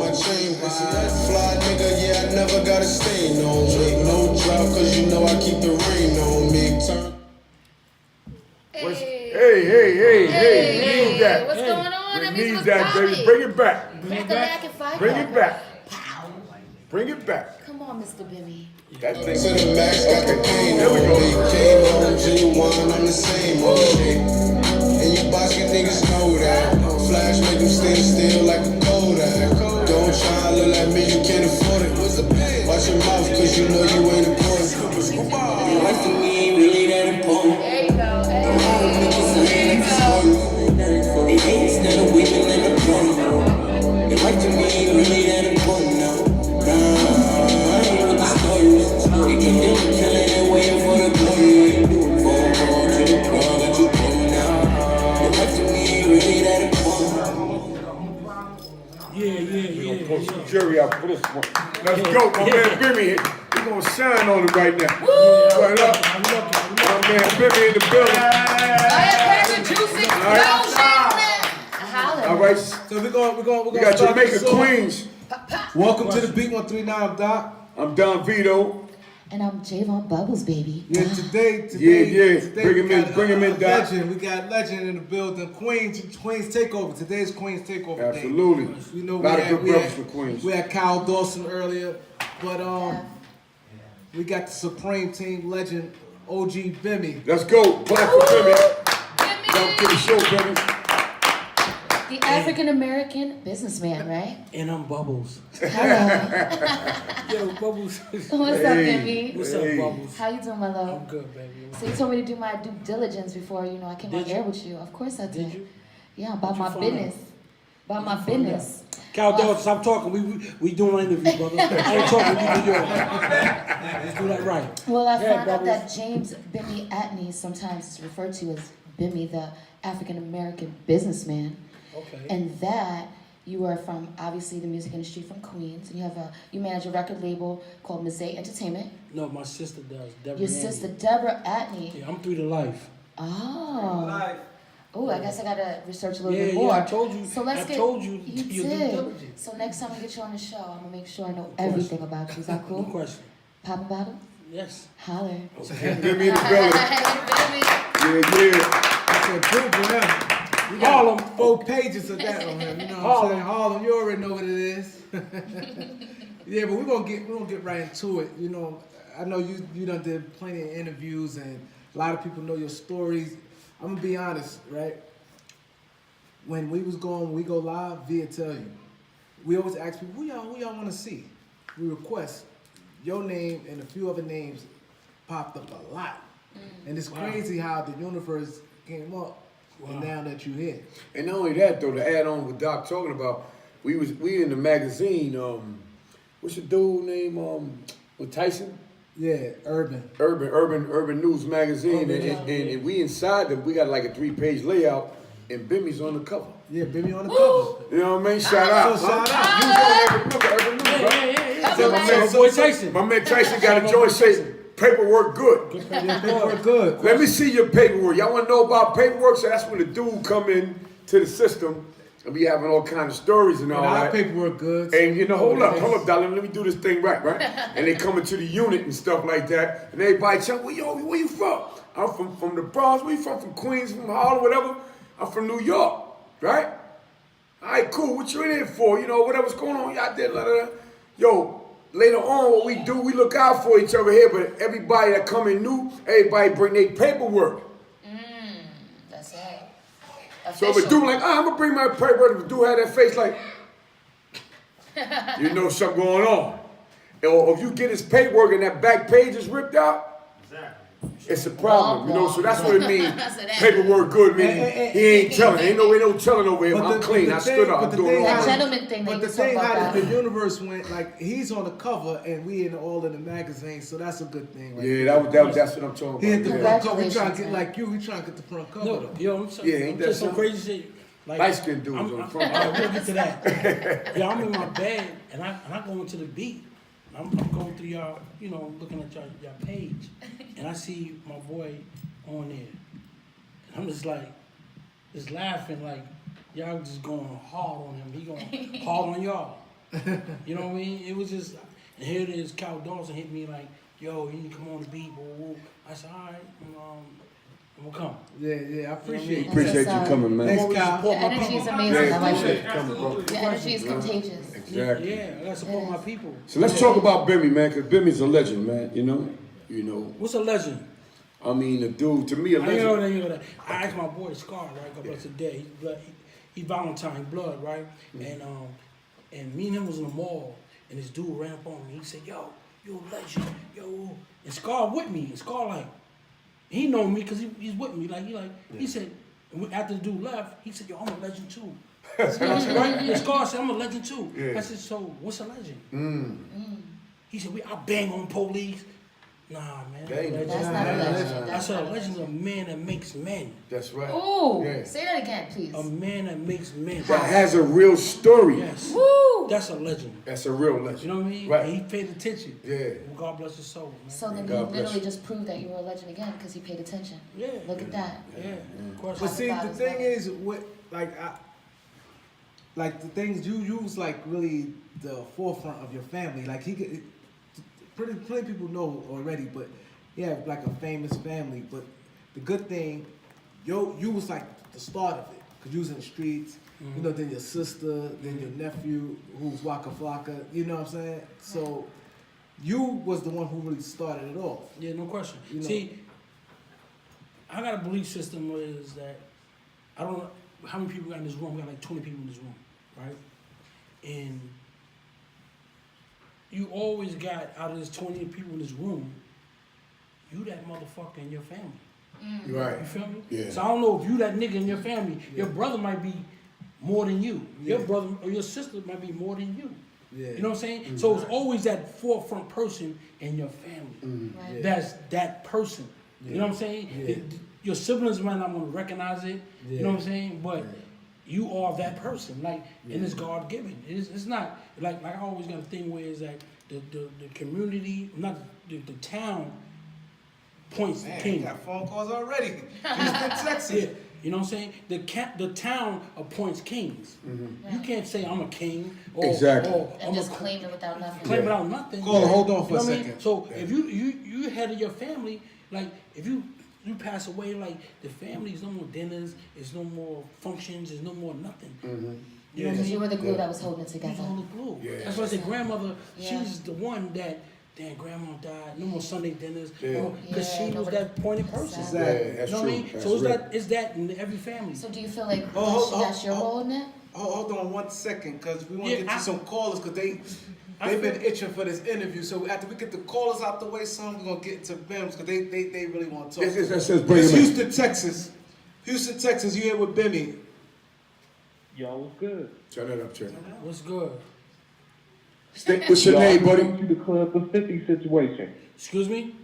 my chain. Fly nigga, yeah, I never got a stain on me. No drought, cause you know I keep the rain on me. Hey, we need that. What's going on? We need that, baby. Bring it back. Bring it back. Bring it back. Bring it back. Come on, Mr. Bimmy. That thing. To the max, got the cane. There we go. Came home, genuine, I'm the same old shit. And you basket niggas know that. Flash make them stand still like a Kodak. Don't try to look like me, you can't afford it. Watch your mouth, cause you know you ain't important. Your life to me ain't really that important. There you go. They hate instead of winning in the front. Your life to me ain't really that important now. I ain't with the stories. They keep them killing and waiting for the glory. Phone call to the club that you come now. Your life to me ain't really that important. We're gonna pull some jury out for this one. Let's go, my man Bimmy. We're gonna shine on it right now. What up? My man Bimmy in the building. All right. So we're gonna We got Jamaica Queens. Welcome to the Beat 139, Doc. I'm Don Vito. And I'm Javon Bubbles, baby. Yeah, today, Bring him in, Doc. Legend. We got legend in the building. Queens Takeover. Today's Queens Takeover Absolutely. Day. You know, a lot of good brothers for Queens. We had Kyle Dawson earlier, but we got the Supreme Team legend, OG Bimmy. Let's go. Clap for Bimmy. Don't get a show, Bimmy. The African-American businessman, right? And I'm Bubbles. Hello. Yo, Bubbles. What's up, Bimmy? What's up, Bubbles? How you doing, my love? I'm good, baby. So you told me to do my due diligence before, I came on air with you. Of course I did. Did you? Yeah, about my business. About my business. Cal Dawson, stop talking. We doing an interview, brother. I ain't talking to you, New York. Let's do that right. Well, I Yeah, found out Bubbles. that James Bimmy Atney sometimes is referred to as Bimmy, the African-American businessman. Okay. And that you are from, obviously, the music industry from Queens. And you manage a record label called Mosaic Entertainment. No, my sister does. Deborah Your Annie. sister, Deborah Atney. Yeah, I'm 3 to life. Oh. Oh, I guess I gotta research a little bit Yeah, more. I told you. So let's I told you You your due did. diligence. So next time we get you on the show, I'm gonna make sure I know everything about you. Is that cool? No question. Poppin' bottles? Yes. Holler. Bimmy in the building. Yeah. I said, prove it now. We got Harlem. 4 pages of that on him. You know what I'm saying? Harlem, you already know what it is. Yeah, but we're gonna get right into it. You know, I know you done did plenty of interviews and a lot of people know your stories. I'm gonna be honest, right? When we go live, Via tell you. We always ask people, who y'all want to see? We request your name and a few other names popped up a lot. And it's crazy how the universe came up and now that you're here. And not only that though, to add on what Doc talking about, we in the magazine, what's the dude name, with Tyson? Yeah, Urban News magazine, Urban, and we inside them, we got like a 3-page layout, and Bimmy's on the cover. Yeah, Bimmy on the cover. You know what I mean? Shout out. So shout out. You was on Urban News, right? Yeah. My man Tyson got a joint saying, paperwork good. Paperwork good. Let me see your paperwork. Y'all want to know about paperwork? So that's when the dude come in to the system and be having all kinds of stories and all And our that. paperwork good. And hold up, darling, let me do this thing right? And they come into the unit and stuff like that. And everybody tell me, where you from? I'm from the Bronx. Where you from? From Queens, from Harlem, whatever. I'm from New York, right? All right, cool. What you in here for? Whatever's going on, y'all did, Yo, later on, what we do, we look out for each other here, but everybody that come in new, everybody bring their paperwork. That's it. So if a dude like, I'm gonna bring my paperwork, if a dude had that face like, you know something going on. Or if you get his paperwork and that back page is ripped out, it's a problem, so that's what it means. Paperwork good, meaning he ain't telling. Ain't no telling over here. I'm clean. I stood up. I'm doing all That right. gentleman thing But that the you talk thing how about. the universe went, like, he's on the cover and we all in the magazine, so that's a good thing. Right? Yeah, that's what I'm talking about. He hit the Yeah. front cover. We trying to Congratulations, get man. like you. We trying to get the front cover. No, though. yo, I'm Yeah, ain't I'm that just some something? crazy shit. Like, Light-skinned dudes on the front. All right, we'll get to that. Yeah, I'm in my bed and I go into the beat. I'm going through y'all, looking at y'all page, and I see my boy on there. And I'm just laughing, like, y'all just going hard on him. He going hard on y'all. You know what I mean? It was just, and here it is, Cal Dawson hit me like, yo, you need to come on the beat, woo, woo. I said, all right, I'm gonna come. Yeah, I appreciate it. Appreciate you coming, man. Thanks, Always Kyle. support Your my energy is people. amazing. Yeah, I like appreciate it. you coming, bro. Your energy is contagious. Exactly. Yeah, I gotta support my people. So let's talk about Bimmy, man, because Bimmy's a legend, man. You know. What's a legend? I mean, the dude, to me, a I know legend. that, you know that. I asked my boy Scar, right? God bless the day. He's blood. He Valentine blood, right? And me and him was in the mall, and this dude ran up on me. He said, "Yo, you're a legend, yo." And Scar with me. And Scar like, he know me because he's with me. He said, after the dude left, he said, "Yo, I'm a legend too." I said, right? And Scar said, "I'm a legend too." Yeah. I said, "So what's a legend?" He said, I bang on police. Nah, man. That's not a legend. I said, a legend's a man that makes men. That's right. Ooh, Yeah. say that again, please. A man that makes men. That has a real story. Yes. Woo! That's a legend. That's a real legend. You know what I mean? Right. And he paid attention. Yeah. Well, God bless his soul, man. So then God you bless literally you. just proved that you were a legend again because you paid attention. Yeah. Look at that. Yeah. Of course. But see, the Father's thing love. is, like the things you was like really the forefront of your family. Like plenty of people know already, but he had like a famous family. But the good thing, you was like the start of it, cause you was in the streets. You know, then your sister, then your nephew, who's Waka Flocka. You know what I'm saying? So you was the one who really started it off. Yeah, no question. You know. See, I got a belief system where is that I don't know how many people got in this room. We got like 20 people in this room, right? And you always got out of this 20 people in this room, you that motherfucker in your family. Right. You feel me? Yeah. So I don't know if you that nigga in your family, your brother might be more than you. Your Yeah. brother or your sister might be more than you. Yeah. You know what I'm saying? So it's always that forefront person in your family. Right. Yeah. That's that person. You know what I'm saying? Yeah. Your siblings might not want to recognize it. You Yeah. know what I'm saying? But Yeah. you are that person. Like, and it's God given. It's not like I always got a thing where is that the community, not the town points the Man, king. you got phone calls already. Houston, Texas. Yeah, you know what I'm saying? The town appoints kings. You can't say I'm a king or, Exactly. or And I'm just a claim it without nothing. claim without nothing. Call, hold on for You know a what I mean? second. So if you head of your family, like if you pass away, like the family's no more dinners, there's no more functions, there's no more nothing. You know what I Because mean? you were the glue that was holding it She's together. on the glue. Yeah. That's why I say grandmother, Yeah. she's the one that, damn, grandma died, no more Sunday dinners, Yeah. because Yeah, she was nobody- that pointed person. Exactly. Yeah, that's You know true. what I mean? That's So it's real. that in every family. So do you feel like Oh, that's your role in that? Hold on 1 second, cause we want to Yeah, get to some callers, cause they've been itching for this interview. So after we get the callers out the way, we're gonna get to Bims, cause they really want to talk. Let's bring It's him in. Houston, Texas. Houston, Texas. You here with Bimmy? Yo, what's good? Turn that up, Trent. What's good? What's your Yo, name, I buddy? want you to clear up the 50 situation. Excuse me?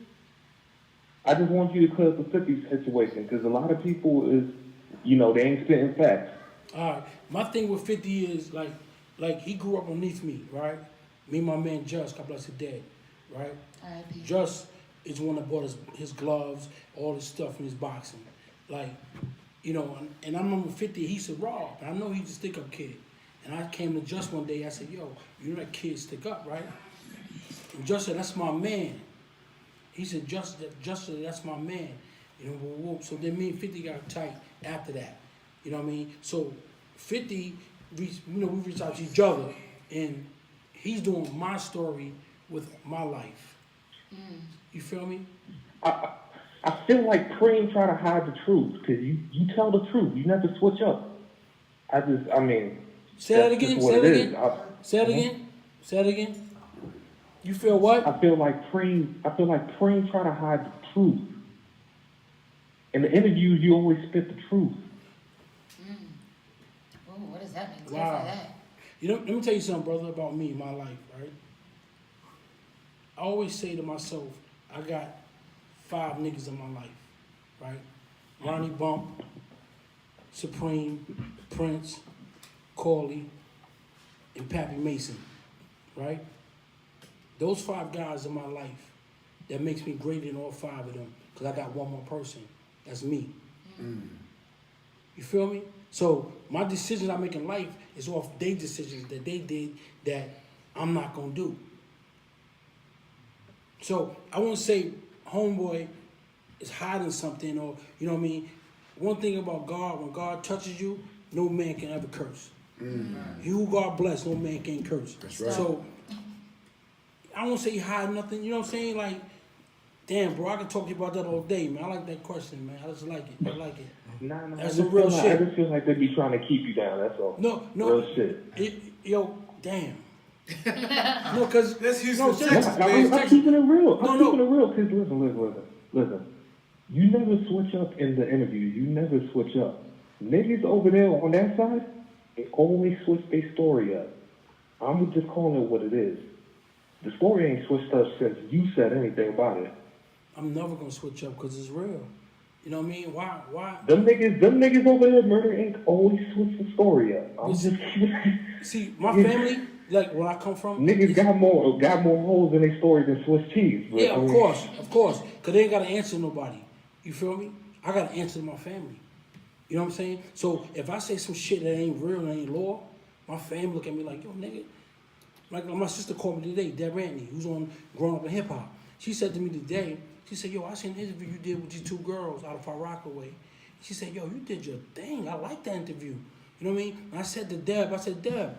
I just want you to clear up the 50 situation because a lot of people is, they ain't spitting facts. All right. My thing with 50 is like he grew up underneath me, right? Me and my man Just, God bless his dead, right? R.I.P. Just is one that bought his gloves, all his stuff in his boxing. Like, and I remember 50, he said, Rob, and I know he's a stick-up kid. And I came to Just one day, I said, yo, you know that kid stick up, right? And Just said, that's my man. He said, Just said, that's my man. So then me and 50 got tight after that. You know what I mean? So 50, we reached out to each other, and he's doing my story with my life. You feel me? I feel like Preem try to hide the truth because you tell the truth. You never switch up. Say that that's again. just what Say it that is. again. Say it again. Say it again. You feel what? I feel like Preem try to hide the truth. In the interviews, you always spit the truth. Oh, what does that mean? Wow. Clarify that. Let me tell you something, brother, about me, my life, right? I always say to myself, I got 5 niggas in my life, right? Ronnie Bump, Supreme, Prince, Corley, and Pappy Mason, right? Those 5 guys in my life, that makes me greater than all 5 of them, because I got one more person. That's me. You feel me? So my decisions I make in life is off their decisions that they did that I'm not gonna do. So I won't say homeboy is hiding something, or you know what I mean. One thing about God, when God touches you, no man can ever curse. You who God bless, no man can curse. That's right. So I won't say he hide nothing. You know what I'm saying? Like, damn, bro, I can talk to you about that all day, man. I like that question, man. I just like it. I like it. Nah, That's I some just real feel like, shit. I just feel like they be trying to keep you down. That's all. No, Real shit. Yo, damn. No, cause That's Houston, no, seriously, Texas, man. I'm keeping it real. I'm No, keeping it real. Cause listen. You never switch up in the interview. You never switch up. Niggas over there on that side, they always switch their story up. I'm just calling it what it is. The story ain't switched up since you said anything about it. I'm never gonna switch up because it's real. You know what I mean? Why? Them niggas over there, Murder Inc. always switch the story up. I'm just See, my family, like where I come from, niggas it's- got more holes in their story than Swiss cheese. But, yeah, I of mean, course, cause they ain't gotta answer nobody. You feel me? I gotta answer my family. You know what I'm saying? So if I say some shit that ain't real and ain't law, my family look at me like, yo, nigga. Like my sister called me today, Deb Anthony, who's on Growing Up in Hip Hop. She said to me today, she said, yo, I seen an interview you did with these two girls out of Far Rockaway. She said, yo, you did your thing. I like that interview. You know what I mean? And I said to Deb, Deb,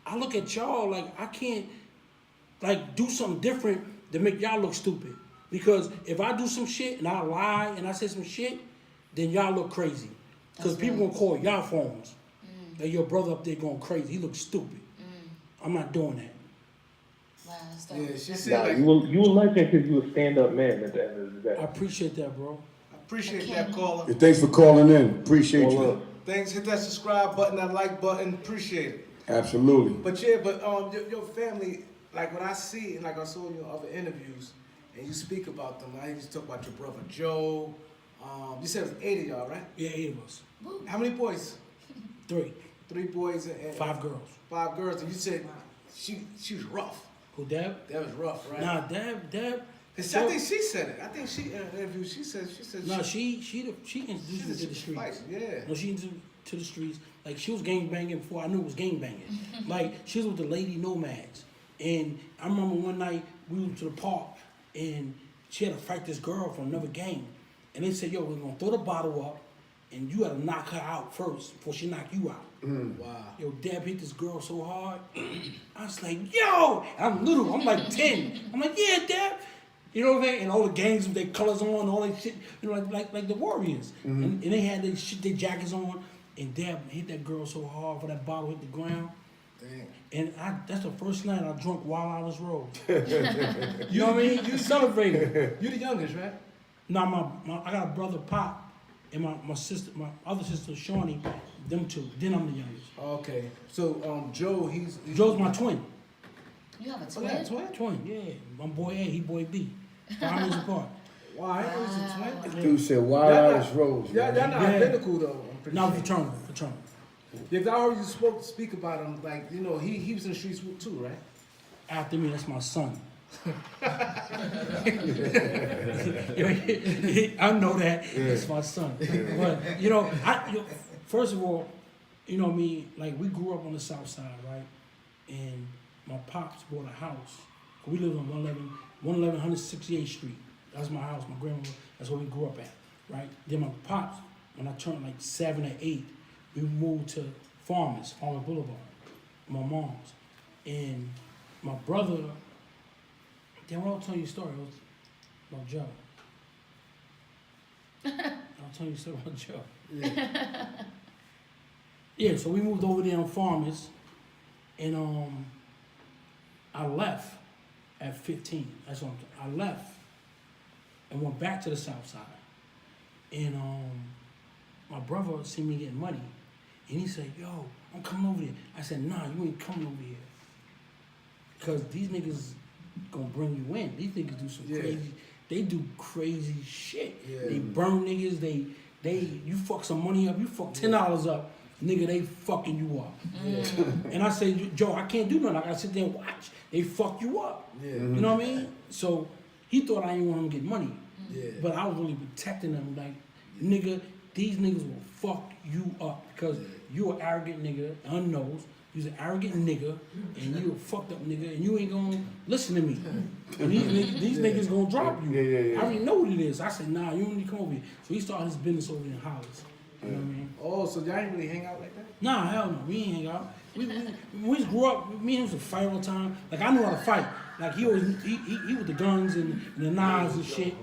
I look at y'all like I can't like do something different to make y'all look stupid. Because if I do some shit and I lie and I say some shit, then y'all look crazy. Because people gonna call y'all phones. Like your brother up there going crazy. He looks stupid. I'm not doing that. Wow, that's dope. Yeah, she said Nah, like, you a legend because you a stand-up man at the end of the day. I appreciate that, bro. I appreciate that, caller. Yeah, thanks for calling in. Appreciate Well, you. look, Thanks, hit that subscribe button, that like button, appreciate it. Absolutely. But yeah, your family, like when I see, and like I saw in your other interviews, and you speak about them, I used to talk about your brother Joe. You said it was 8 of y'all, right? Yeah, 8 of us. How many boys? 3. 3 boys and 5 girls. 5 girls, and you said she was rough. Who, Deb? That was rough, right? Nah, Deb. I think she said it. I think she in an interview she said No, she introduced me to the streets. fight, yeah. No, she introduced me to the streets. Like she was gang banging before I knew it was gang banging. Like she was with the Lady Nomads, and I remember one night we went to the park and she had to fight this girl from another gang, and they said, "Yo, we're gonna throw the bottle up, and you gotta knock her out first before she knock you out." Wow. Yo, Deb hit this girl so hard. I was like, yo, I'm little, I'm like 10. I'm like, yeah, Deb. You know what I'm saying? And all the gangs with their colors on, all that shit, you know, like the Warriors. And they had their shit, their jackets on. And Deb hit that girl so hard for that bottle hit the ground. Dang. And that's the first night I drunk while I was rolled. You know what I mean? You celebrated. You the youngest, right? Now I got a brother Pop and my sister, my other sister Shawnee, them two. Then I'm the youngest. Okay. So Joe, he's Joe's my twin. You have a Oh, twin? yeah, twin. Twin, yeah. I'm boy A, he boy B. 5 years apart. Wow, I know he's a twin. Dude said Wild Y'all Irish Rose. Y'all not Yeah. identical though. I'm pretty No, sure. fraternal. Yeah, 'cause I heard you speak about him, like, you know, he was in the streets too, right? After me, that's my son. I know that. That's my son. But, first of all, you know me, like, we grew up on the south side, right? And my pops bought a house. We lived on 111 168th Street. That's my house, my grandma, that's where we grew up at, right? Then my pops, when I turned like 7 or 8, we moved to Farmer Boulevard, my mom's. And my brother, damn, I'll tell you a story about Joe. I'll tell you a story about Joe. Yeah, so we moved over there on Farmers, and I left at 15. That's what I left and went back to the south side. And my brother seen me getting money, and he said, yo, I'm coming over there. I said, nah, you ain't coming over here. Because these niggas gonna bring you in. These niggas do some crazy, they do crazy shit. Yeah. They burn niggas, you fuck some money up, you fuck $10 up, nigga, they fucking you up. And I say, Joe, I can't do nothing. I gotta sit there and watch. They fuck you up. Yeah. You know what I mean? So he thought I didn't want him to get money. Yeah. But I was really protecting them. Like, nigga, these niggas will fuck you up because you an arrogant nigga, unnosed. you's an arrogant nigga, and you a fucked up nigga, and you ain't gonna listen to me. And these niggas gonna drop you. Yeah. I already know what it is. I said, nah, you don't need to come over here. So he started his business over in Hollis. You know what I mean? Oh, so y'all ain't really hang out like that? Nah, hell no, we ain't hang out. We grew up, me and him used to fight all the time. Like, I knew how to fight. Like, he with the guns and the knives and shit.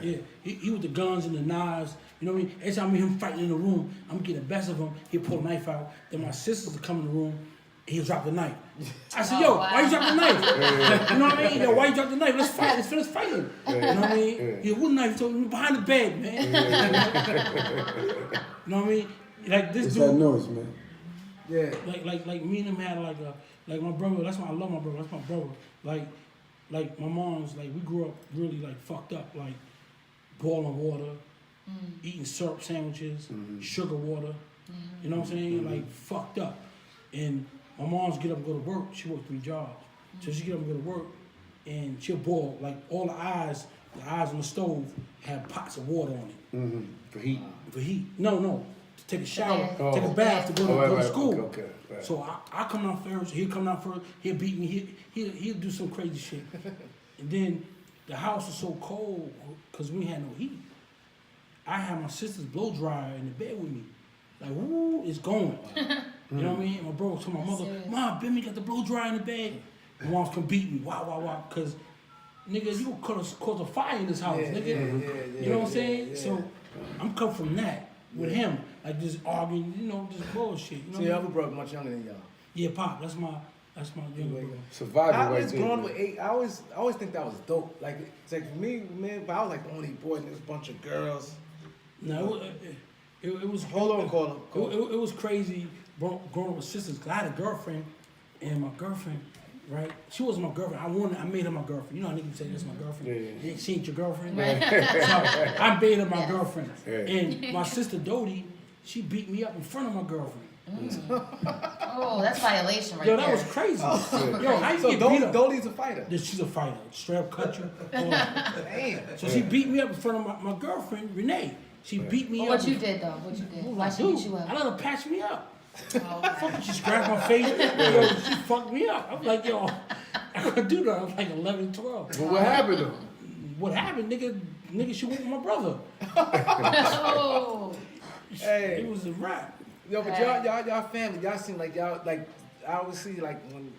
Yeah, he with the guns and the knives. You know what I mean? Every time me and him fighting in the room, I'm gonna get the best of him. He'll pull a knife out. Then my sisters will come in the room. He'll drop the knife. I said, yo, why you drop the knife? You know what I mean? Yo, why you drop the knife? Let's fight. Let's finish fighting. You know what I mean? Yeah, what knife? Told me behind the bed, man. You know what I mean? Like this What's dude. that noise, man? Yeah. Like me and him had like my brother. That's why I love my brother. That's my brother. Like my mom's like we grew up really like fucked up. Like boiling water, eating syrup sandwiches, sugar water. You know what I'm saying? Like fucked up. And my mom's get up and go to work. She worked 3 jobs. So she get up and go to work, and she'll boil like all the eyes on the stove have pots of water on it. For heat. For heat. No. To take a shower, bath. take a bath to go to school. Okay. Right. So I come out first, he'll come out first, he'll beat me, he'll do some crazy shit. And then the house was so cold because we had no heat. I had my sister's blow dryer in the bed with me. Like, woo, it's going. You know what I mean? And my bro told my mother, Mom, Bimmy got the blow dryer in the bed. My mom's come beat me, wow, because nigga, you cause a fire in this house, nigga. Yeah, you know what I'm saying? So I'm come from that with him, like just arguing, just bullshit. You know So your other brother much younger than y'all. Yeah, Pop, that's my younger brother. Survivor I right was there. growing with 8. I always think that was dope. Like it's like for me, man, but I was like the only boy in this bunch of girls. No, it was. Hold on, Caller. It was crazy growing up with sisters. 'Cause I had a girlfriend, and my girlfriend, right? She wasn't my girlfriend. I made her my girlfriend. You know how niggas say that's my girlfriend. Yeah. She ain't your girlfriend. So I made her my girlfriend. Yeah. And my sister Dodie, she beat me up in front of my girlfriend. Oh, that's violation right Yo, there. that was crazy. Yo, how you So get beat up? Dolly's a fighter. Yeah, she's a fighter. Straight up cut you. Damn. So she beat me up in front of my girlfriend, Renee. She beat me Well, up. what you did though? What you did? Why she Dude, beat you I up? let her patch me up. Oh, Fucking, she scratched my face. Yo, she fucked me up. I'm like, yo, I couldn't do that. I was like 11, 12. But what happened though? What happened, nigga, she went with my brother. oh. Hey. It was a rap. Yo, but y'all family, y'all seem like y'all like. I always see like when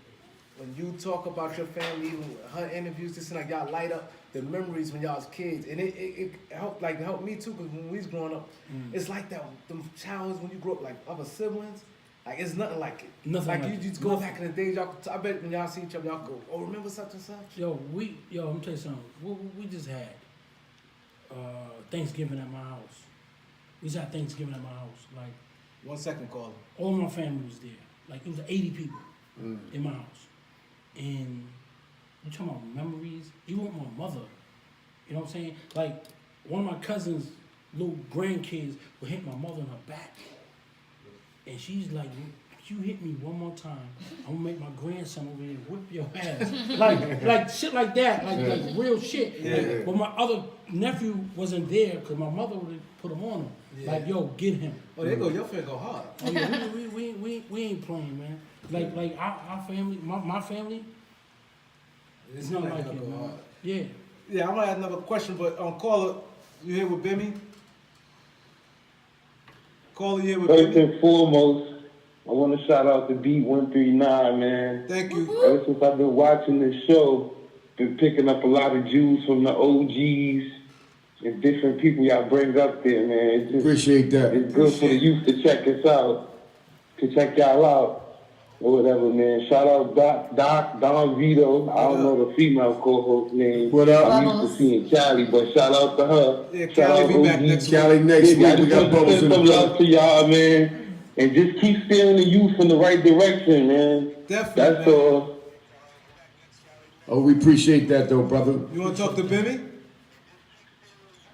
you talk about your family, even her interviews, it seems like y'all light up the memories when y'all was kids, and it helped me too, because when we was growing up, it's like that. Them childhoods when you grow up like other siblings, like it's nothing like it. Nothing like like you it. just go back in the days. Y'all, I bet when y'all see each other, y'all go, oh, remember such and such. Yo, I'm gonna tell you something. We just had Thanksgiving at my house. We just had Thanksgiving at my house. Like 1 second, Caller. all my family was there. Like it was 80 people in my house. And you talking about memories? Even with my mother. You know what I'm saying? Like one of my cousins' little grandkids would hit my mother in her back. And she's like, if you hit me one more time, I'm gonna make my grandson over here whip your ass. like shit like that. Like real shit. Yeah. Like, but my other nephew wasn't there because my mother would have put him on him. Yeah. Like, yo, get him. Oh, there you go. Your friend go hard. Oh, yeah, we ain't playing, man. Like our family, my family, it's not like it, man. Yeah. Yeah, I'm gonna ask another question, but Caller, you here with Bimmy? Caller, you here with First Bimmy? and foremost, I want to shout out to Beat 139, man. Thank you. Ever since I've been watching this show, been picking up a lot of Jews from the OGs and different people y'all bring up there, man. It's just, Appreciate that. it's good for the youth to check us out, to check y'all out, or whatever, man. Shout out Don Vito. I don't know the female co-host name. What up? I'm used to seeing Callie, but shout out to her. Yeah, Shout Callie out be back OG. next week. Callie next Yeah, I week. We just got want to bubbles send in the some love building. to y'all, man. And just keep steering the youth in the right direction, man. Definitely, That's man. all. Oh, we appreciate that though, brother. You want to talk to Bimmy?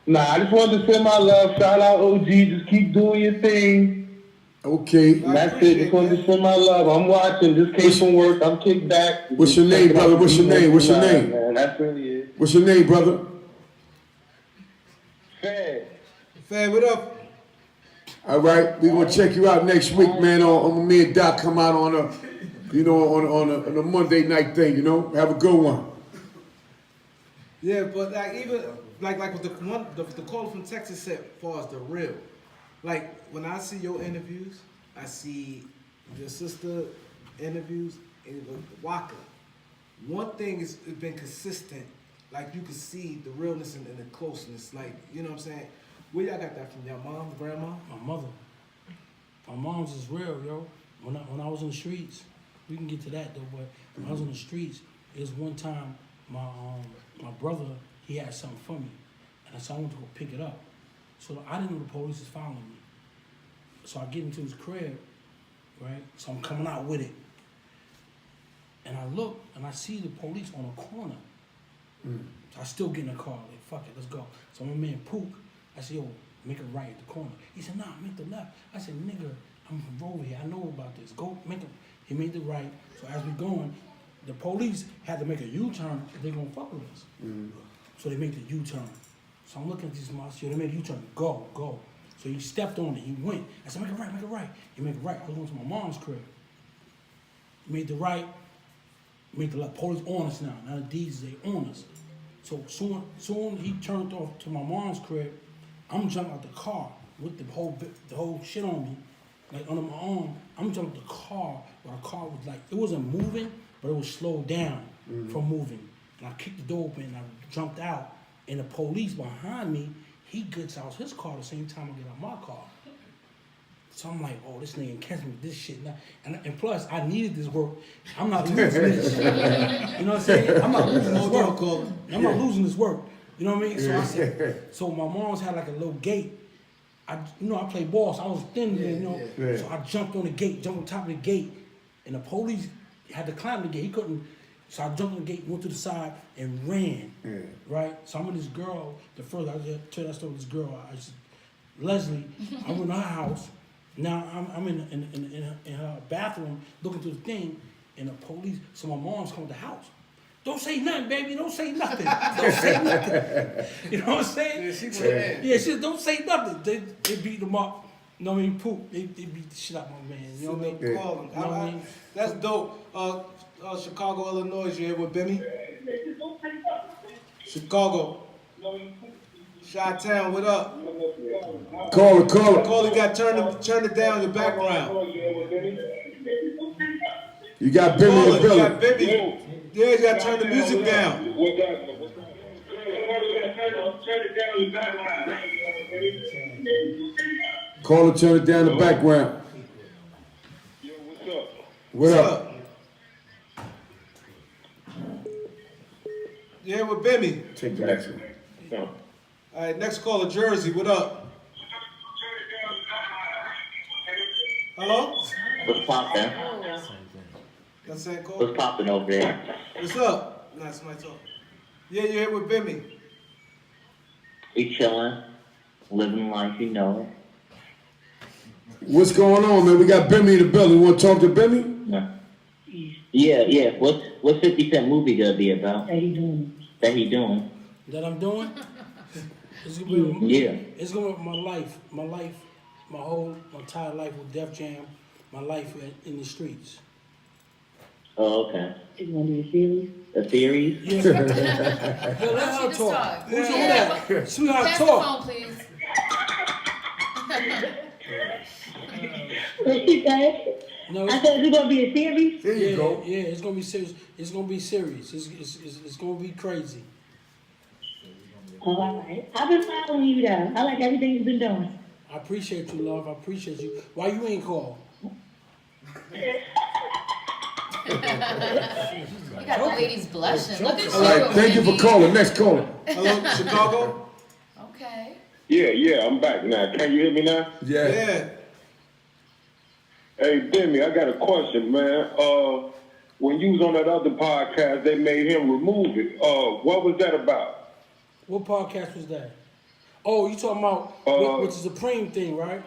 Nah, I just wanted to send my love. Shout out OG. Just keep doing your thing. Okay. And that's it. Just wanted to send my love. I'm watching. Just came from work. I'm kicked back. What's your name, brother? What's your name? What's your name? Man, that's really it. What's your name, brother? Fed. Fam, what up? All right, we're gonna check you out next week, man. On me and Doc come out on a, you know, on a Monday night thing. You know, have a good one. Yeah, but like even like what the caller from Texas said, as far as the real, like when I see your interviews, I see your sister interviews and Waka. One thing is it's been consistent. Like you can see the realness and the closeness. Like you know what I'm saying. Where y'all got that from? Your mom, grandma? My mother. My mom's is real, yo. When I was in the streets, we can get to that though, but when I was in the streets, it was one time my brother, he had something for me. And so I went to go pick it up. So I didn't know the police was following me. So I get into his crib, right? So I'm coming out with it. And I look and I see the police on a corner. So I still get in the car, like, fuck it, let's go. So my man Pook, I said, yo, make a right at the corner. He said, nah, make the left. I said, nigga, I'm from over here. I know about this. Go make a. He made the right. So as we going, the police had to make a U-turn if they gonna fuck with us. So they make the U-turn. So I'm looking at these mouths here. They made a U-turn. Go, go. So he stepped on it. He went. I said, make it right, make it right. He made it right. I was going to my mom's crib. He made the right. Made the left. Police on us now. Now the D's, they on us. So soon he turned off to my mom's crib. I'm jumping out the car with the whole shit on me, like under my arm. I'm jumping the car, where the car was like, it wasn't moving, but it was slowed down from moving. And I kicked the door open and I jumped out. And the police behind me, he gets out his car the same time I get out my car. So I'm like, oh, this nigga catch me with this shit now. And plus, I needed this work. I'm not losing this. You know what I'm saying? I'm not losing this work. I'm not losing this work. You know what I mean? So I said, so my mom's had like a little gate. I play ball, so I was thin, So I jumped on the gate, jumped on top of the gate, and the police had to climb the gate. He couldn't, so I jumped on the gate, went to the side, and ran. Right? So I'm with this girl. I just tell that story with this girl. Leslie. I went to her house. Now I'm in her bathroom looking through the thing, and the police. So my mom's coming to the house. Don't say nothing, baby. Don't say nothing. Don't say nothing. You know what I'm saying? Yeah, she said. Yeah, she said, don't say nothing. They beat them up. You know what I mean? Poop. They beat the shit out of my man. You know what I mean? You know what I mean? That's dope. Chicago, Illinois, you here with Bimmy? Chicago. Chi-Town, what up? Call it. Caller got turn it down your background. You got Bimmy in the You building. got Bimmy. Yeah, you gotta turn the music down. Call it, turn it down the background. Yo, what's up? What up? Yeah, with Bimmy. Take the next one. No. All right, next caller, Jersey, what up? Hello? What's poppin'? That's that call? What's poppin' over there? What's up? Nice, my talk. Yeah, you're here with Bimmy. We chillin', living life, you know it. What's going on, man? We got Bimmy in the building. You want to talk to Bimmy? Yeah. What's 50 Cent movie gonna be about? That he doing? That I'm doing? It's gonna be, Yeah. It's gonna be my whole entire life with Def Jam, my life in the streets. Oh, okay. It's gonna be a series. A series? Yeah. Yo, let her Just talk. talk. Who's Yeah. on that? Sweetheart, Pass the talk. phone, please. What you say? No, I said it's gonna be a series. There you go. Yeah, it's gonna be serious. It's gonna be serious. It's gonna be crazy. Oh, all right. I've been following you though. I like everything you've been doing. I appreciate you, love. I appreciate you. Why you ain't called? You got the ladies blushing. Look at All right, you. thank you for Bimmy. calling. Next caller. Hello, Chicago? Okay. Yeah, I'm back now. Can you hear me now? Yeah. Yeah. Hey, Bimmy, I got a question, man. When you was on that other podcast, they made him remove it. What was that about? What podcast was that? Oh, you talking about which is the Supreme thing, right?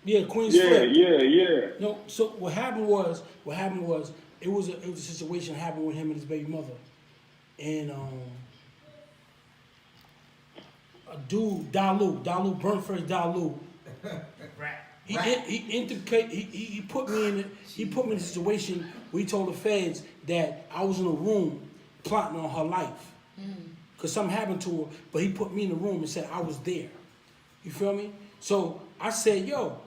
Yeah, Queen's Flip. Yeah. No, so what happened was it was a situation that happened with him and his baby mother, and a dude Dalu Burnt Fresh Dalu He put me in a situation where he told the feds that I was in a room plotting on her life. Cause something happened to her, but he put me in the room and said I was there. You feel me? So I said, yo,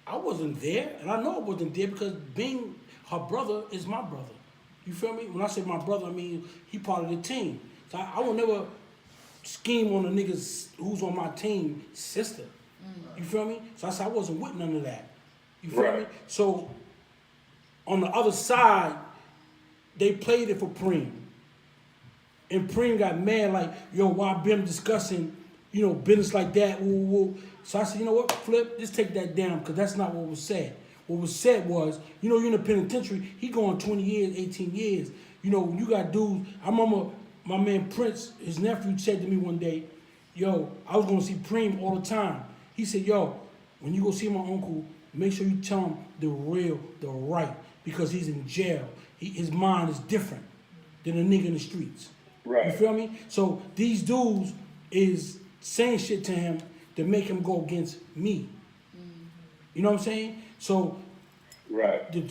I wasn't there, and I know I wasn't there because being her brother is my brother. You feel me? When I say my brother, I mean he part of the team. So I will never scheme on the niggas who's on my team sister. You feel me? So I said I wasn't with none of that. You feel me? So on the other side, they played it for Preem. And Preem got mad like, yo, why Bim discussing, business like that, woo, woo. So I said, you know what, Flip, just take that down, because that's not what was said. What was said was, you're in the penitentiary, he going 20 years, 18 years. You got dudes, I remember my man Prince, his nephew said to me one day, yo, I was going to see Preem all the time. He said, yo, when you go see my uncle, make sure you tell him the right, because he's in jail. His mind is different than a nigga in the streets. Right. You feel me? So these dudes is saying shit to him to make him go against me. You know what I'm saying? So, to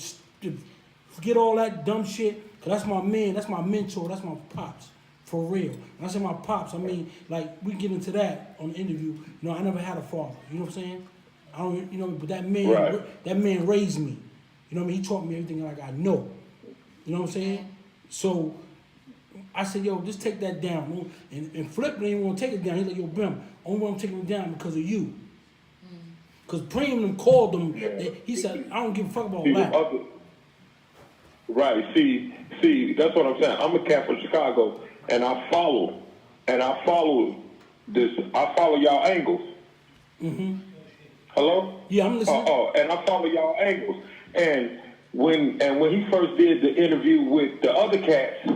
forget all that dumb shit, because that's my man, that's my mentor, that's my pops, for real. When I say my pops, I mean, like, we get into that on the interview. I never had a father, you know what I'm saying? I don't, but that man raised me. You know what I mean? He taught me everything like I know. You know what I'm saying? So, I said, yo, just take that down. And Flip didn't even want to take it down. He's like, yo, Bim, only want to take it down because of you. Because Preem called him. He said, I don't give a fuck about that. Right. See, that's what I'm saying. I'm a cat from Chicago, and I follow y'all angles. Hello? Yeah, I'm listening. And I follow y'all angles. And when he first did the interview with the other cats,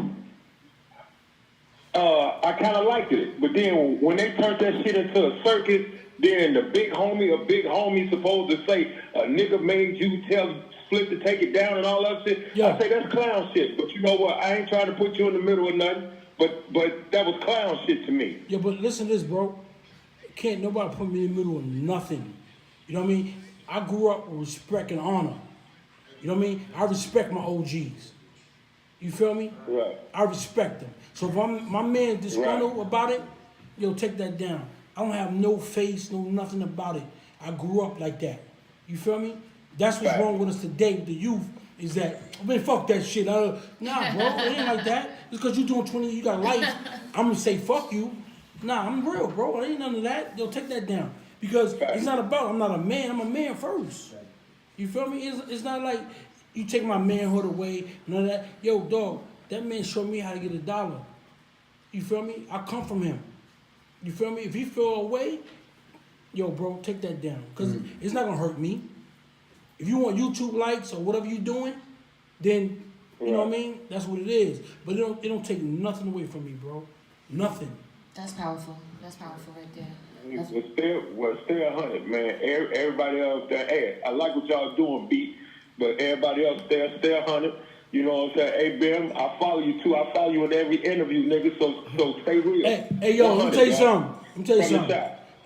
I kind of liked it. But then when they turned that shit into a circus, then a big homie supposed to say, a nigga made you tell Flip to take it down and all that shit. Yeah. I say that's clown shit. But you know what? I ain't trying to put you in the middle of nothing. But that was clown shit to me. Yeah, but listen to this, bro. Can't nobody put me in the middle of nothing. You know what I mean? I grew up with respect and honor. You know what I mean? I respect my OGs. You feel me? Right. I respect them. So if my man disgruntled about it, yo, take that down. I don't have no face, no nothing about it. I grew up like that. You feel me? That's what's wrong with us today with the youth, is that, fuck that shit. Nah, bro, it ain't like that. Just because you doing 20, you got life, I'm going to say fuck you. Nah, I'm real, bro. It ain't none of that. Yo, take that down. Because it's not about, I'm not a man, I'm a man first. You feel me? It's not like you take my manhood away, none of that. Yo, dog, that man showed me how to get $1. You feel me? I come from him. You feel me? If he feel away, yo, bro, take that down. Because it's not going to hurt me. If you want YouTube likes or whatever you're doing, then, you know what I mean? That's what it is. But it don't take nothing away from me, bro. Nothing. That's powerful. That's powerful right there. We're still 100, man. Everybody else there, hey, I like what y'all doing, beat, but everybody else there, still 100. You know what I'm saying? Hey, Bim, I follow you too. I follow you in every interview, nigga. So stay real. Hey, yo, let me tell you something. Let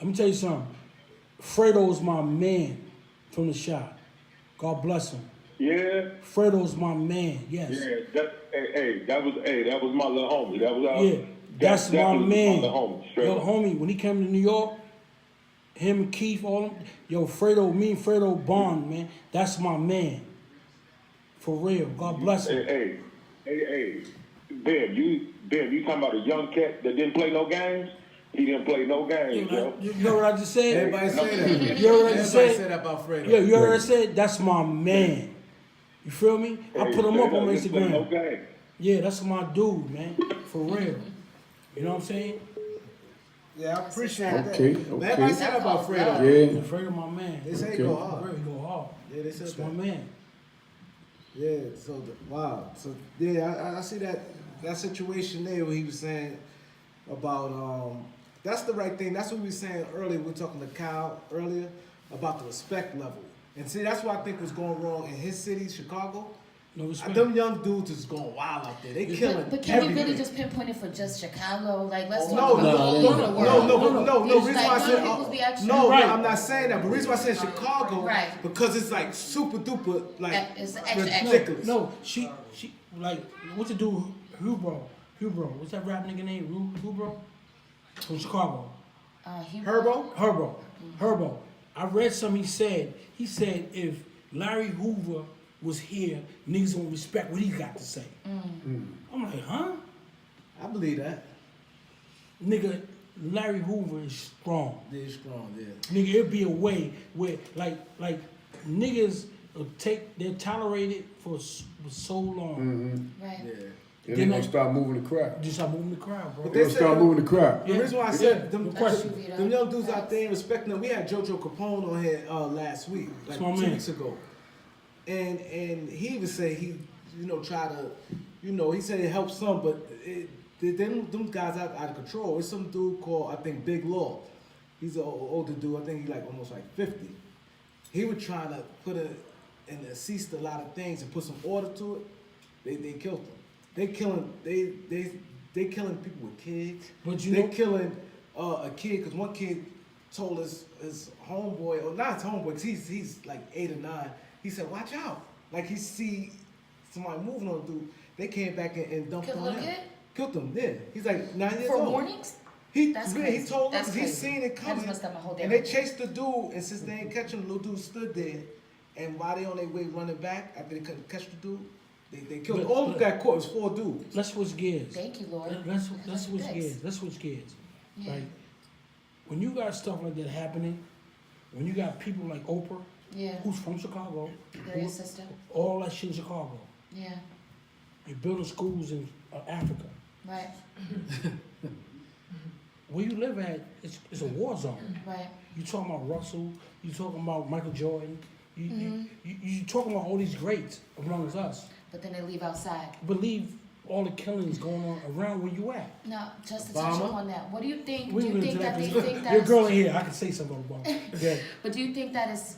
me tell you something. Fredo's my man from the shop. God bless him. Yeah. Fredo's my man. Yes. Yeah. That was my little homie. That's my man. My little homie. Yo, homie, when he came to New York, him and Keith, all them, yo, me and Fredo bond, man. That's my man. For real. God bless him. Hey. Ben, you talking about a young cat that didn't play no games? He didn't play no games, yo. You know what I just said? Everybody say that. You know what I just said? Everybody said that about Fredo. Yeah, you heard what I said? That's my man. You feel me? I put him up on my Instagram. No yeah, that's my dude, man. For real. You know what I'm saying? Yeah, I appreciate that. Okay. Man, everybody said that about Fredo. Yeah. Fredo, my man. They say he go hard. He go hard. Yeah, they said that's that. my man. Yeah, so, wow. So, yeah, I see that situation there where he was saying about, that's the right thing. That's what we were saying earlier. We were talking to Kyle earlier about the respect level. And see, that's what I think was going wrong in his city, Chicago. No respect. Them young dudes is going wild out there. They killing. But can everything. you really just pinpoint it for just Chicago? Like, let's talk No, about all over the world. no. Reason why I said no, Right. I'm not saying that. But reason why I said Chicago, Right. because it's like super duper, like It's extra, extra. ridiculous. No, she like what to do? Hubro, what's that rap nigga name? Hubro from Chicago. Herbo. I read something he said. He said if Larry Hoover was here, niggas don't respect what he got to say. I'm like, huh? I believe that. Nigga, Larry Hoover is strong. They're strong, yeah. Nigga, it'd be a way where like niggas they're tolerated for so long. Right. Yeah. And they're gonna start moving the crowd. Just start moving the crowd, bro. They're gonna start moving the crowd. The reason why I said them Question. young dudes out there respecting them. We had JoJo Capone on here last week, like Small 2 man. weeks ago, and he even said he, try to, he said it helped some, but them guys out of control. It's some dude called I think Big Law. He's an older dude. I think he's like almost like 50. He was trying to put and cease a lot of things and put some order to it. They killed him. They killing people with kids. But they killing a kid because one kid told his homeboy, or not his homeboy, because he's like 8 or 9. He said, "Watch out!" Like he see somebody moving on the dude. They came back and dumped Killed on the little him. kid? Killed him. Yeah, he's like 9 years For old. warnings? That's He crazy. told That's us he's crazy. seen it That coming. just messed up my whole day And they right chased the dude, and since they ain't catch him, the little dude stood there. And while they on their way running back, after they couldn't catch the dude, they killed him. All of them got caught. It was 4 dudes. Let's switch gears. Thank you, Lord. Let's switch gears. Let's switch gears. Yeah. Like when you got stuff like that happening, when you got people like Oprah, Yeah. who's from Chicago, They're your sister. all that shit in Chicago. Yeah. You're building schools in Africa. Right. Where you live at, it's a war zone. Right. You talking about Russell, you talking about Michael Jordan, you talking about all these greats amongst us. But then they leave outside. Believe all the killings going on around where you at. Now, just to touch Obama? upon that, what do you think? We Do you ain't think gonna that do they that. think Your that? girl in here, I can say something about it. Yeah. But do you think that is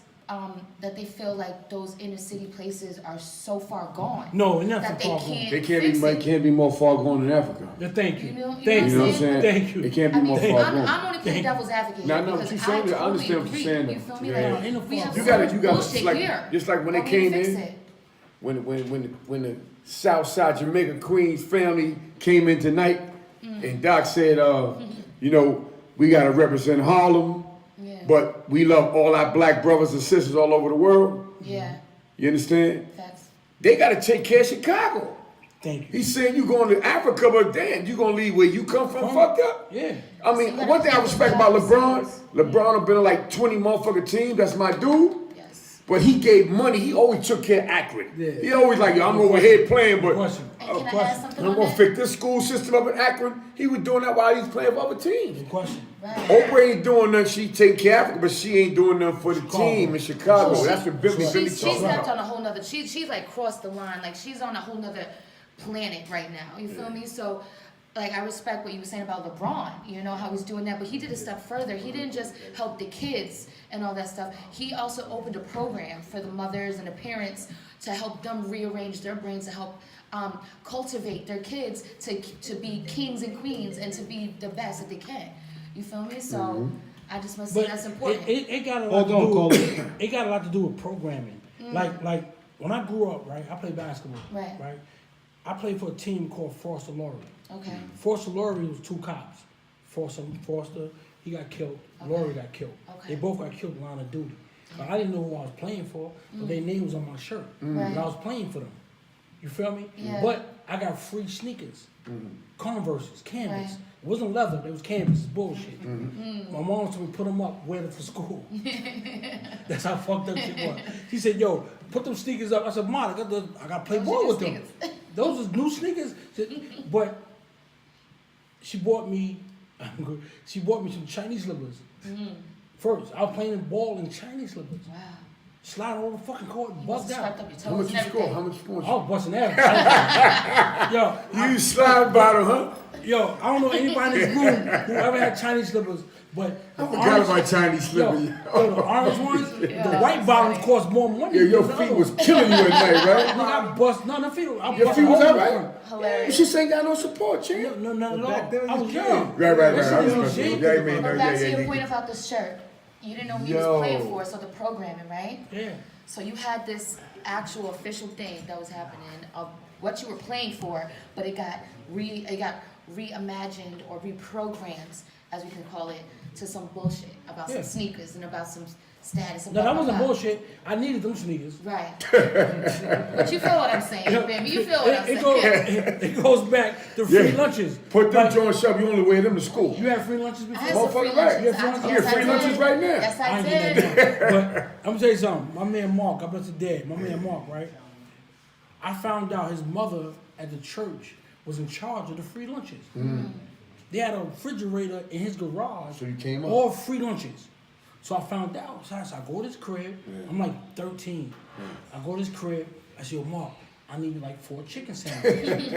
that they feel like those inner city places are so far gone? No, they're not that so they far gone. can't They can't fix be it? can't be more far gone in Africa. Yeah, thank you. You know- you Thank know You know what I'm saying? Thank you. It can't be I mean, more far I'm gone. only playing devil's advocate No, here no, because what you're saying, I totally understand what you're agree. saying, You though. feel me? Yeah. Like, Ain't no we have far You so gotta, much you gotta, bullshit here. just like when they Why we came fix in, it? when the South Side Jamaica Queens family came in tonight, and Doc said, we gotta represent Harlem, Yeah. but we love all our black brothers and sisters all over the world. Yeah. You understand? Facts. They gotta take care of Chicago. Thank you. He's saying you going to Africa, but damn, you gonna leave where you come from fucked up? Yeah. I mean, So you gotta one thing I keep respect it about balanced. LeBron have been on like 20 motherfucking teams. That's my dude. Yes. But he gave money. He always took care of Akron. Yeah. He always like, yo, I'm over here playing, but Question. And can I add something I'm on gonna that? fix this school system up in Akron. He was doing that while he was playing for other teams. Question. Right. Oprah ain't doing nothing. She take care of Africa, but she ain't doing nothing for the Chicago. team in Chicago. So That's what Bimmy She's talking stepped about. on a whole nother. She's like crossed the line. Like she's on a whole nother planet right now. You feel me? So, like I respect what you were saying about LeBron. You know how he's doing that, but he did a step further. He didn't just help the kids and all that stuff. He also opened a program for the mothers and the parents to help them rearrange their brains to help cultivate their kids to be kings and queens and to be the best that they can. You feel me? So I just must say But that's important. it got a lot Hold to on, do. It got a lot to do with programming. Like when I grew up, right? I played basketball. Right. I played for a team called Foster Laurie. Okay. Foster Laurie was 2 cops. Foster, he got killed. Laurie got killed. Okay. They both got killed in line of duty. But I didn't know who I was playing for, but their names was on my shirt. Right. And I was playing for them. You feel me? Yeah. But I got free sneakers. Converses, canvas. Right. It wasn't leather, it was canvas. It's bullshit. My mom told me put them up, wear them for school. That's how fucked up shit was. She said, yo, put them sneakers up. I said, Mom, I got to play Those ball are with your them. Those was new sneakers. But she bought me some Chinese slippers. First, I was playing ball in Chinese slippers. Wow. sliding over the fucking court, and bust Stuck out. up your toes How much and you score? everything. How much points? I was busting that. Yo, You slide bottom, huh? Yo, I don't know anybody in this room who ever had Chinese slippers, but I forgot about Chinese slippers. Yo, the orange ones, the white bottoms cost more money. Yeah, your than the feet other was ones. killing you at night, right? Nigga, I bust. No, feet. I Your bust feet was all all over right? front. You Hilarious. just ain't got no support, champ. No, not at Back then all. you I was was young. Right. That I shit was was messing with shit. you. Yeah, man, But no, back to yeah. your point about the shirt. You didn't know who he Yo. was playing for, so the programming, right? Yeah. So you had this actual official thing that was happening of what you were playing for, but it got reimagined or reprogrammed, as we can call it, to some bullshit about some Yeah. sneakers and about some status. And No, blah, that blah, wasn't blah. bullshit. I needed them sneakers. Right. But you feel what I'm saying, Bimmy. You feel what I'm saying. It goes back to free Yeah. lunches. Put them Like, joints up, you only wear them to school. you had free lunches I before? had some free Motherfucker, right. lunches. You have free lunches? I get free I lunches did. right now. Yes, I I ain't get did. that done. But I'm gonna tell you something. My man Mark, God bless his dad. My man Mark, right? I found out his mother at the church was in charge of the free lunches. They had a refrigerator in his garage. So you came up. All free lunches. So I found out. So I go to this crib. I'm like 13. I go to this crib. I say, yo, Mark, I need like 4 chicken sandwiches.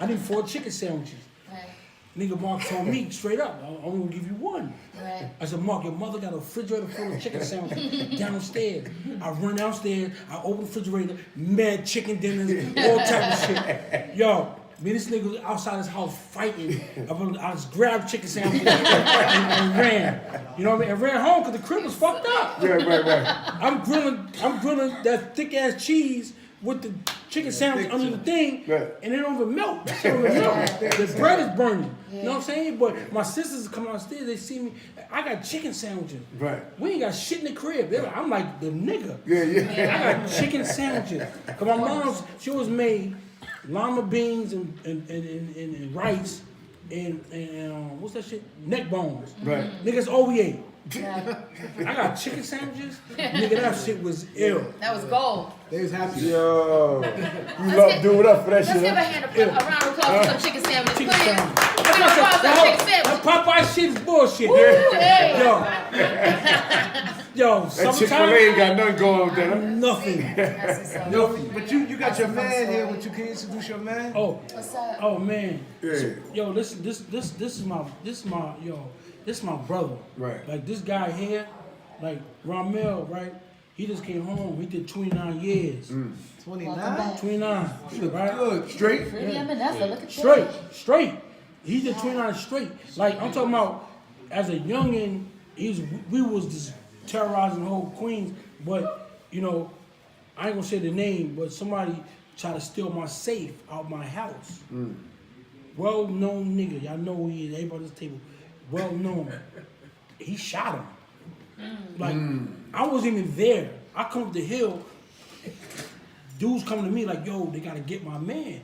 I need 4 chicken sandwiches. Right. Nigga Mark told me straight up, I'm gonna give you 1. Right. I said, Mark, your mother got a refrigerator full of chicken sandwiches downstairs. I run downstairs, I open the refrigerator, mad chicken dinners, all type of shit. Yo, me and this nigga was outside his house fighting. I just grabbed chicken sandwiches and ran. You know what I mean? And ran home because the crib was fucked up. Yeah, right. I'm grilling that thick ass cheese with the chicken sandwich under the thing, Right. and it don't even melt. That shit don't even melt. The bread is burning. You know what I'm saying? But my sisters come downstairs, they see me. I got chicken sandwiches. Right. We ain't got shit in the crib. I'm like the nigga. Yeah. I got chicken sandwiches. Cause my mom, she always made lima beans and rice and what's that shit? Neck bones. Right. Niggas all we ate. Yeah. I got chicken sandwiches. Nigga, that shit was ill. That was gold. They was happy. Yo, you love do it up for that Let's shit, give a huh? round of applause for some chicken sandwiches, Chicken please. sandwich. Round of applause for some chicken That sandwiches. Popeye shit is bullshit. Hey. Yo, That Chick-fil-A summertime, ain't got nothing going with that. nothing. That's what's up. Yo, but you got your That's a fun man here. story. Would you can introduce your man? Oh, What's up? oh man. Yeah. Yo, this is my brother. Right. Like this guy here, like Ramel, right? He just came home. He did 29 years. 29. Welcome back. 29, right? Good. Straight? Really, I'm Vanessa. Look at Straight. He did 29 straight. Like I'm talking about, as a youngin, we was just terrorizing the whole Queens. But you know, I ain't gonna say the name, but somebody tried to steal my safe out my house. Well-known nigga, y'all know who he is. Everybody at this table, well-known. He shot him. Like I wasn't even there. I come up the hill. Dudes coming to me like, yo, they gotta get my man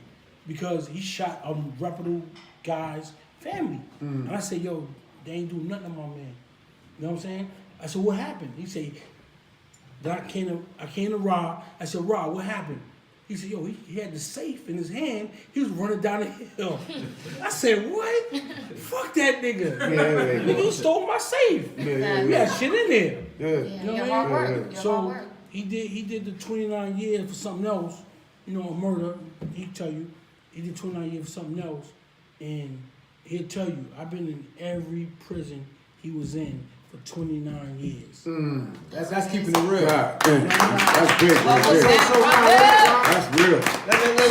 because he shot a reputable guy's family. And I said, yo, they ain't do nothing to my man. You know what I'm saying? I said, what happened? He said, I came to Rob. I said, Rob, what happened? He said, yo, he had the safe in his hand. He was running down the hill. I said, what? Fuck that nigga. Nigga, he stole my safe. Yeah. We had shit in there. Yeah. Yeah, know your what I hard mean? work. Your hard So work. he did the 29 years for something else, you know, a murder. He'll tell you, he did 29 years for something else, and he'll tell you, I've been in every prison he was in for 29 years. That's keeping it real. Right. That's big. That's Welcome big. back, Robert. That's real.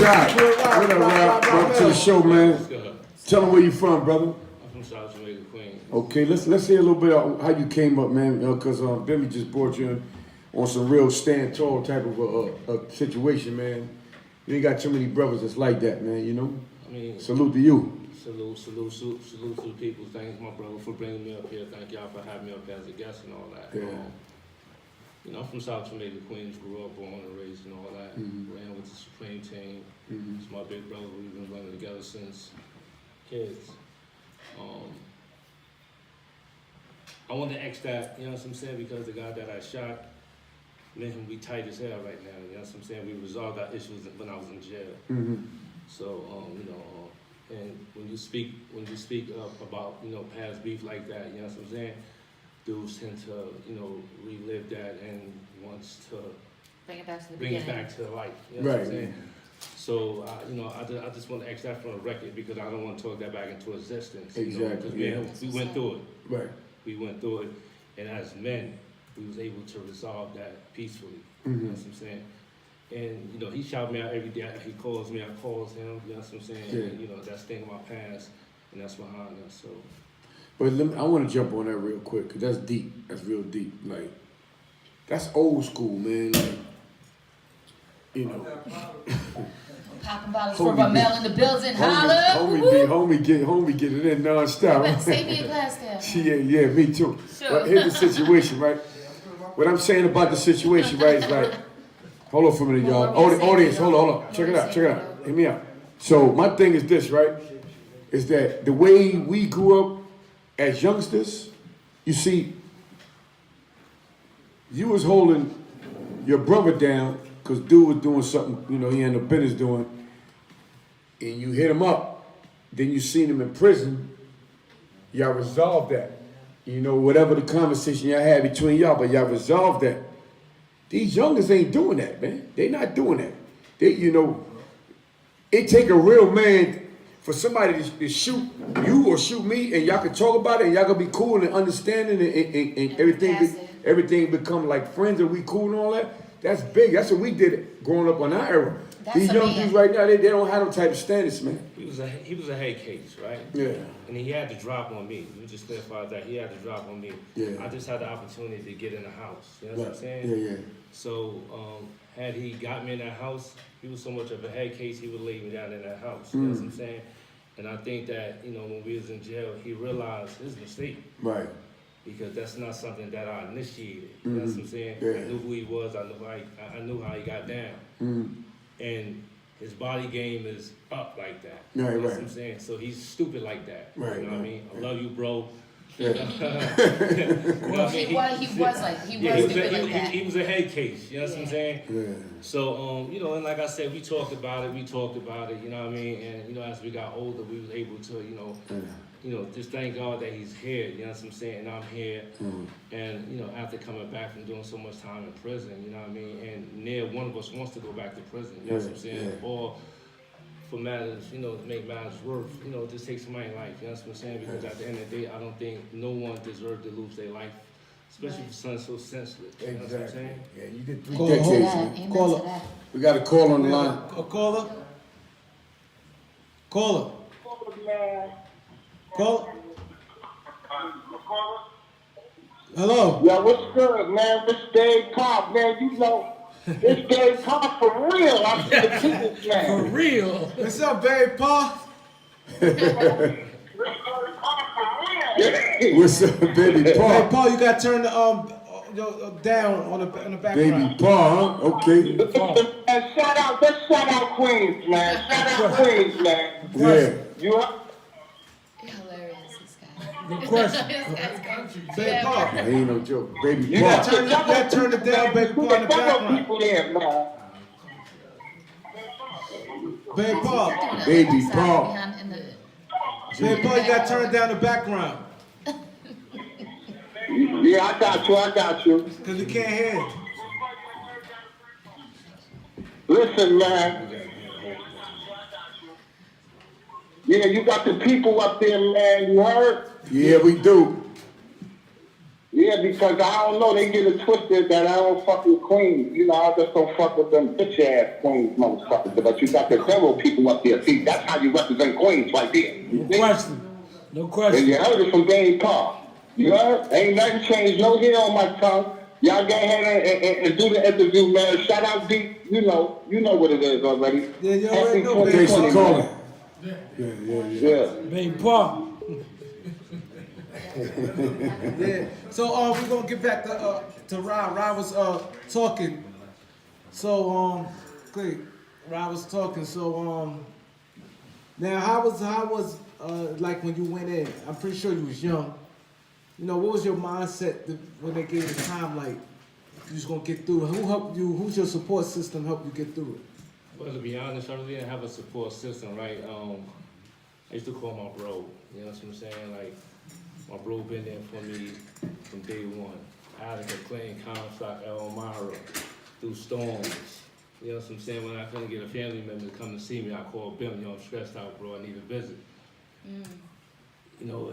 Shot. What up, Rob? Welcome to the show, man. Tell them where you from, brother. I'm from South Jamaica, Queens. Okay, let's hear a little bit of how you came up, man. Because Bimmy just brought you in on some real stand tall type of a situation, man. You ain't got too many brothers that's like that, man. You know. I mean, Salute to you. salute to the people. Thanks, my brother, for bringing me up here. Thank y'all for having me up as a guest and all that. Yeah. You know, I'm from South Jamaica, Queens. Grew up, born and raised, and all that. Ran with the Supreme team. It's my big brother. We've been running together since kids. I want to ask that, you know what I'm saying, because the guy that I shot, me and him, we tight as hell right now. You know what I'm saying? We resolved our issues when I was in jail. So, you know, and when you speak about, you know, past beef like that, you know what I'm saying? dudes tend to, you know, relive that and wants to Bring it back to the bring it beginning. back to life. You know what I'm Right. saying? So, you know, I just want to ask that for the record because I don't want to talk that back into existence. You know, Exactly, because we went through it. Right. We went through it, and as men, we was able to resolve that peacefully. Mm-hmm. You know what I'm saying? And, you know, he shouts me out every day. He calls me, I calls him. You know what I'm saying? Yeah. And, you know, that's thing of my past, and that's behind us. So, But I want to jump on that real quick because that's deep. That's real deep. Like, that's old school, man. Like, you know. Popping bottles for Ramel in the building. Holla! homie get it in nonstop. Save me a glass there. Yeah, me too. Sure. But here's the situation, right? What I'm saying about the situation, right, is like, hold on for a minute, y'all. Audience, hold on. Check it out. Hear me out. So my thing is this, right? Is that the way we grew up as youngsters, you see, you was holding your brother down because dude was doing something, you know, he had no business doing, and you hit him up, then you seen him in prison, y'all resolved that. You know, whatever the conversation y'all had between y'all, but y'all resolved that. These youngers ain't doing that, man. They not doing that. They, you know, it take a real man for somebody to shoot you or shoot me, and y'all can talk about it, and y'all can be cool and understanding, and everything become like friends, and we cool and all that. That's big. That's what we did growing up on our era. These young dudes right now, they don't have no type of standards, man. he was a head case, right? Yeah. And he had to drop on me. You just clarified that. He had to drop on me. Yeah. I just had the opportunity to get in the house. You know what I'm saying? Yeah. So, had he got me in that house, he was so much of a head case, he would lay me down in that house. You know what I'm saying? And I think that, you know, when we was in jail, he realized his mistake. Right. Because that's not something that I initiated. You know what I'm saying? Yeah. I knew who he was. I knew how he got down. And his body game is up like that. You know what I'm saying? So he's stupid like that. Right, You know what I mean? I love you, bro. He was stupid like that. He was a head case, you know what I'm saying? Yeah. So, you know, and like I said, we talked about it, you know what I mean? And, you know, as we got older, we was able to, you know, just thank God that he's here, you know what I'm saying? And I'm here. And, you know, after coming back from doing so much time in prison, you know what I mean? And near one of us wants to go back to prison, you know what I'm saying? Or for matters, you know, to make matters worse, you know, just take somebody's life, you know what I'm saying? Because at the end of the day, I don't think no one deserves to lose their life, especially for something so senseless. You know what I'm saying? Yeah, you did 3 decades, man. Caller. We got a call on the line. A caller? Caller. Hello. Yo, what's good, man? This Dave Pop, man. You know, this Dave Pop for real. I'm the people's man. For real. What's up, babe, Paul? What's up, baby Paul? Hey, Paul, you got to turn the down on the background. Baby Paul, huh? Okay. And shout out Queens, man. Shout out Queens, man. Yeah. You up? Hilarious, this guy. No question. This guy's country. Babe, Paul. That ain't no joke. Baby You Paul. got to turn it down, baby, Paul, in the background. people there, man. Babe, Paul. Baby Paul. Babe, Paul, you got to turn down the background. Yeah, I got you. Because we can't hear it. Listen, man. Yeah, you got the people up there, man. You heard? Yeah, we do. Yeah, because I don't know, they get it twisted that I don't fuck with Queens. You know, I just don't fuck with them bitch-ass Queens motherfuckers. But you got the federal people up there. See, that's how you represent Queens right there. No And question. you heard it from Dave Park. You heard? Ain't nothing changed, no hair on my tongue. Y'all go ahead and do the interview, man. Shout out D. You know what it is already. Yeah, you already know, babe. Thanks for calling. Yeah. Baby Paul. Yeah. So we're gonna get back to Rod. Rod was talking. So great. Rod was talking. So now how was like when you went in? I'm pretty sure you was young. You know, what was your mindset when they gave you the time, like, you was gonna get through it? Who helped you? Who's your support system helped you get through it? Well, to be honest, I really didn't have a support system, right? I used to call my bro, you know what I'm saying? Like, My bro been there for me from day one. Attica, Clayton, Comstock, Elmira, through storms. You know what I'm saying? When I couldn't get a family member to come to see me, I called Bimmy. I'm stressed out, bro. I need a visit. You know,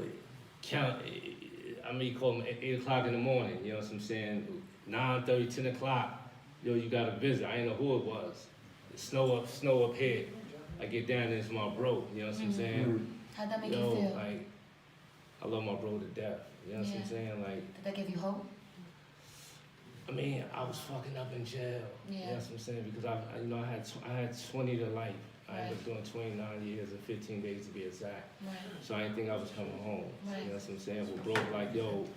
he called me at 8 o'clock in the morning. You know what I'm saying? 9:30, 10 o'clock. Yo, you got a visit. I didn't know who it was. Snow up here. I get down there, it's my bro. You know what I'm saying? How'd that make you feel? Like, I love my bro to death. You know what I'm saying? Like, did that give you hope? I mean, I was fucking up in jail. You know what I'm saying? Because I had 20 to life. I ended up doing 29 years and 15 days to be exact. So I didn't think I was coming home. You know what I'm saying? Well, bro, like, yo,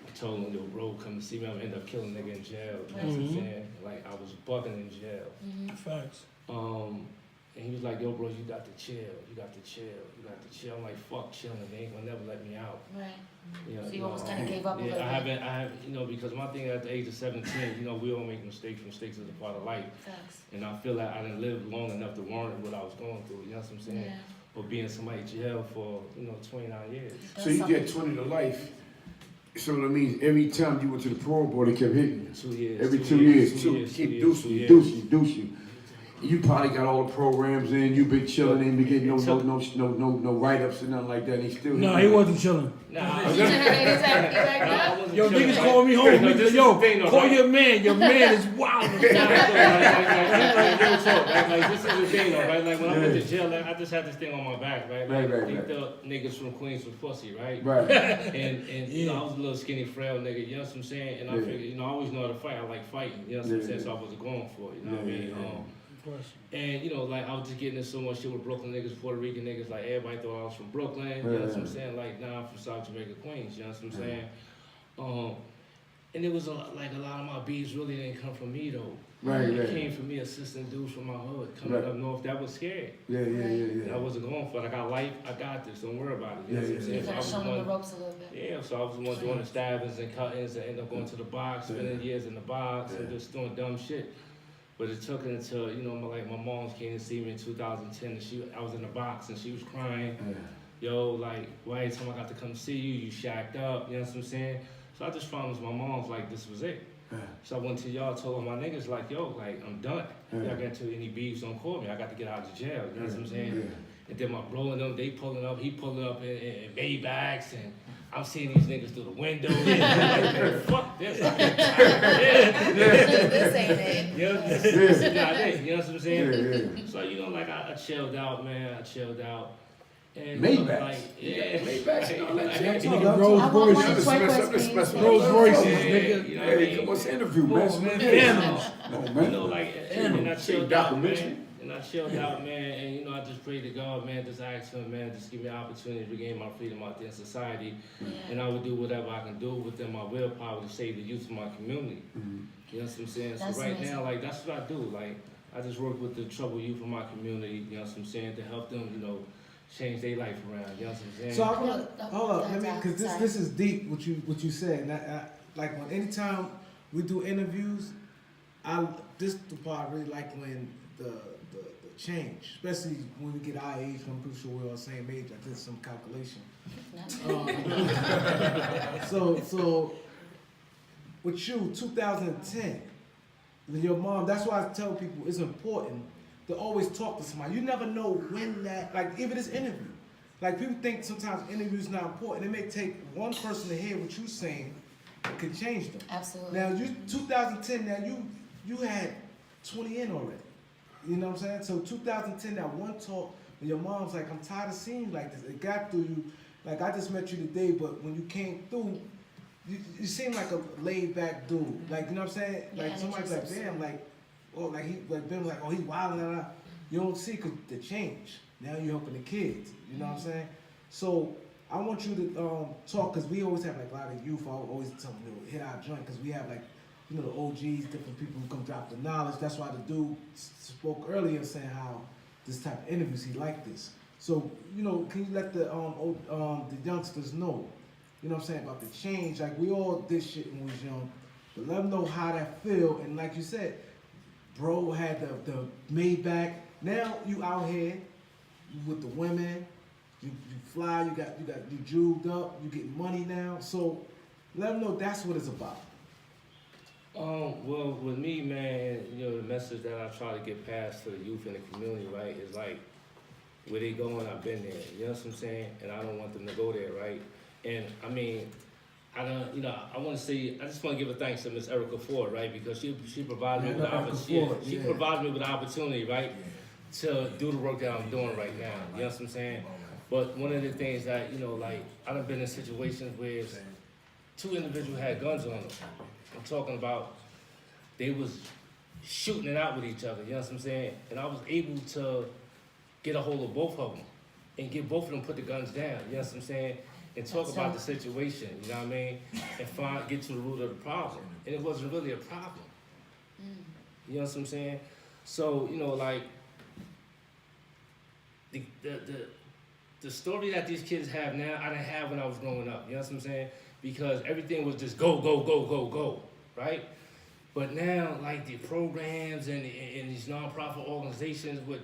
I told him, yo, bro, come to see me. I'm gonna end up killing a nigga in jail. You know what I'm saying? Like, I was bucking in jail. Facts. And he was like, yo, bro, you got to chill. You got to chill. You got to chill. I'm like, fuck chilling. They ain't gonna never let me out. You know, so you almost kind of gave up a little bit. I haven't, you know, because my thing at the age of 17, you know, we all make mistakes. Mistakes is a part of life. And I feel like I didn't live long enough to warrant what I was going through. You know what I'm saying? But being somebody in jail for, 29 years. So you get 20 to life. So that means every time you went to the parole board, they kept hitting you. 2 years. Every 2 years. Keep deuce you. You probably got all the programs in. You been chilling. Ain't been getting no write-ups and nothing like that. And he still. No, he wasn't chilling. Nah, yo, niggas call me home. Yo, call your man. Your man is wild. Like, this is the thing, though, right? Like, when I went to jail, like, I just had this thing on my back, right? Like, they thought niggas from Queens was pussy, right? And you know, I was a little skinny, frail nigga, you know what I'm saying? And I figured, I always know how to fight. I like fighting, you know what I'm saying? So I wasn't going for it, you know what I mean? And, like, I was just getting in so much shit with Brooklyn niggas, Puerto Rican niggas, like, everybody thought I was from Brooklyn, you know what I'm saying? Like, nah, I'm from South Jamaica, Queens, you know what I'm saying? And it was a lot of my beats really didn't come from me, though. It came from me assisting dudes from my hood, coming up north that was scared. I wasn't going for it. I got life, I got this, don't worry about it. You know what I'm saying? So I was showing them the ropes a little bit. Yeah, so I was the one doing the stabbings and cuttings and ended up going to the box, spending years in the box and just doing dumb shit. But it took until, my mom came to see me in 2010 and I was in the box and she was crying. Yo, like, why every time I got to come see you, you shacked up, you know what I'm saying? So I just promised my mom's like, this was it. So I went to y'all, told all my niggas like, yo, like, I'm done. Y'all get into any beefs, don't call me. I got to get out of jail, you know what I'm saying? And then my bro and them, they pulling up, he pulling up in Maybachs and I'm seeing these niggas through the window. Like, man, fuck this. This ain't it. This is not it. You know what I'm saying? So, like, I chilled out, man. I chilled out. And, Maybachs. Maybachs. Rolls Royces, nigga. Hey, come on, it's an interview, man. And I chilled out, man. And I chilled out, man, and I just prayed to God, man, just asked him, man, just give me an opportunity to regain my freedom out there in society. And I would do whatever I can do within my willpower to save the youth of my community. You know what I'm saying? That's so right amazing. now, like, that's what I do. Like, I just work with the troubled youth of my community, you know what I'm saying, to help them, change their life around. You know what I'm saying? So I want hold up, because this is deep what you said. And like anytime we do interviews, this the part I really like when the change, especially when we get our age. I'm pretty sure we're all the same age. I did some calculation. So with you, 2010, with your mom. That's why I tell people it's important to always talk to somebody. You never know when that, like even this interview. Like people think sometimes interviews not important. It may take one person to hear what you're saying, it could change them. Absolutely. Now 2010, now you had 20 in already. You know what I'm saying? So 2010, that one talk, when your mom's like, I'm tired of seeing you like this. It got through you. Like I just met you today, but when you came through, you seem like a laid back dude. Like, you know what I'm saying? Like somebody's like, damn, like, oh, like he, like Ben was like, oh, he's wilding. You don't see the change. Now you're helping the kids. You know what I'm saying? So I want you to talk, because we always have like a lot of youth. I always tell them to hit our joint, because we have like, the OGs, different people who come drop the knowledge. That's why the dude spoke earlier saying how this type of interviews, he liked this. So, can you let the youngsters know, what I'm saying, about the change? Like, we all did shit when we was young, but let them know how that feel. And like you said, bro had the Maybach. Now you out here with the women, you fly, you juved up, you get money now. So let them know that's what it's about. Well, with me, man, you know, the message that I try to get past to the youth in the community, right, is like, where they going, I've been there, you know what I'm saying? And I don't want them to go there, right? And I mean, I don't, you know, I want to say, I just want to give a thanks to Miss Erica Ford, right? Because she provided me with the opportunity, she provided me with the opportunity, right, to do the work that I'm doing right now, you know what I'm saying? But one of the things that, you know, like, I done been in situations where 2 individuals had guns on them. I'm talking about they was shooting it out with each other, you know what I'm saying? And I was able to get a hold of both of them and get both of them put the guns down, you know what I'm saying? And talk about the situation, you know what I mean? And get to the root of the problem. And it wasn't really a problem. You know what I'm saying? So, you know, like, the story that these kids have now, I didn't have when I was growing up, you know what I'm saying? Because everything was just go, go, go, go, go, right? But now, like, the programs and these nonprofit organizations with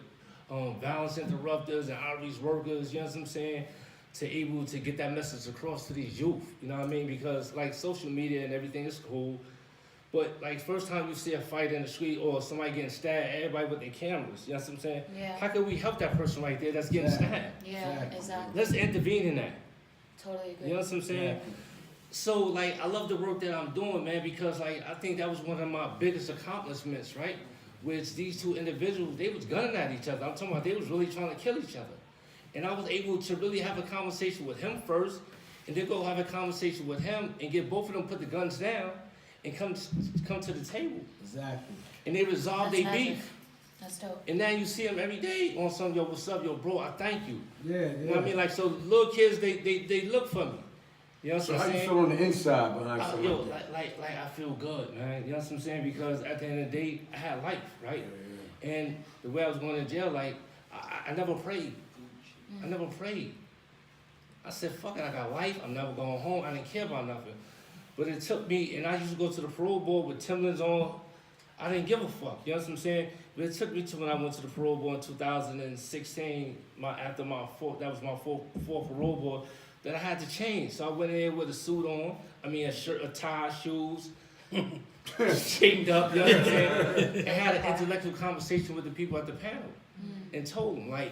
violence interrupters and outreach workers, you know what I'm saying? To able to get that message across to these youth, you know what I mean? Because, like, social media and everything is cool, but, like, first time you see a fight in the street or somebody getting stabbed, everybody with their cameras, you know what I'm saying? Yeah. How can we help that person right there that's getting stabbed? Yeah, exactly. Let's intervene in that. Totally agree. You know what I'm saying? Yeah. So, like, I love the work that I'm doing, man, because, like, I think that was one of my biggest accomplishments, right? Which these 2 individuals, they was gunning at each other. I'm talking about they was really trying to kill each other. And I was able to really have a conversation with him first, and then go have a conversation with him and get both of them put the guns down and come to the table. Exactly. And they resolve their beef. That's dope. And now you see them every day on some, yo, what's up, yo, bro, I thank you. Yeah. You know what I mean? Like, so little kids, they look for me. You know what I'm saying? So how you feel on the inside behind something yo, like that? like I feel good, man. You know what I'm saying? Because at the end of the day, I had life, right? Yeah. And the way I was going to jail, like, I never prayed. I never prayed. I said, fuck it, I got life. I'm never going home. I didn't care about nothing. But it took me, and I used to go to the parole board with Timberlands on. I didn't give a fuck. You know what I'm saying? But it took me to when I went to the parole board in 2016, that was my fourth parole board, that I had to change. So I went in there with a suit on, a shirt, a tie, shoes, straightened up, you know what I'm saying? And had an intellectual conversation with the people at the panel and told them, like,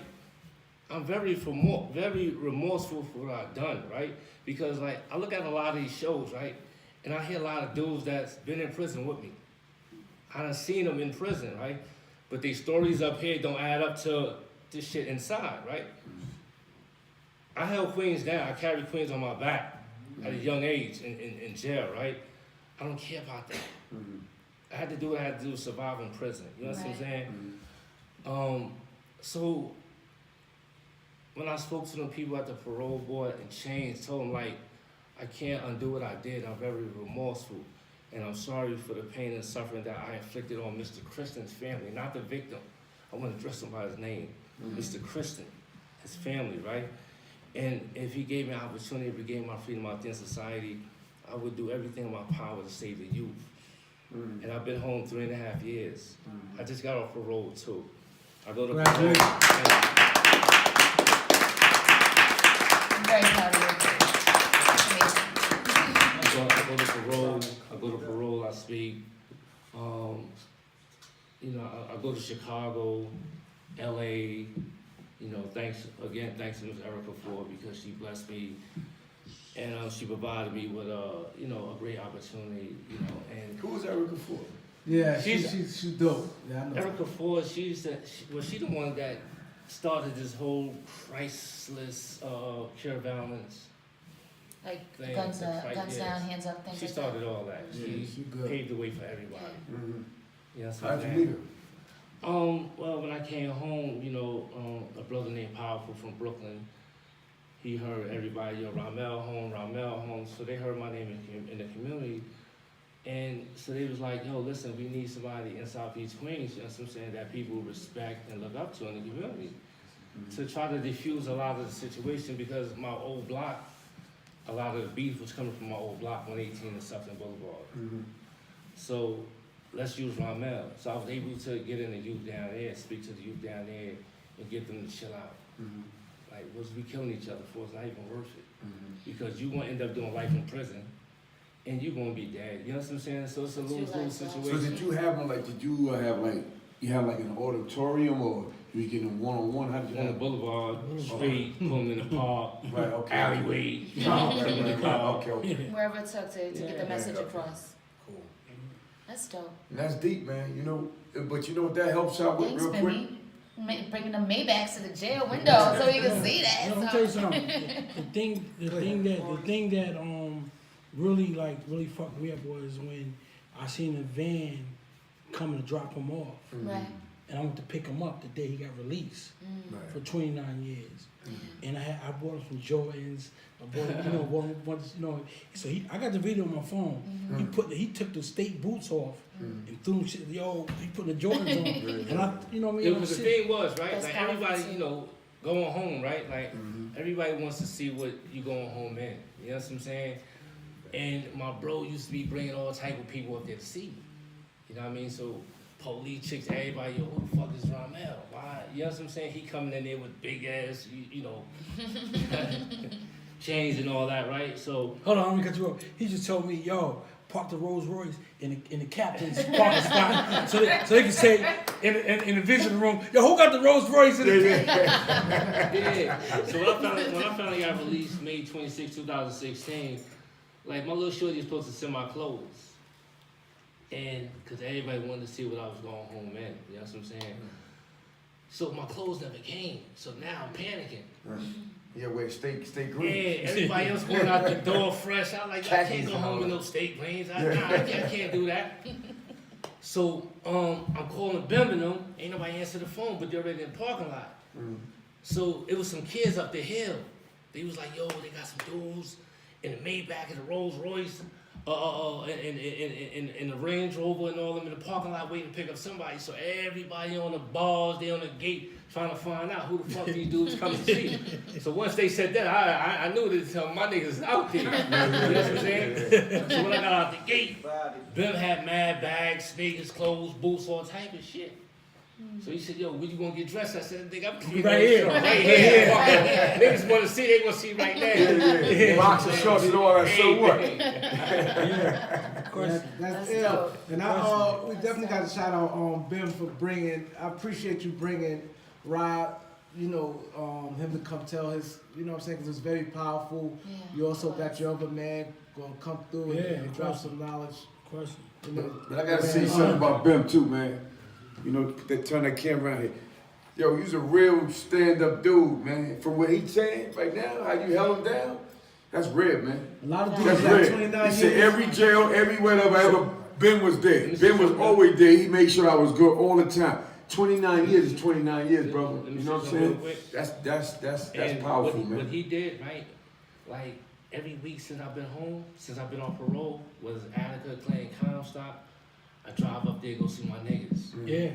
I'm very remorseful for what I've done, right? Because, like, I look at a lot of these shows, right? And I hear a lot of dudes that's been in prison with me. I done seen them in prison, right? But these stories up here don't add up to this shit inside, right? I held Queens down. I carried Queens on my back at a young age in jail, right? I don't care about that. I had to do what I had to do to survive in prison. You know what I'm saying? So when I spoke to them people at the parole board and changed, told them, like, I can't undo what I did. I'm very remorseful. And I'm sorry for the pain and suffering that I inflicted on Mr. Christian's family, not the victim. I want to address him by his name. Mr. Christian, his family, right? And if he gave me an opportunity to regain my freedom out there in society, I would do everything in my power to save the youth. And I've been home 3.5 years. I just got off parole too. I go to parole. I'm very proud of you. I go to parole, I speak. I go to Chicago, LA, thanks to Ms. Erica Ford, because she blessed me and she provided me with a great opportunity, and Who was Erica Ford? Yeah, she's dope. Yeah, I know. Erica Ford, she's the one that started this whole Christless cure violence. Like thing, guns the fight, down, hands up, things She like that. started all that. She good. paved the way for everybody. You know what I'm How'd saying? you meet her? Well, when I came home, a brother named Powerful from Brooklyn, he heard everybody, Ramel home. So they heard my name in the community. And so they was like, yo, listen, we need somebody in Southeast Queens, you know what I'm saying, that people respect and look up to in the community. To try to diffuse a lot of the situation, because my old block, a lot of the beef was coming from my old block, 118 and Suffolk Boulevard. So let's use Ramel. So I was able to get in the youth down there, speak to the youth down there, and get them to chill out. Like, what's we killing each other for? It's not even worth it. Because you gonna end up doing life in prison, and you gonna be dead. You know what I'm saying? So it's a lose-lose situation. So did you have you have like an auditorium, or you get them one-on-one? How did you On the have boulevard, street, put them in the park, Right, okay. alleyway, okay. Wherever it took to get the message across. Cool. That's dope. And that's deep, man. You know, but you know what that helps out with Thanks, real quick? Bimmy. Bringing the Maybachs to the jail window so you can see that. Let me tell you something. The thing that really fucked me up was when I seen a van coming to drop him off. Right. And I went to pick him up the day he got released for 29 years. And I bought him some Jordans. I bought him, so I got the video on my phone. He took the state boots off and threw them shit. He put the Jordans on. And The thing was, right? Like everybody, going home, right? Like everybody wants to see what you going home in. You know what I'm saying? And my bro used to be bringing all type of people up there to see me. You know what I mean? So police, chicks, everybody, who the fuck is Ramel? Why? You know what I'm saying? He coming in there with big ass, chains and all that, right? So hold on, let me cut you off. He just told me, park the Rolls Royce in the captain's parking spot, so they can say in the visiting room, who got the Rolls Royce in the yeah. So when I found out I got released May 26, 2016, like my little shorty was supposed to send my clothes. And because everybody wanted to see what I was going home in, you know what I'm saying? So my clothes never came. So now I'm panicking. Yeah, wait, stay green. Yeah, everybody else going out the door fresh. I'm like, I can't go home with no steak greens. I can't do that. So I'm calling Bimmy and them. Ain't nobody answer the phone, but they're already in the parking lot. So it was some kids up the hill. They was like, they got some dudes in the Maybach and the Rolls Royce. In the Range Rover and all them in the parking lot waiting to pick up somebody. So everybody on the bars, they on the gate trying to find out who the fuck these dudes coming to see. So once they said that, I knew to tell my niggas out there. You know what I'm saying? So when I got out the gate, Bim had mad bags, sneakers, clothes, boots, all type of shit. So he said, when you gonna get dressed? I said, nigga, I'm right here. Right here. Niggas wanna see, they gonna see right now. Boxer shorts and all that, so what? Of course. That's ill. And we definitely got to shout out Bim for bringing, I appreciate you bringing Rob, him to come tell his, you know what I'm saying, because it's very powerful. Yeah, you also got your other man going to come through and drop some knowledge. Of course. But I got to say something about Bim too, man. Turn that camera around here. He's a real stand-up dude, man. From what he's saying right now, how you held him down, that's rare, man. A lot of That's dudes like rare. 29 He years. said every jail, everywhere that I ever been was there. Ben was always there. He made sure I was good all the time. 29 years is 29 years, brother. You know what I'm saying? That's powerful, man. What he did, right? Like every week since I've been home, since I've been on parole, was Attica, Clayton, Comstock. I drive up there to go see my niggas. Yeah,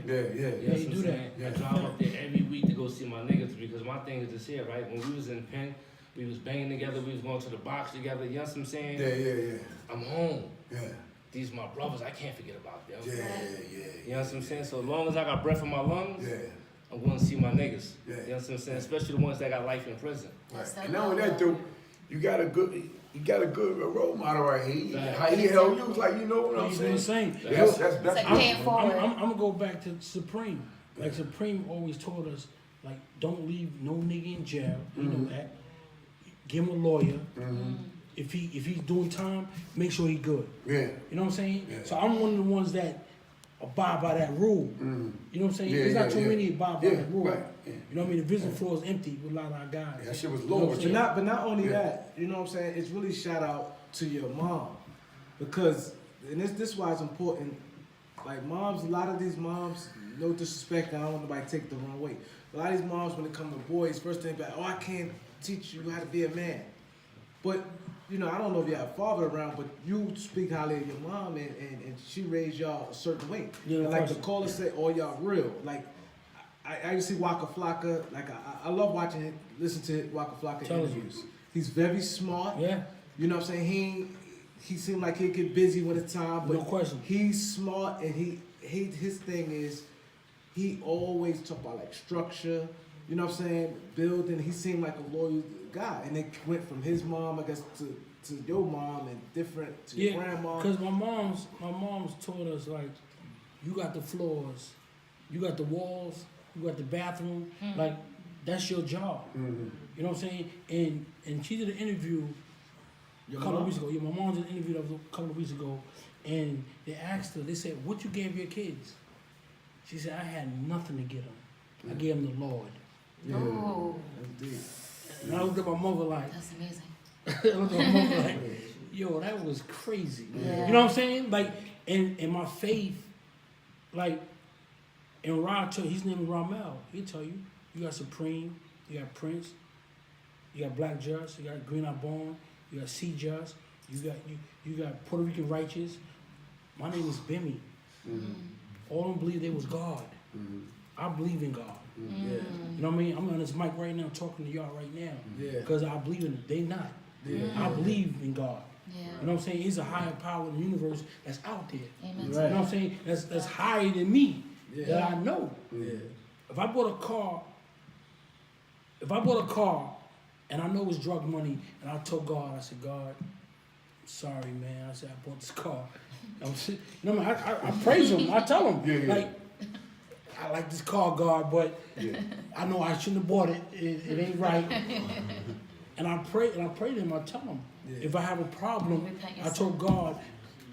you do that. I drive up there every week to go see my niggas because my thing is this here, right? When we was in the pen, we was banging together, we was going to the box together, you know what I'm saying? Yeah. I'm home. Yeah. These my brothers, I can't forget about them. Yeah. You know what I'm saying? So as long as I got breath in my lungs, I'm going to see my niggas. You know what I'm saying? Especially the ones that got life in prison. Right. And not only that, though, you got a good role model right here. How he held you was like, you know what I'm saying? He's doing the same. That's like paying forward. I'm gonna go back to Supreme. Like Supreme always told us, like, don't leave no nigga in jail. You know that. Give him a lawyer. If he's doing time, make sure he's good. Yeah. You know what I'm saying? Yeah. So I'm one of the ones that abide by that rule. You know what I'm saying? There's not too many abide by that rule. Right. Yeah. You know what I mean? The visit floor is empty with a lot of our guys. That shit was You know what low. I'm saying? But not only that, you know what I'm saying? It's really shout out to your mom. Because, and this why it's important, like moms, a lot of these moms, no disrespect, I don't want nobody to take the wrong way. A lot of these moms, when it comes to boys, first thing about, I can't teach you how to be a man. But, I don't know if you have a father around, but you speak highly of your mom and she raised y'all a certain way. Yeah, and like the caller said, y'all real. Like, I used to see Waka Flocka, like I love listen to Waka Flocka interviews. He's very smart. Yeah. You know what I'm saying? He seemed like he'd get busy with his time, but No question. he's smart and his thing is he always talk about like structure. you know what I'm saying, building. He seemed like a loyal guy, and it went from his mom, I guess, to your mom, and different to your grandma. Because my mom's taught us, like, you got the floors, you got the walls, you got the bathroom, like, that's your job. Mm-hmm. You know what I'm saying? And she did an interview a couple of weeks ago. Yeah, my mom did an interview a couple of weeks ago, and they asked her, they said, what you gave your kids? She said, I had nothing to give them. I gave them the Lord. Yeah. Oh, And I looked at my mother like, that's amazing. I looked at my mother like, yo, that was crazy. Yeah. You know what I'm saying? Like, in my faith, like, in Rod, his name is Ramel. He'll tell you, you got Supreme, you got Prince, you got Black Just, you got Green Out Bone, you got C Just, you got Puerto Rican Righteous. My name is Bimmy. Mm-hmm. All of them believe they was God. Mm-hmm. I believe in God. Yeah. You know what I mean? I'm on this mic right now talking to y'all right now. Yeah. Because I believe in it. They not. Yeah. I believe in God. Yeah. You know what I'm saying? He's a higher power in the universe that's out there. Amen. Right. You know what I'm saying? That's higher than me. Yeah. That I know. Yeah. If I bought a car and I know it's drug money and I told God, I said, God, I'm sorry, man. I said, I bought this car. I praise him. I tell him, like, I like this car, God, but I know I shouldn't have bought it. It ain't right. And I pray to him. I tell him, if I have a problem, I told God,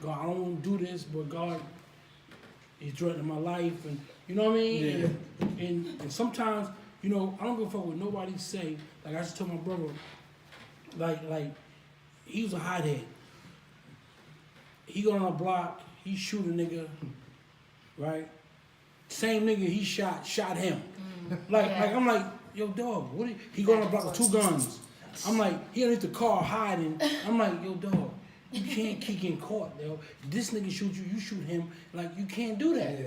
I don't want to do this, but God, He's threatening my life, and you know what I mean. Yeah. And sometimes, you know, I don't give a fuck what nobody say. Like I just told my brother, like he was a hothead. He go on a block, he shoot a nigga, right? Same nigga he shot him. Like I'm like, yo dog, what? He go on a block with 2 guns. I'm like, he underneath the car hiding. I'm like, yo dog, you can't keep getting caught, yo. This nigga shoot you, you shoot him. Like you can't do that. Yeah.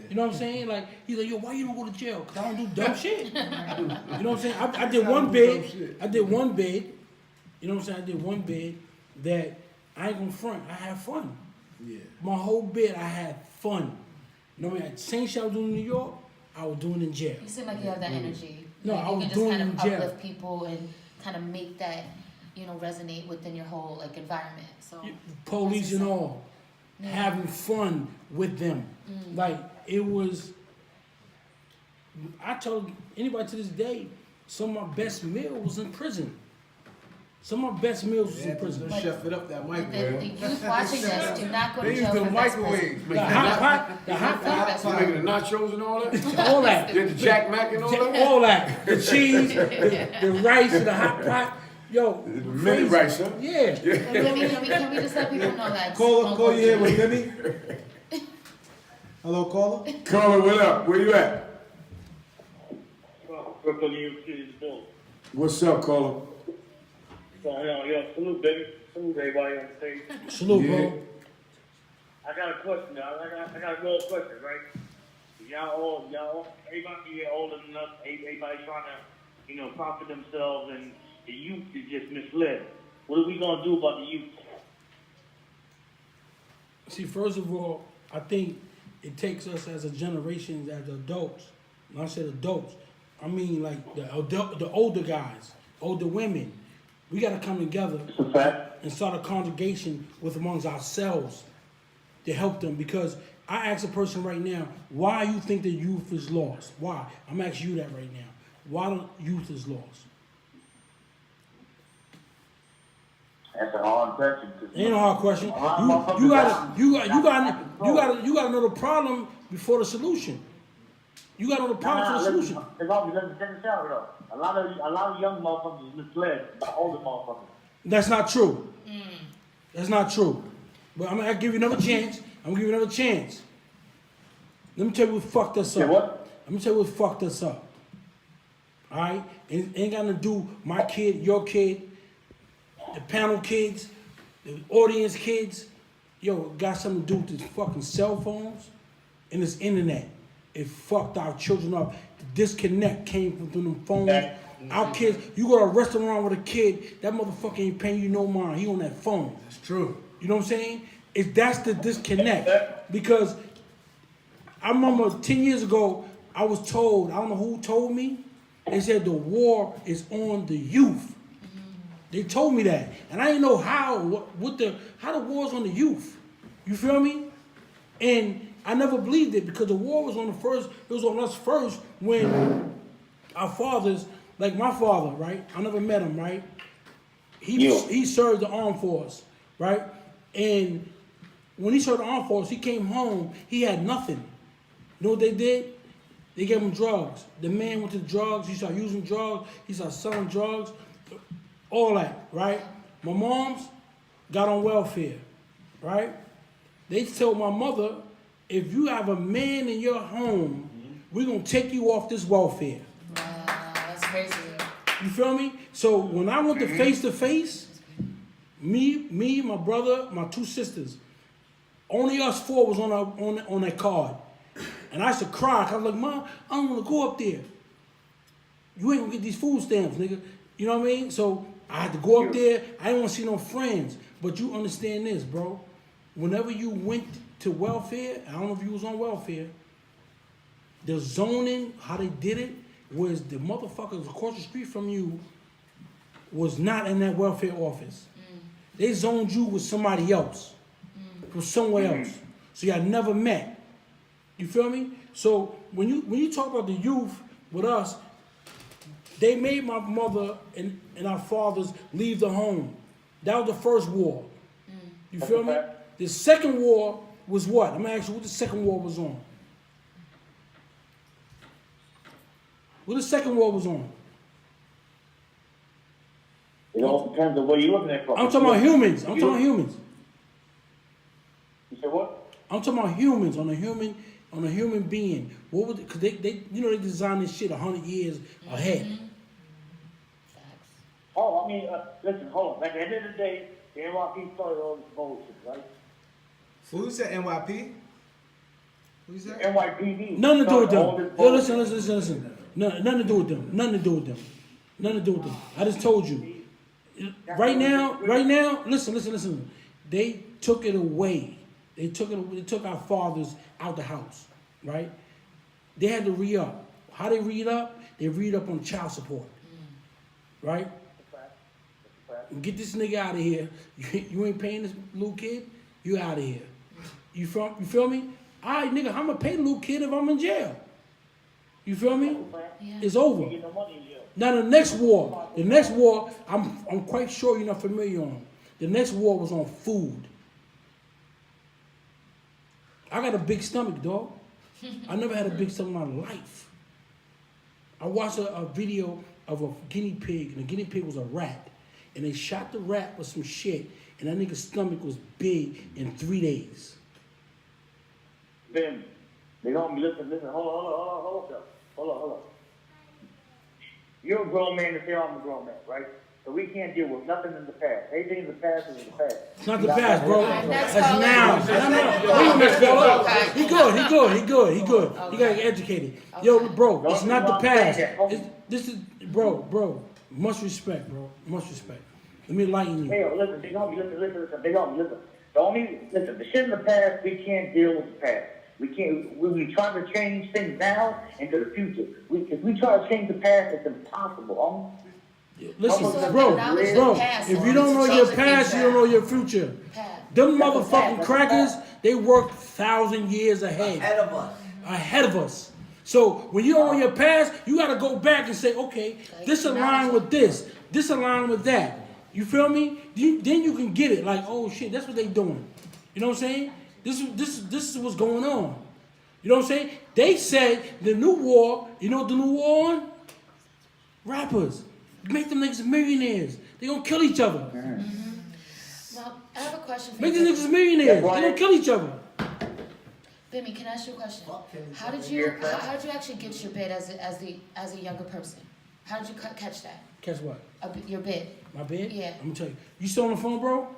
You know what I'm saying? Like he's like, yo, why you don't go to jail? Cause I don't do dumb shit. You know what I'm saying? I did one bid. I did one bid. You know what I'm saying? I did one bid that I ain't gonna front. I had fun. Yeah. My whole bid, I had fun. You know what I mean? Same shit I was doing in New York, I was doing in jail. You seem like you have that energy. No, like I was you can doing just it kind in of jail. uplift people and kind of make that, you know, resonate within your whole like environment. So Police and all, Yeah. having fun with them. Like it was. I told anybody to this day, some of my best meals was in prison. Some of my best meals was in prison. Don't chef it up that the microwave. youth watching this do not go to They jail use the for best microwave. The hot pot, The hot pot. Making the nachos and all that? all that. Get the Jack Mac and all that? All that. The cheese, the rice, the hot pot. Yo, The mini crazy. rice, huh? Yeah. Can we just let people know that? Call you here with Bimmy. Hello, caller. Caller, what up? Where you at? What's up, caller? Salute, baby. Salute everybody on stage. Salute, bro. I got a question, y'all. I got a real question, right? Y'all, everybody here older than us, everybody trying to, you know, profit themselves, and the youth is just misled. What are we gonna do about the youth? See, first of all, I think it takes us as a generation, as adults. When I said adults, I mean like the older guys, older women. We got to come together and start a congregation with amongst ourselves to help them. Because I ask a person right now, why you think the youth is lost? Why? I'm asking you that right now. Why the youth is lost? That's a hard question. Ain't a hard question. You gotta know the problem before the solution. You gotta know the problem for the solution. A lot of young motherfuckers is misled by older motherfuckers. That's not true. That's not true. But I'm gonna give you another chance. Let me tell you what fucked us up. What? Let me tell you what fucked us up. All right? It ain't got to do my kid, your kid, the panel kids, the audience kids. Yo, it got something to do with these fucking cell phones and this internet. It fucked our children up. The disconnect came from them phones. Our kids, you go to a restaurant with a kid, that motherfucker ain't paying you no mind. He on that phone. That's true. You know what I'm saying? That's the disconnect. Because I remember 10 years ago, I was told, I don't know who told me, They said the war is on the youth. They told me that, and I didn't know how the war's on the youth. You feel me? And I never believed it because the war was on it was on us first when our fathers, like my father, right? I never met him, right? He served the armed force, right? And when he served the armed force, he came home, he had nothing. You know what they did? They gave him drugs. The man went to drugs, he started using drugs, he started selling drugs, all that, right? My mom's got on welfare, right? They told my mother, if you have a man in your home, we're gonna take you off this welfare. Wow, that's crazy. You feel me? So when I went to face, me, my brother, my two sisters, only us four was on that card. And I used to cry. I was like, Mom, I don't want to go up there. You ain't gonna get these food stamps, nigga. You know what I mean? So I had to go up there. I didn't want to see no friends. But you understand this, bro. Whenever you went to welfare, I don't know if you was on welfare, the zoning, how they did it, was the motherfuckers across the street from you was not in that welfare office. They zoned you with somebody else, from somewhere else. So y'all never met. You feel me? So when you talk about the youth with us, they made my mother and our fathers leave the home. That was the first war. You feel me? The second war was what? I'm gonna ask you what the second war was on. What the second war was on? It all depends on where you're looking at from. I'm talking about humans. I'm talking about humans. You said what? I'm talking about humans, on a human being. What would? Cause they they designed this shit 100 years ahead. Oh, I mean, listen, hold on. At the end of the day, the NYP started all this bullshit, right? Who said NYP? Who said? NYPD. Nothing to do with all them. this Yo, bullshit. listen. Nothing to do with them. Nothing to do with them. Nothing to do with them. I just told you. Right now, listen. They took it away. They took our fathers out the house, right? They had to re-up. How they re-up? They re-up on child support, right? Get this nigga out of here. You ain't paying this little kid, you out of here. You feel me? All right, nigga, I'm gonna pay the little kid if I'm in jail. You feel me? Yeah. It's over. Now the next war, I'm quite sure you're not familiar on. The next war was on food. I got a big stomach, dog. I never had a big stomach in my life. I watched a video of a guinea pig, and the guinea pig was a rat. And they shot the rat with some shit, and that nigga's stomach was big in 3 days. Then, they don't listen, hold on. You're a grown man to say I'm a grown man, right? So we can't deal with nothing in the past. Anything in the past is in the past. It's not the past, bro. That's That's now. No. Wait a minute, fella. He good. He got educated. Yo, bro, it's not the past. This is, bro. Much respect, bro. Much respect. Let me enlighten you. Hey, listen. They don't listen. The shit in the past, we can't deal with the past. We can't. We try to change things now into the future. If we try to change the past, it's impossible. Listen, bro. If you don't know your past, you don't know your future. Them motherfucking crackers, they work 1,000 years ahead. Ahead of us. So when you don't know your past, you gotta go back and say, okay, this align with this. This align with that. You feel me? Then you can get it. Like, oh shit, that's what they doing. You know what I'm saying? This is what's going on. You know what I'm saying? They said the new war, you know what the new war on? Rappers. Make them niggas millionaires. They gonna kill each other. Well, I have a question for Make you. these niggas millionaires. They gonna kill each other. Bimmy, can I ask you a question? How did you actually get your bid as a younger person? How did you catch that? Catch what? Your bid. My bid? Yeah. I'm gonna tell you. You still on the phone, bro?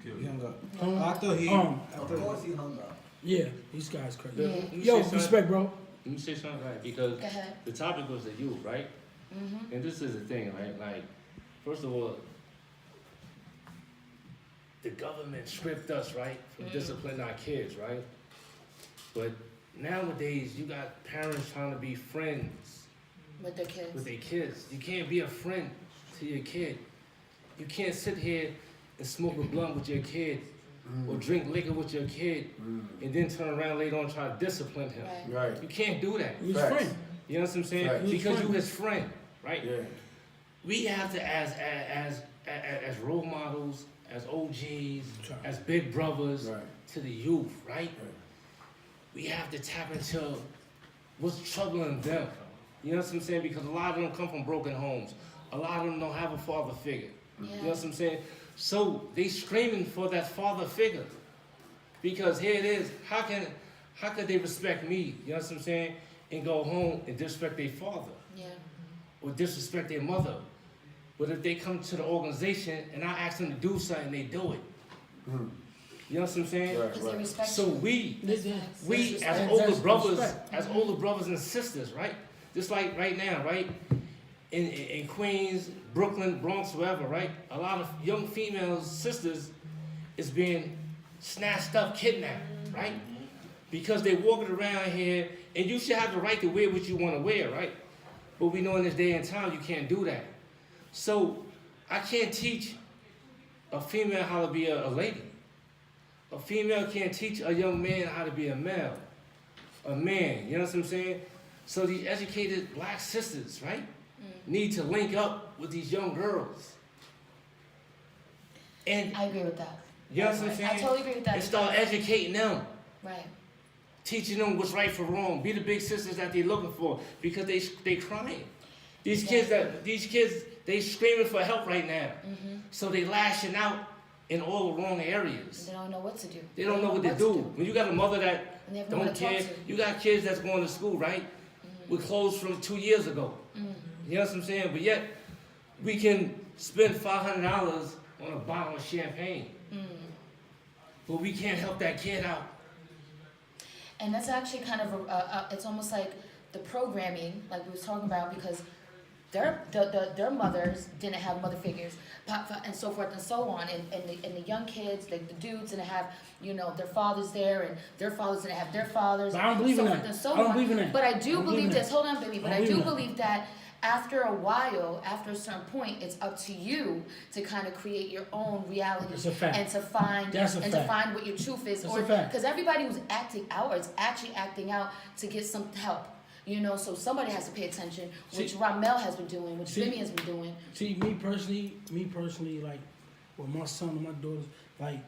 He hung up. I thought he. Of course he hung up. Yeah, these guys crazy. Yeah. Yo, respect, bro. Let me say something, right? Because Go ahead. the topic was the youth, right? Mm-hmm. And this is the thing, right? Like, first of all, the government stripped us, right, from disciplining our kids, right? But nowadays, you got parents trying to be friends with their kids. With their kids. You can't be a friend to your kid. You can't sit here and smoke a blunt with your kid or drink liquor with your kid and then turn around later on and try to discipline him. Right. You can't do that. He's friend. You know what I'm saying? Facts. Because you his friend, right? Yeah. We have to, as role models, as OGs, as big brothers to the youth, right? We have to tap into what's troubling them. You know what I'm saying? Because a lot of them come from broken homes. A lot of them don't have a father figure. You know what I'm saying? So they screaming for that father figure. Because here it is, how could they respect me, you know what I'm saying, and go home and disrespect their father? Yeah. Or disrespect their mother. But if they come to the organization and I ask them to do something, they do it. You know what I'm saying? Because they respect So you. we as older brothers and sisters, right? Just like right now, right? In Queens, Brooklyn, Bronx, wherever, right? A lot of young female sisters is being snatched up, kidnapped, right? Because they walking around here, and you should have the right to wear what you want to wear, right? But we know in this day and time you can't do that. So I can't teach a female how to be a lady. A female can't teach a young man how to be a male, a man. You know what I'm saying? So these educated black sisters, right, need to link up with these young girls. And I agree with that. You know what I'm saying? I totally agree with that. And start educating them. Right. Teaching them what's right for wrong. Be the big sisters that they're looking for because they crying. These kids, they screaming for help right now. So they lashing out in all the wrong areas. They don't know what to do. They don't know what to do. When you got a mother that And they have no one don't to talk care, to. you got kids that's going to school, right? With clothes from 2 years ago. You know what I'm saying? But yet, we can spend $500 on a bottle of champagne. But we can't help that kid out. And that's actually kind of, it's almost like the programming, like we was talking about, because their mothers didn't have mother figures, and so forth and so on, and the young kids, the dudes didn't have, you know, their fathers there, and their fathers didn't have their fathers. But I don't believe in that. So I don't believe in that. But I do believe this. that. Hold on, baby. But I do believe that after a while, after a certain point, it's up to you to kind of create your own reality. That's a fact. And to find That's a and fact. to find what your truth is. That's a fact. Because everybody who's acting out is actually acting out to get some help. You know, so somebody has to pay attention, which Ramel has been doing, which Bimmy has been doing. See, me personally, like with my son and my daughters, like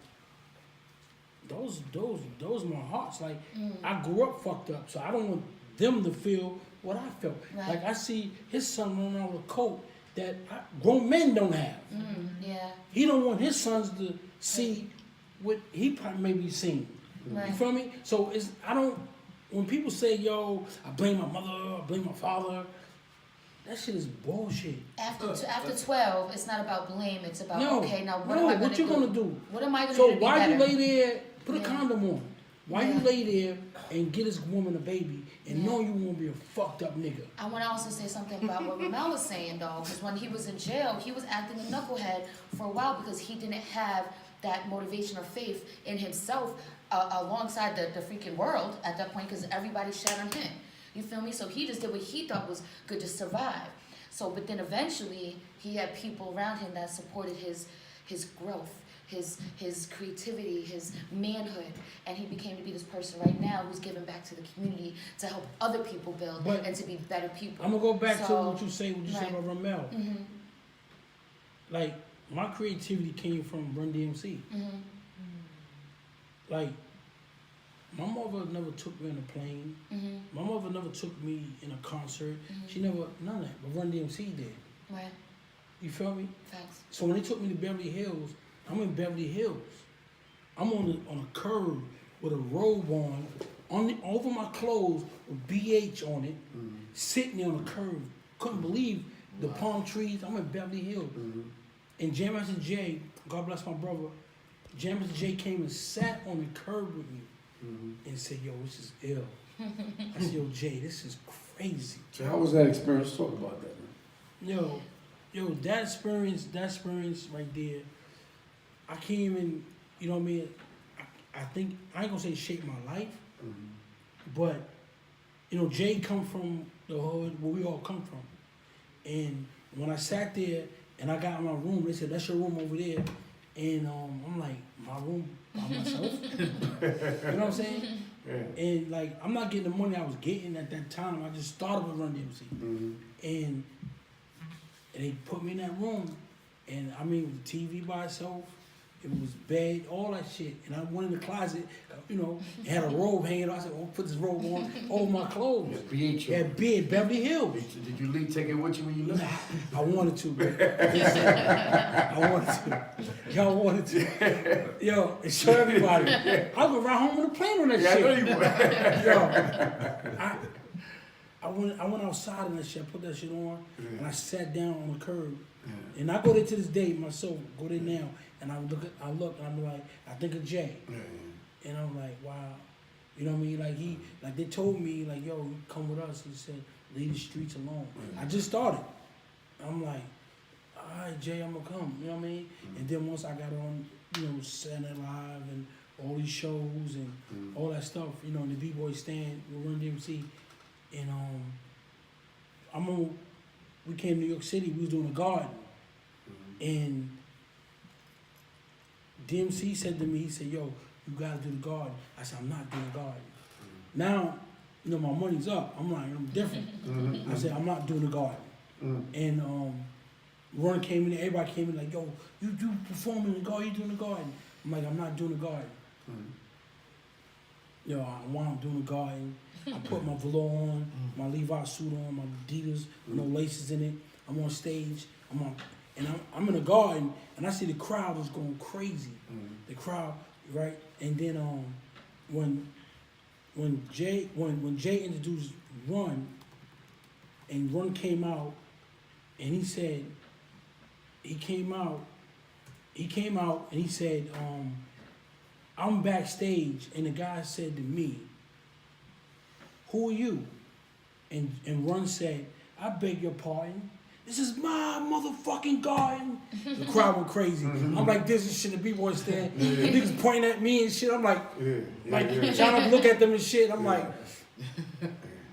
those my hearts. Like I grew up fucked up, so I don't want them to feel what I felt. Right. Like I see his son running around with a coat that grown men don't have. Yeah. He don't want his sons to see what he probably maybe seen. Right. You feel me? So when people say, yo, I blame my mother, I blame my father, that shit is bullshit. After 12, it's not about blame. It's about okay. Now what am I what gonna you do? gonna do? What am I gonna So do to be why better? you lay there? Put a Yeah. condom on. Why Yeah. you lay there and get this woman a baby and know you won't be a fucked up nigga? I want to also say something about what Ramel was saying though, because when he was in jail, he was acting a knucklehead for a while because he didn't have that motivation or faith in himself alongside the freaking world at that point, because everybody shat on him. You feel me? So he just did what he thought was good to survive. So, but then eventually he had people around him that supported his growth, his creativity, his manhood, and he became to be this person right now who's giving back to the community to help other people build and to be better people. I'm gonna go back to So, what you said about Ramel. Like my creativity came from Run DMC. Like my mother never took me on a plane. My mother never took me in a concert. She never none of that. But Run DMC did. Right. You feel me? Facts. So when they took me to Beverly Hills, I'm in Beverly Hills. I'm on a curb with a robe on over my clothes with BH on it, sitting there on the curb. Couldn't believe the palm trees. I'm in Beverly Hills. And Jam Master Jay, God bless my brother, Jam Master Jay came and sat on the curb with me and said, yo, this is ill. I said, yo, Jay, this is crazy. So how was that experience? Talk about that, man. Yo, that experience right there, I can't even, you know what I mean? I think, I ain't gonna say shape my life, but, you know, Jay come from the hood, where we all come from. And when I sat there and I got in my room, they said, that's your room over there. And I'm like, my room by myself? You know what I'm saying? Yeah. And like, I'm not getting the money I was getting at that time. I just started with Run DMC. And they put me in that room. And I mean, the TV by itself, it was bed, all that shit. And I went in the closet, you know, and had a robe hanging on. I said, oh, put this robe on over my clothes. Yeah, bed, Beverly Hills. Did you take it with you when you left? Nah, I wanted to, bro. I wanted to. Y'all wanted to. Yo, and show everybody. I would ride home on a plane on that shit. I know you would. Yo, I went outside on that shit, I put that shit on, and I sat down on the curb. And I go there to this day myself, go there now, and I look and I'm like, I think of Jay. And I'm like, wow. You know what I mean? Like they told me, like, yo, you come with us. He said, leave the streets alone. I just started. I'm like, all right, Jay, I'm gonna come. You know what I mean? And then once I got on, you know, Saturday Night Live and all these shows and all that stuff, you know, in the B-Boy stand, we Run DMC. And we came to New York City, we was doing a garden. And DMC said to me, he said, yo, you gotta do the garden. I said, I'm not doing the garden. Now, you know, my money's up. I'm like, I'm different. I said, I'm not doing the garden. And Run came in, everybody came in like, yo, you do performing in the garden, you doing the garden. I'm like, I'm not doing the garden. Yo, while I'm doing the garden, I put my velour on, my Levi suit on, my Adidas, no laces in it. I'm on stage, I'm in the garden, and I see the crowd is going crazy. The crowd, right? And then when Jay introduced Run, and Run came out, and he said, he came out and he said, I'm backstage, and the guy said to me, who are you? And Run said, I beg your pardon. This is my motherfucking garden. The crowd went crazy. I'm like, this is shit, the B-Boy stand. The niggas pointing at me and shit. I'm like, trying to look at them and shit. I'm like,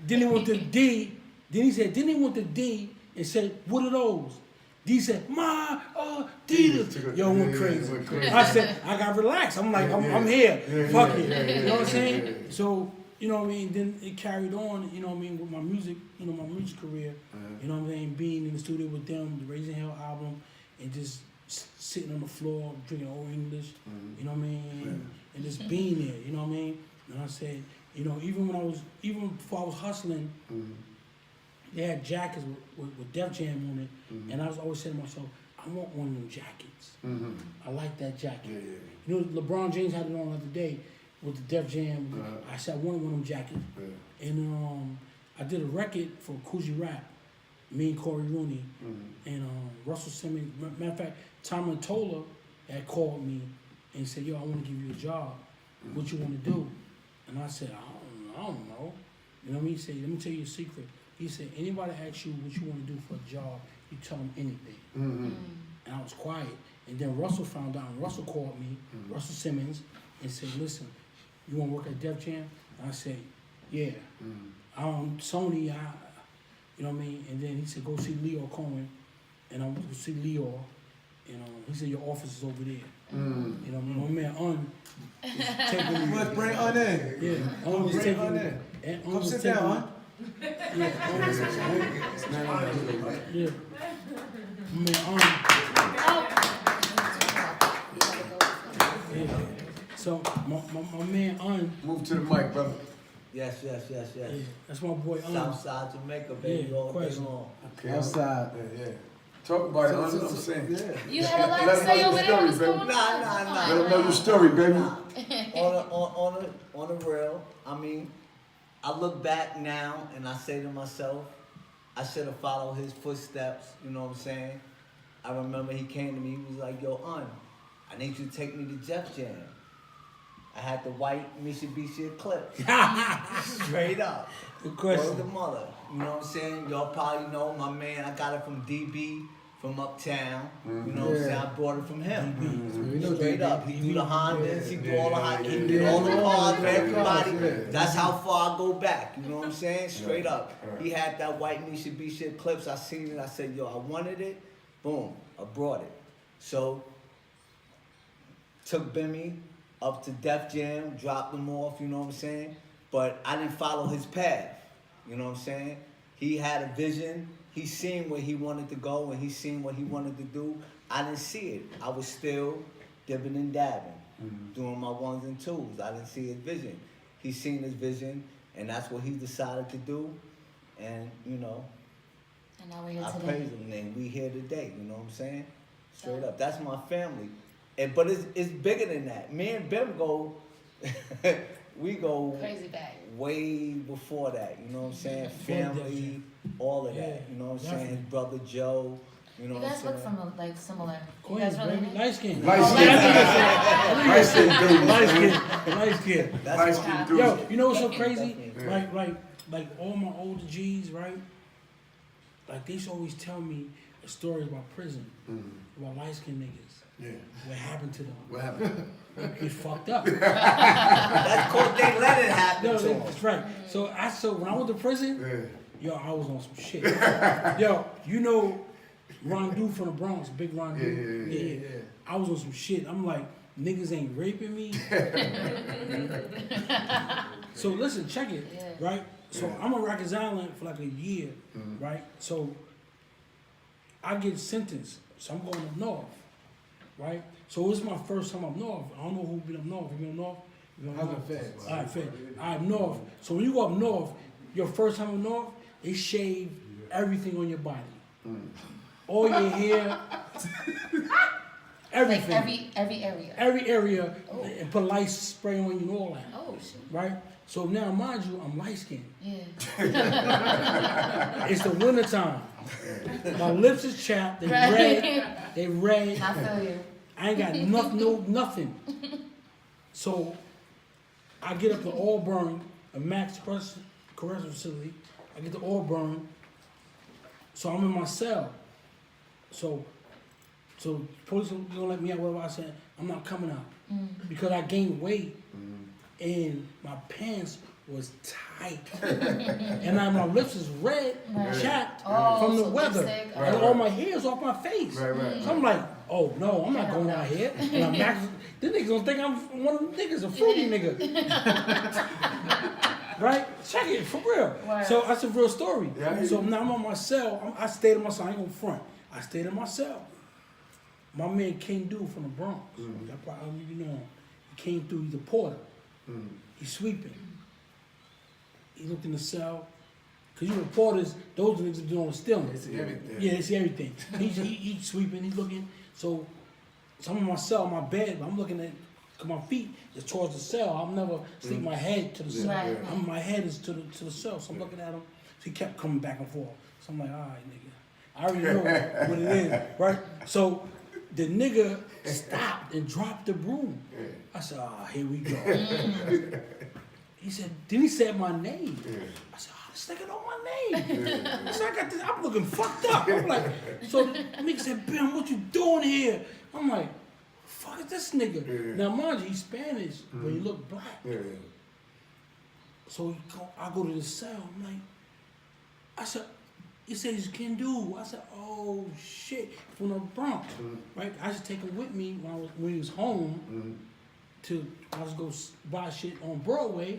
then he went to D. Then he said, D and said, what are those? D said, my Adidas. Yo, went crazy. I said, I got relaxed. I'm like, I'm here. Fuck it. You know what I'm saying? So, you know what I mean? Then it carried on, you know what I mean, with my music, you know, my music career. You know what I mean? Being in the studio with them, the Raising Hell album, and just sitting on the floor, drinking Old English, you know what I mean? And just being there, you know what I mean? And I said, you know, even before I was hustling, they had jackets with Def Jam on it, and I was always saying to myself, I want one of them jackets. I like that jacket. You know, LeBron James had it on the other day with the Def Jam. I said I wanted one of them jackets. And I did a record for Coogee Rap, me and Corey Rooney, and Russell Simmons. Matter of fact, Tom Tola had called me and said, yo, I want to give you a job. What you want to do? And I said, I don't know. You know what I mean? He said, let me tell you a secret. He said, anybody asks you what you want to do for a job, you tell them anything. And I was quiet. And then Russell found out, and Russell called me, Russell Simmons, and said, listen, you want to work at Def Jam? And I said, yeah. Sony, you know what I mean? And then he said, go see Leo Cohen. And I went to see Leo, and he said, your office is over there. You know, my man, is taking me. Let's bring On in. Yeah, On was taking me. And Come sit down, Yeah, yeah. Man, yeah. So my man move to the mic, brother. Yes. Yeah, that's my boy Southside Jamaica, baby, all day long. Okay, outside. Yeah. Talk about it. I'm saying. You had a lot to say over there. What's going on? Nah. Let them know your story, baby. On the real, I mean, I look back now and I say to myself, I should have followed his footsteps, you know what I'm saying? I remember he came to me, he was like, yo, I need you to take me to Def Jam. I had the white Mitsubishi Eclipse. Straight up. Good question. Word the mother. You know what I'm saying? Y'all probably know my man, I got it from DB from uptown. You know what I'm saying? I bought it from him. know Straight DB. up. He do the Hondas, he do all the he did all the cars for everybody. That's how far I go back. You know what I'm saying? Straight up. He had that white Mitsubishi Eclipse. I seen it. I said, yo, I wanted it. Boom. I brought it. So took Bimmy up to Def Jam, dropped him off. You know what I'm saying? But I didn't follow his path. You know what I'm saying? He had a vision. He seen where he wanted to go and he seen what he wanted to do. I didn't see it. I was still dipping and dabbing, doing my ones and twos. I didn't see his vision. He seen his vision, and that's what he decided to do. And, you know, And now we're here I today. praise him, and we here today. You know what I'm saying? Straight up. That's my family. But it's bigger than that. Me and Bim go, we go Crazy bag. way before that. You know what I'm saying? Family, all of that. You know what I'm saying? His brother Joe. You know You what I'm guys look saying? from like similar. You Queens, guys really baby. look- Light skin. Light skin. Light skin dudes, Light man. skin. Light skin. That's Light my- skin Yo, dudes. you know what's so crazy? Definitely. Like all my older G's, right? Like they used to always tell me a story about prison, about light skinned niggas. Yeah. What happened to them? What happened? They fucked up. That's called they let it happen No, to him. that's right. So when I went to prison, Yeah. yo, I was on some shit. Yo, you know Ron Du from the Bronx, Big Ron Du. Yeah. I was on some shit. I'm like, niggas ain't raping me. So listen, check it, right? So I'm on Rikers Island for like a year, right? So I get sentenced. So I'm going up north, right? So it's my first time up north. I don't know who been up north. You been up north? You been up How's north? the feds? All right, fed. All right, north. So when you go up north, your first time up north, they shave everything on your body. All your hair, everything. Like every area. Every area, and put light spray on you and all that. Oh shit. Right? So now, mind you, I'm light skinned. Yeah. It's the winter time. My lips is chapped. They Right. red. They red. I feel you. I ain't got nothing. So I get up to Auburn, a max correctional facility. I get to Auburn. So I'm in my cell. So police don't let me out. Whatever I said, I'm not coming out because I gained weight and my pants was tight, and now my lips is red, chapped from the so weather, lipstick. and all my hair's off my face. Right. So I'm like, oh no, I'm not going out here. And I'm max. These niggas gonna think I'm one of them niggas, a fruity nigga. Right? Check it, for real. Right. So that's a real story. Yeah. So now I'm on my cell. I stayed in my cell. I ain't gonna front. I stayed in my cell. My man King Du from the Bronx. That probably you know him. He came through. He's a porter. He's sweeping. He looked in the cell. Cause you know porters, those niggas are doing stealing. They see everything. Yeah, they see everything. He's sweeping. He's looking. So I'm in my cell, my bed. I'm looking at. Cause my feet is towards the cell. I'll never sleep my head to the cell. Right. My head is to the cell. So I'm looking at him. So he kept coming back and forth. So I'm like, all right, nigga. I already know what it is, right? So the nigga stopped and dropped the broom. I said, here we go. He said, then he said my name. I said, this nigga know my name. I said, I got this, I'm looking fucked up. I'm like, so the nigga said, Bim, what you doing here? I'm like, fuck is this nigga? Now mind you, he's Spanish, but he look black. So I go to the cell, I'm like, I said, he said he's Ken Du. I said, oh shit, from the Bronx, right? I should take him with me when he was home to I was go buy shit on Broadway.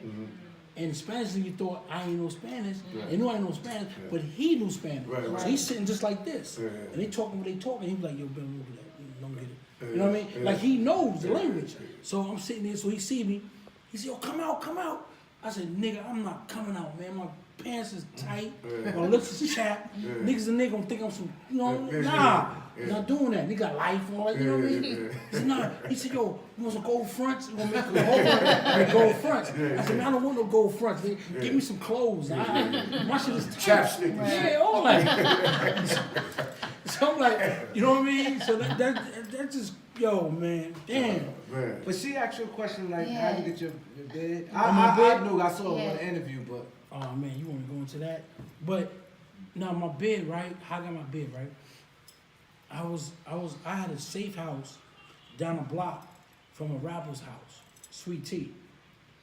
And Spanish nigga thought I ain't know Spanish. They knew I ain't know Spanish, but he knew Spanish. So he's sitting just like this. And they talking what they talking. He be like, yo, Bill, don't get it. Don't get it. You know what I mean? Like he knows the language. So I'm sitting there, so he see me. He said, yo, come out. I said, nigga, I'm not coming out, man. My pants is tight. My lips is chapped. Niggas and niggas gonna think I'm some, you know, nah. Not doing that. Nigga got life on it, you know what I mean? He said, nah. He said, yo, you want some gold fronts? You gonna make a whole gold fronts. I said, man, I don't want no gold fronts. Give me some clothes. My shit is tight. Chapstick. Yeah, all that. So I'm like, you know what I mean? So that just, yo, man, damn. But she asked you a question like, how Yeah. you get your bed? My I knew I saw Yeah. one interview, but Oh man, you want to go into that? But now my bed, right? How I got my bed, right? I had a safe house down a block from a rapper's house, Sweet Tea.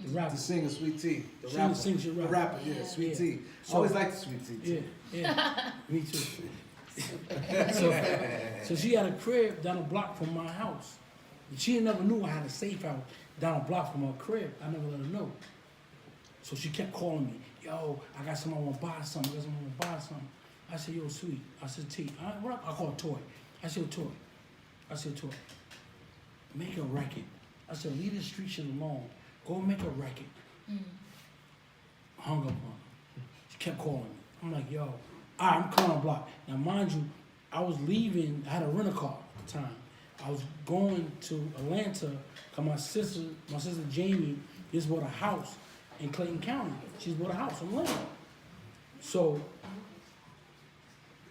The rapper. The singer Sweet Tea. The She rapper. sings your The rapper. rapper, yeah, Sweet Tea. I So- always liked the Sweet Tea. Too. Yeah, me too. so she had a crib down a block from my house. She never knew I had a safe house down a block from her crib. I never let her know. So she kept calling me, yo, I got someone want to buy something. I said, yo, Sweet. I said, T. What up? I call it Toy. I said, Toy. Make a record. I said, leave the street shit alone. Go make a record. Hung up on her. She kept calling me. I'm like, yo, I'm coming on block. Now, mind you, I was leaving, I had a rental car at the time. I was going to Atlanta because my sister Jamie just bought a house in Clayton County. She's bought a house in Atlanta. So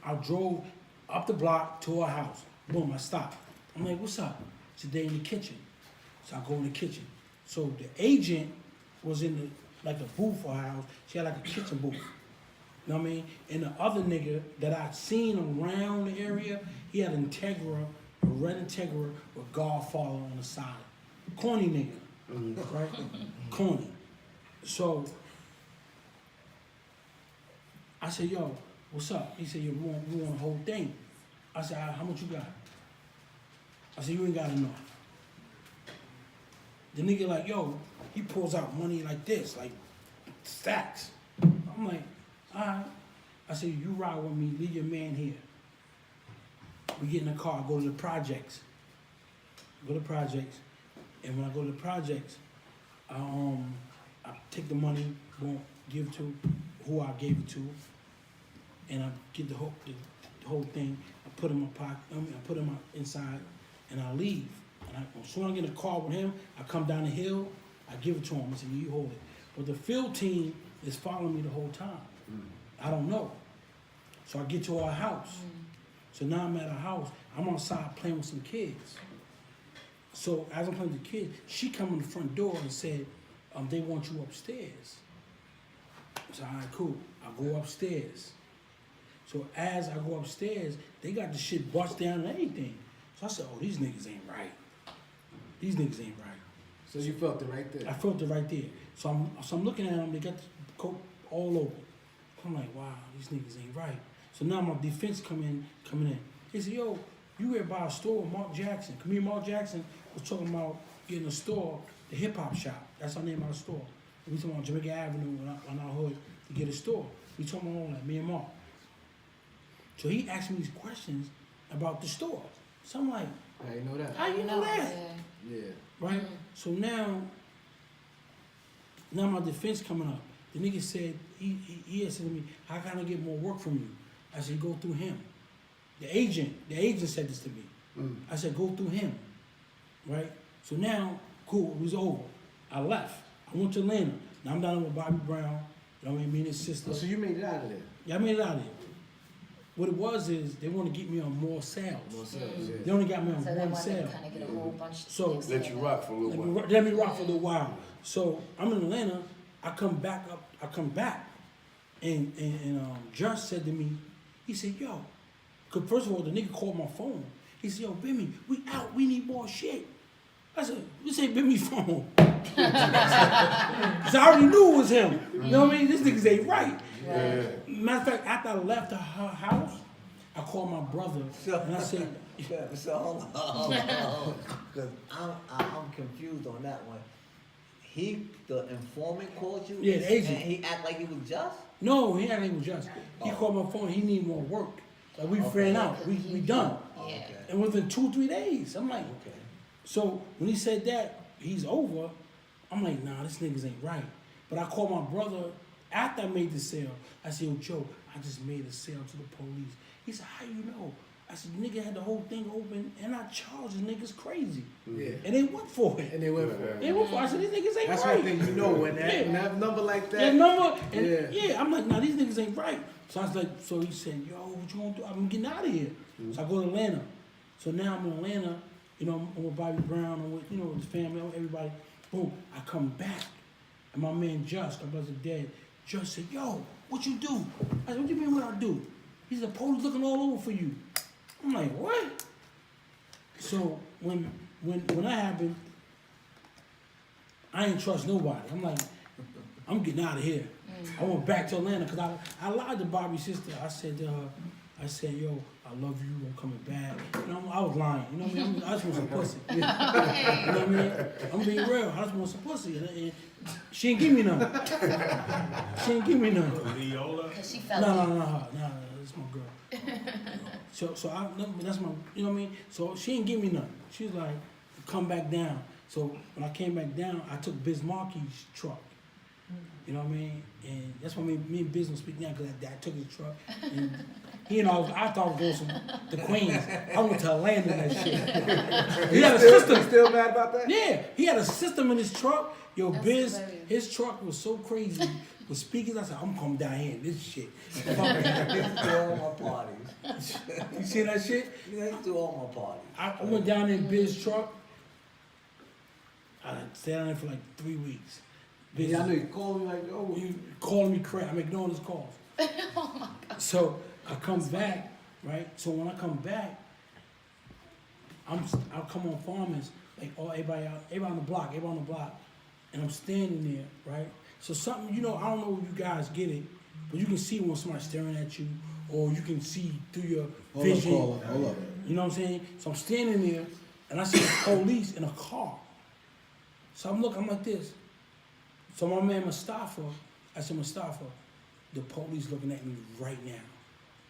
I drove up the block to her house. Boom, I stopped. I'm like, what's up? She said, they in the kitchen. So I go in the kitchen. So the agent was in the, like a booth for her house. She had like a kitchen booth. You know what I mean? And the other nigga that I'd seen around the area, he had an Integra, a red Integra with Godfather on the side. Corny nigga, right? Corny. So I said, yo, what's up? He said, yo, we want the whole thing. I said, how much you got? I said, you ain't got enough. The nigga like, yo, he pulls out money like this, like stacks. I'm like, all right. I said, you ride with me, leave your man here. We get in the car, go to the projects. And when I go to the projects, I take the money, won't give to who I gave it to, and I get the whole thing. I put it in my pocket. I put it in my inside, and I leave. And as soon as I get in the car with him, I come down the hill. I give it to him. I say, you hold it. But the field team is following me the whole time. I don't know. So I get to our house. So now I'm at our house. I'm outside playing with some kids. So as I'm playing with the kids, she come in the front door and said, they want you upstairs. So all right, cool. I go upstairs. So as I go upstairs, they got the shit bust down and everything. So I said, oh, these niggas ain't right. So you felt it right there. I felt it right there. So I'm looking at them, they got the coke all over. I'm like, wow, these niggas ain't right. So now my defense coming in. He said, yo, you were by a store with Mark Jackson. Me and Mark Jackson was talking about getting a store, the hip hop shop. That's our name of our store. We talking about Jamaica Avenue on our hood to get a store. We talking about all that, me and Mark. So he asked me these questions about the store. So I'm like, I didn't know that. how you know that? Yeah. Right? So now my defense coming up. The nigga said, he had said to me, how can I get more work from you? I said, go through him. The agent said this to me. I said, go through him. Right? So now, cool, it was over. I left. I went to Atlanta. Now I'm down with Bobby Brown. You know what I mean? Me and his sister. Oh, so you made it out of there? Yeah, I made it out of there. What it was is they want to get me on more sales. Yeah. They only got me on So they one wanted sale. to kind of get a whole bunch of So things Let you together. rock for a little while. let me rock for a little while. So I'm in Atlanta. I come back, and Just said to me, he said, yo, cause first of all the nigga called my phone. He said, yo, Bimmy, we out. We need more shit. I said, this ain't Bimmy's phone. Cause I already knew it was him. You know what I mean? This niggas ain't right. Yeah. Matter of fact, after I left her house, I called my brother and I said, So hold on. Because I'm confused on that one. The informant called you? Yeah, the agent. And he act like he was Just? no, he ain't even just. He called my phone. He need more work. Like we ran out. We done. Yeah. And within 2-3 days, I'm like, Okay. so when he said that he's over, I'm like, nah, this niggas ain't right. But I called my brother after I made the sale. I said, yo, Joe, I just made a sale to the police. He said, how you know? I said, the nigga had the whole thing open and I charged the niggas crazy. Yeah. And they went for it. And they went for it. They went for it. I said, these niggas ain't That's right. one thing you know when that number like that. That number, and Yeah. yeah, I'm like, nah, these niggas ain't right. So I was like, so he said, yo, what you gonna do? I'm getting out of here. So I go to Atlanta. So now I'm in Atlanta, you know, I'm with Bobby Brown, I'm with, you know, his family, everybody. Boom, I come back. And my man Just, my brother dead, Just said, yo, what you do? I said, what you mean what I do? He said, the police looking all over for you. I'm like, what? So when that happened, I ain't trust nobody. I'm like, I'm getting out of here. I went back to Atlanta because I lied to Bobby's sister. I said to her, yo, I love you, I'm coming back. You know, I was lying. You know what I mean? I just want some pussy. You know what I mean? I'm being real. I just want some pussy. And she didn't give me none. She didn't give me none. Because she felt No, that's my girl. So that's my, you know what I mean? So she didn't give me none. She was like, come back down. So when I came back down, I took Biz Markey's truck. You know what I mean? And that's why me and Biz don't speak now, because I took his truck. And he and I thought I was going to the Queens. I went to Atlanta and that shit. He had a system. Still mad about that? Yeah, he had a system in his truck. Yo, That's Biz, hilarious. his truck was so crazy with speakers. I said, I'm coming down here in this shit. To all my parties. You see that shit? Yeah, to all my parties. I went down in Biz's truck. I stayed down there for like 3 weeks. Biz, Yeah, I know you called me like, oh, you calling me crap. I'm ignoring his calls. Oh my God. So I come back, right? So when I come back, I'll come on farmers, like everybody on the block, and I'm standing there, right? So something, you know, I don't know if you guys get it, but you can see when somebody's staring at you, or you can see through your vision. Hold up. You know what I'm saying? So I'm standing there, and I see the police in a car. So I'm like this. So my man Mustafa, I said, Mustafa, the police looking at me right now.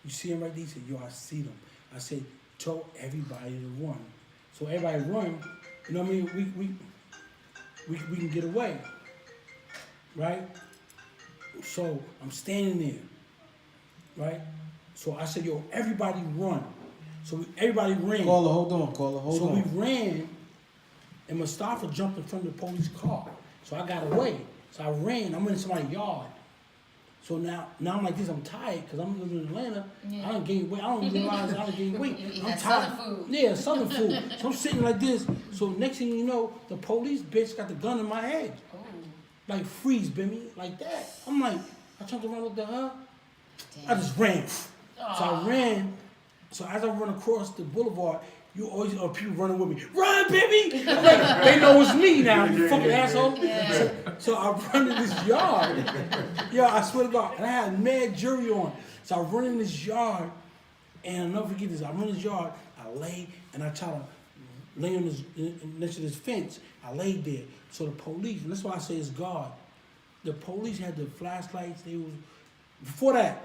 You see him right there? He said, yo, I see them. I said, tell everybody to run. So everybody run, you know what I mean? We can get away, right? So I'm standing there, right? So I said, yo, everybody run. So everybody ran. Caller, hold on. So we ran, and Mustafa jumped in front of the police car. So I got away. So I ran. I'm in somebody's yard. So now I'm like this. I'm tired because I'm living in Atlanta. Yeah. I don't gain weight. I don't realize I don't gain weight. You I'm had tired. Southern food. Yeah, Southern food. So I'm sitting like this. So next thing you know, the police bitch got the gun in my head. Oh, Like, freeze, Bimmy, like that. I'm like, I turned around, looked at her. damn. I just ran. So I ran. So as I run across the boulevard, you always people running with me. Run, baby! I'm like, they know it's me now, you fucking asshole. Yeah. So I run in this yard. Yo, I swear to God, and I had mad jury on. So I run in this yard, and I'll never forget this. I run in this yard, I lay, and I try to lay on this, next to this fence. I laid there. So the police, and that's why I say it's God. The police had the flashlights. Before that,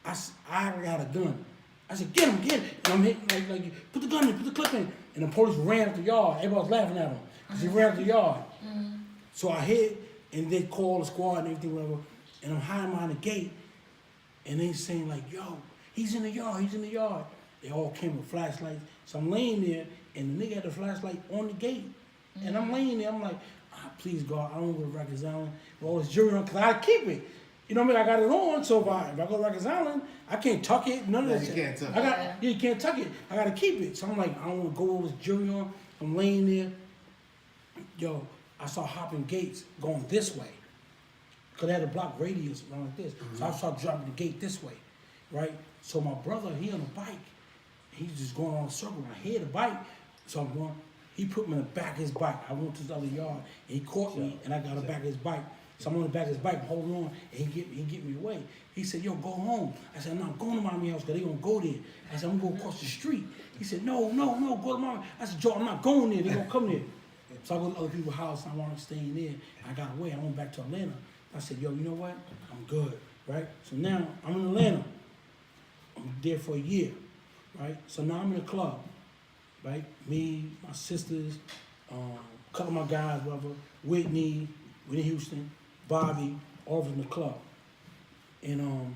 I already had a gun. I said, get him. And I'm hitting, like, put the gun in, put the clip in. And the police ran up the yard. Everybody was laughing at him because he ran up the yard. Mm-hmm. So I hit, and they called the squad and everything, whatever. And I'm hiding behind the gate, and they saying, like, yo, he's in the yard. They all came with flashlights. So I'm laying there, and the nigga had the flashlight on the gate. Mm-hmm. And I'm laying there, I'm like, please, God, I don't go to Rikers Island with all this jewelry on, because I keep it. You know what I mean? I got it on, so if I go to Rikers Island, I can't tuck it, none of that shit. You can't tuck it. You can't tuck it. I got to keep it. So I'm like, I don't want to go with all this jewelry on. I'm laying there. Yo, I saw hopping gates going this way. Because they had a block radius around like this. Mm-hmm. So I started dropping the gate this way, right? So my brother, he on a bike. He's just going on a circle. I hear the bike. So I'm going, he put me in the back of his bike. I went to the other yard, and he caught me, and I got on the back of his bike. So I'm on the back of his bike, holding on, and he get me away. He said, yo, go home. I said, no, I'm going to Mommy house because they going to go there. I said, I'm going to go across the street. He said, no, go to Mommy. I said, Joe, I'm not going there. They going to come there. So I go to other people's house, and I wound up staying there. I got away. I went back to Atlanta. I said, yo, you know what? I'm good, right? So now I'm in Atlanta. I'm there for a year, right? So now I'm in a club, right? Me, my sisters, a couple of my guys, whatever, Whitney Houston, Bobby, all of us in the club. And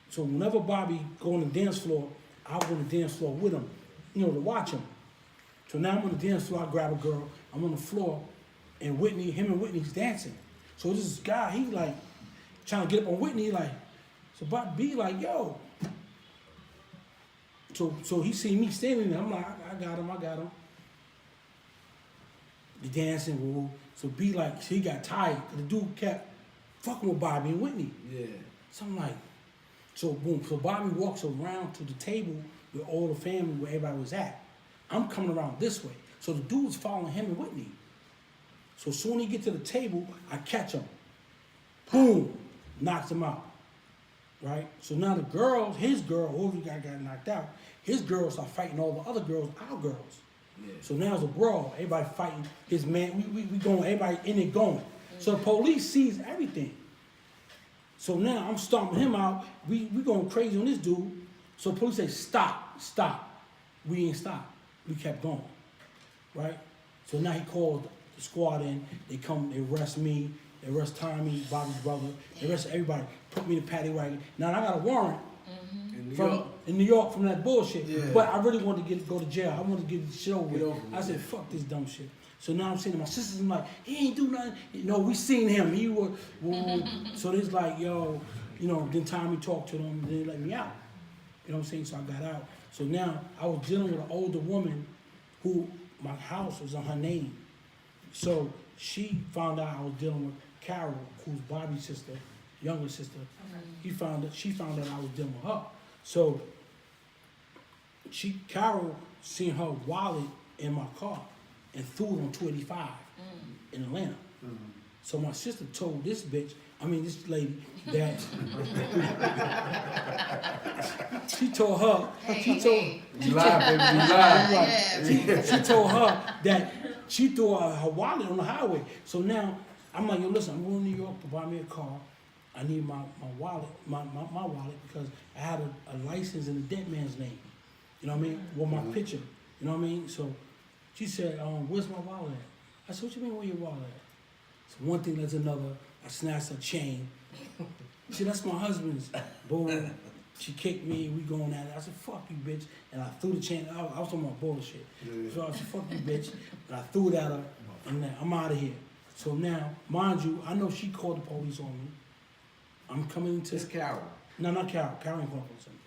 so whenever Bobby go on the dance floor, I'll go on the dance floor with him, to watch him. So now I'm on the dance floor, I grab a girl, I'm on the floor, and him and Whitney's dancing. So this guy, he like, trying to get up on Whitney, like, so Bobby like, yo. So he see me standing there, I'm like, I got him. The dancing, woo. So B like, he got tired, because the dude kept fucking with Bobby and Whitney. Yeah. So I'm like, So boom, so Bobby walks around to the table with all the family where everybody was at. I'm coming around this way. So the dude's following him and Whitney. So soon he get to the table, I catch him. Boom, knocks him out. Right? So now the girls, his girl, whoever got knocked out, his girls start fighting all the other girls, our girls. Yeah. So now it's a brawl. Everybody fighting his man. We going, everybody in it going. So the police sees everything. So now I'm stomping him out. We going crazy on this dude. So the police say, stop. We ain't stopped. We kept going. Right? So now he called the squad in. They come, they arrest me. They arrest Tommy, Bobby's brother. They arrest everybody. Put me in the paddy wagon. Now I got a warrant in New York from that bullshit. Yeah. But I really wanted to go to jail. I wanted to get this shit over with. I said, fuck this dumb shit. So now I'm saying to my sisters, I'm like, he ain't do nothing. No, we seen him. He was. So it's like, yo, then Tommy talked to them, and they let me out. You know what I'm saying? So I got out. So now I was dealing with an older woman who my house was on her name. So she found out I was dealing with Carol, who's Bobby's sister, younger sister. She found out I was dealing with her. So Carol seen her wallet in my car and threw it on 285 in Atlanta. So my sister told this lady that she told her that she threw her wallet on the highway. So now I'm like, yo, listen, I'm going to New York to buy me a car. I need my wallet, my wallet, because I had a license in a dead man's name. You know what I mean? With my picture. You know what I mean? So she said, where's my wallet at? I said, what you mean, where your wallet at? So one thing led to another. I snatched her chain. She said, that's my husband's. Boom. She kicked me, we going at it. I said, fuck you, bitch. And I threw the chain. I was talking about bullshit. So I said, fuck you, bitch. And I threw it at her, and I'm out of here. So now, mind you, I know she called the police on me. I'm coming into... It's Carol. No, not Carol. Carol ain't calling the police on me.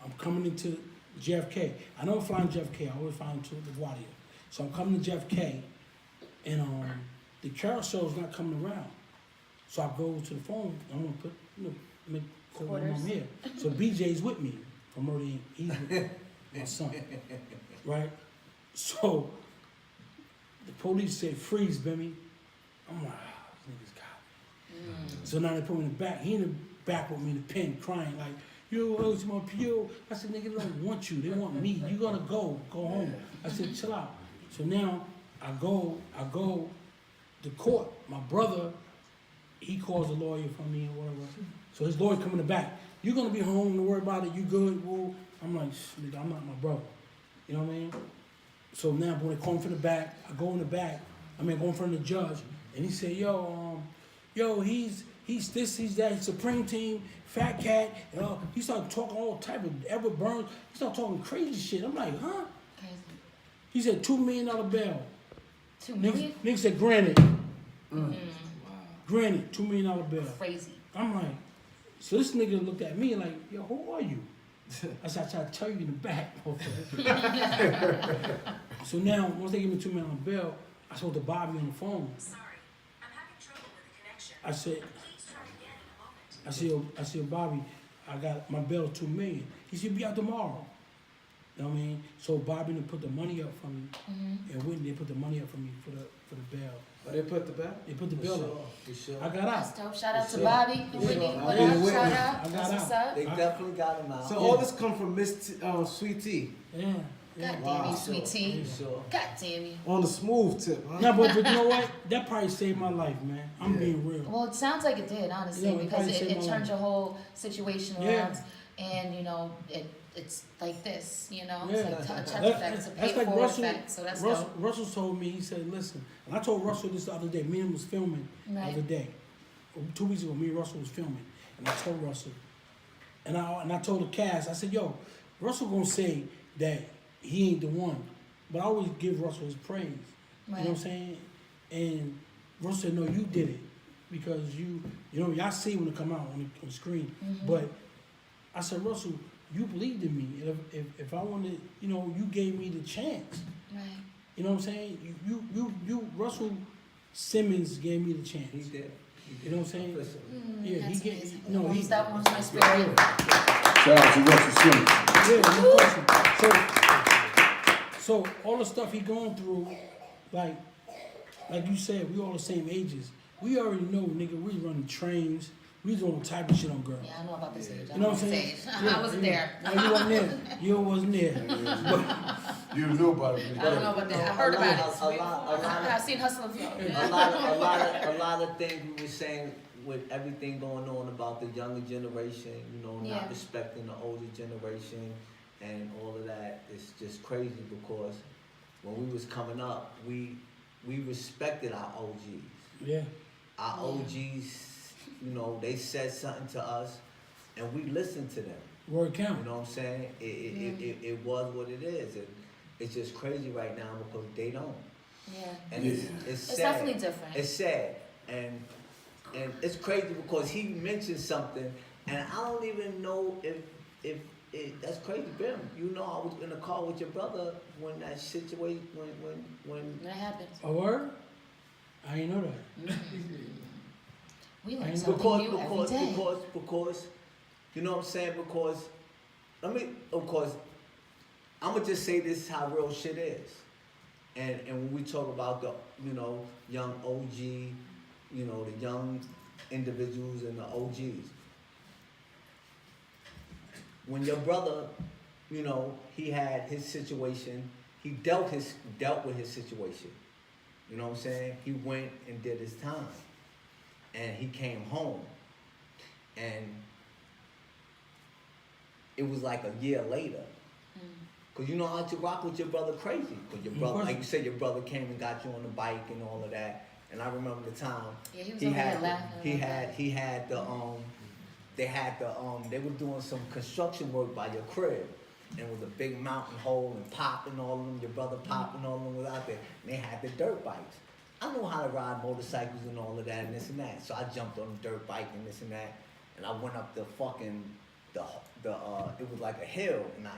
I'm coming into JFK. I don't fly in JFK. I always fly into LaGuardia. So I'm coming to JFK, and the carousel's not coming around. So I go to the phone. I'm going to put, make call when I'm here. So BJ's with me from Murder Inc. He's with my son. Right? So the police say, freeze, Bimmy. I'm like, these niggas got me. So now they put me in the back. He in the back with me in the pen, crying like, yo, it's my PO. I said, nigga, they don't want you. They want me. You gotta go home. I said, chill out. So now I go to court. My brother, he calls a lawyer for me or whatever. So his lawyer come in the back. You gonna be home, don't worry about it, you good? Well, I'm like, nigga, I'm not my brother. You know what I mean? So now when they call me from the back, I go in the back, go in front of the judge, and he said, yo, he's this, he's that, he's Supreme Team, Fat Cat, he started talking all type of Edward Burns, he started talking crazy shit. I'm like, huh? Crazy. He said $2 million bail. $2 million? Nigga said granted. Granted, $2 million bail. Crazy. I'm like, so this nigga looked at me like, yo, who are you? I said, I tried to tell you in the back. So now, once they give me $2 million bail, I spoke to Bobby on the phone. Sorry, I'm having trouble with the connection. I said, Bobby, I got my bail $2 million. He said, be out tomorrow. You know what I mean? So Bobby done put the money up for me, and Whitney, they put the money up for me for the bail. Oh, they put the bail? They put the bill up. Sure. I got out. That's dope. Shout out to Bobby and Whitney. What Yeah, up? Whitney. Shout out. I got That's what's out. up. They definitely got him out. So all this come from Miss Sweet Tea. Yeah. God Wow. damn you, sweet tea. Sure. God damn you. On the smooth tip, huh? No, but you know what? That probably saved my life, man. I'm being real. Well, it sounds like it did, honestly, Yeah, it because probably saved it my turned life. your whole situation Yeah. around, and it's like this, It's Yeah. like a touch effect, it's a That's pay like forward Russell. effect, so that's Russell, dope. Russell told me, he said, listen, and I told Russell this the other day, me and him was filming the Right. other day. 2 weeks ago, me and Russell was filming, and I told Russell, and I told the cast, I said, yo, Russell gonna say that he ain't the one, but I always give Russell his praise. Right. You know what I'm saying? And Russell said, no, you did it, because y'all see when it come out on the screen, but I said, Russell, you believed in me. If I wanted, you gave me the chance. Right. You know what I'm saying? You Russell Simmons gave me the chance. He did. You know what I'm saying? Yeah, that's he get amazing. no. He That warms my spirit. Shout out to Russell Simmons. Yeah, no question. So all the stuff he going through, like you said, we all the same ages. We already know, nigga, we running trains. We doing all type of shit on girls. Yeah, I know about this age. You know what I'm saying? I wasn't there. No, you wasn't there. You wasn't there. You know about it. I don't know about that. I heard about it. I've seen Hustle and Flow. A lot of things we were saying with everything going on about the younger generation, you know, Yeah. not respecting the older generation and all of that. It's just crazy because when we was coming up, we respected our OGs. Yeah. Our OGs, you know, they said something to us and we listened to them. Word count. You know what I'm saying? It was what it is. And it's just crazy right now because they don't. Yeah. And it's sad. Definitely different. It's sad. And it's crazy because he mentioned something and I don't even know if that's crazy, Bim. You know, I was in the car with your brother when that situation when that happened. A word? I didn't know that. We learn something new every day. Because, you know what I'm saying? Because, I'm gonna just say this is how real shit is. And when we talk about the, you know, young OG, you know, the young individuals and the OGs. When your brother, you know, he had his situation, he dealt with his situation. You know what I'm saying? He went and did his time. And he came home. And it was like a year later. Cause you know how to rock with your brother crazy. Cause your brother, like you said, your brother came and got you on the bike and all of that. And I remember the time yeah, he was over here laughing. They were doing some construction work by your crib. And it was a big mountain hole and Pop and all of them, your brother Pop and all of them was out there. And they had the dirt bikes. I know how to ride motorcycles and all of that and this and that. So I jumped on the dirt bike and this and that. And I went up the fucking, it was like a hill and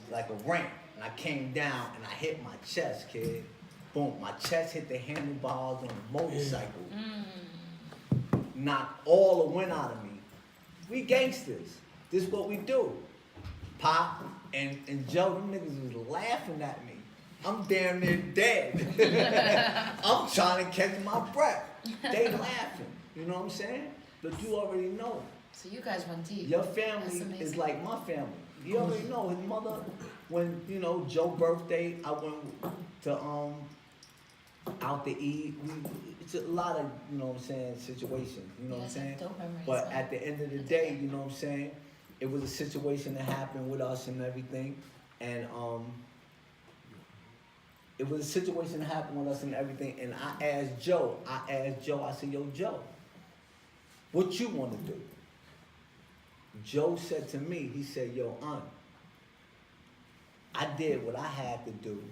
like a ramp. And I came down and I hit my chest, kid. Boom, my chest hit the handlebars on the motorcycle. Knocked all the wind out of me. We gangsters. This is what we do. Pop and Joe, them niggas was laughing at me. I'm damn near dead. I'm trying to catch my breath. They laughing. You know what I'm saying? But you already know. So you guys went deep. Your family is like my family. You already know his mother. When you know Joe's birthday, I went to out to eat. It's a lot of you know what I'm saying situations. You know what I'm saying? But at the end of the day, you know what I'm saying? It was a situation that happened with us and everything, and it was a situation that happened with us and everything. And I asked Joe. I said, "Yo, Joe, what you want to do?" Joe said to me, he said, "Yo, Aunt, I did what I had to do.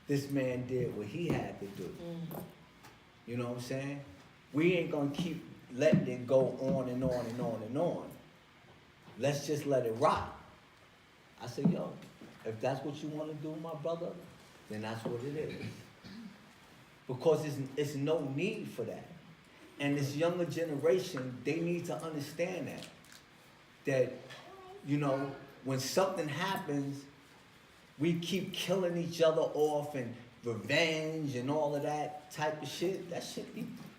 This man did what he had to do." You know what I'm saying? We ain't gonna keep letting it go on and on and on and on. Let's just let it rock. I said, yo, if that's what you want to do, my brother, then that's what it is. Because it's no need for that. And this younger generation, they need to understand that, you know, when something happens, we keep killing each other off and revenge and all of that type of shit. That shit,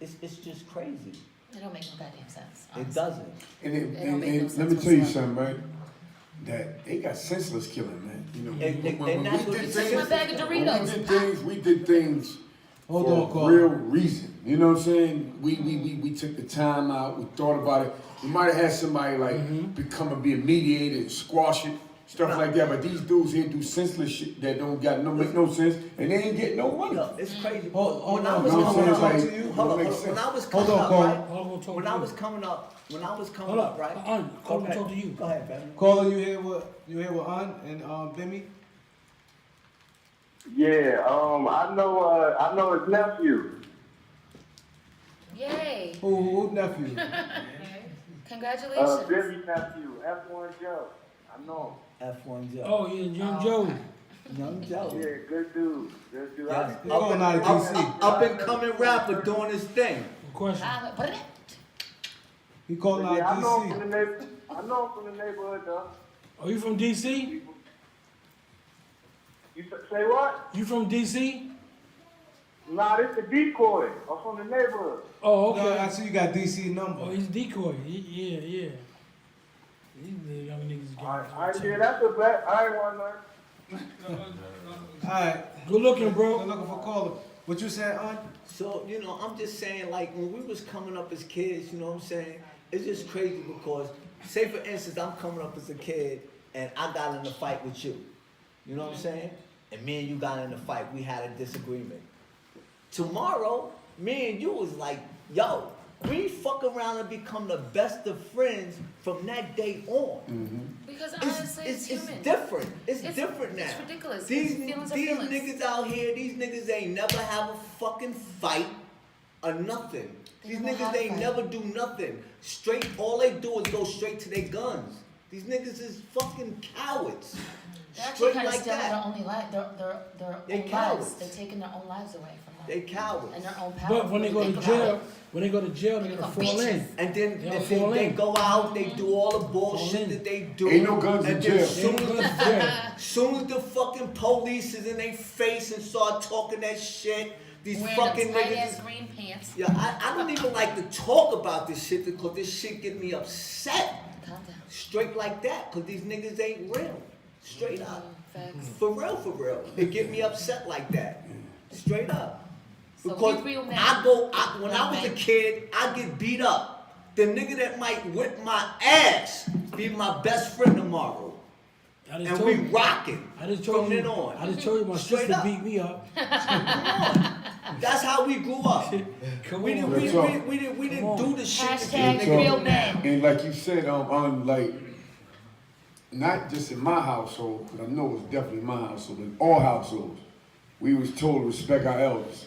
it's just crazy. It don't make no goddamn sense. Honestly. It doesn't. And let me tell you something, right? That they got senseless killing, man. You know, when we did things for real reason. You know what I'm saying? We took the time out. We thought about it. We might have had somebody like be a mediator and squash it. Stuff like that, but these dudes here do senseless shit that don't make no sense, and they ain't get no money. No, it's crazy. When I was coming up, right? Call talk to you. Go ahead, baby. Caller, you hear what An and Bimmy? Yeah, I know his nephew. Yay! Who nephew? Congratulations. Bimmy's nephew, F1 Joe. I know him. F1 Joe. Oh, yeah, Young Joe. Young Joe. Yeah, good dude. Up and coming rapper doing his thing. Question. He calling out Yeah, I know him DC. from the neighborhood though. Are you from DC? You say what? You from DC? Nah, this the decoy. I'm from the neighborhood. Oh, okay. No, I see you got DC number. Oh, he's decoy. Yeah. These little young niggas Yeah, that's a bet. I ain't want none. Alright. Good looking, bro. Good looking for caller. What you saying, Aunt? So, you know, I'm just saying, like, when we was coming up as kids, you know what I'm saying? It's just crazy because, say for instance, I'm coming up as a kid and I got in a fight with you. You know what I'm saying? And me and you got in a fight. We had a disagreement. Tomorrow, me and you was like, yo, we fuck around and become the best of friends from that day on. Because honestly, it's human. It's different. It's different now. It's ridiculous. These Feelings are these feelings. niggas out here, these niggas ain't never have a fucking fight or nothing. These don't know how niggas to ain't fight. never do nothing. Straight, all they do is go straight to their guns. These niggas is fucking cowards. They're actually Straight kind of like stealing that. their only life, their They own lives. cowards. They're taking their own lives away from them. They cowards. And their own power. But when they go to jail, they're gonna become fall in. And then They'll if fall they in. go out, they do all the bullshit in. that they do. Ain't no guns in and then jail. Soon as the fucking police is in their face and start talking that shit, these Wearing fucking them tight niggas. ass green pants. Yeah, I don't even like to talk about this shit because this shit get me upset. Calm down. Straight like that, because these niggas ain't real. Straight up. Facts. For real. It get me upset like that. Straight up. So Because we real men. when I was a kid, I get beat up. The nigga that might whip my ass be my best friend tomorrow. And we rocking from then on. I just told you my Straight sister up. beat me up. Come on. That's how we grew up. We didn't do the shit that Hashtag these real niggas men. And like you said, like, not just in my household, because I know it's definitely my household, but in all households, we was told to respect our elders.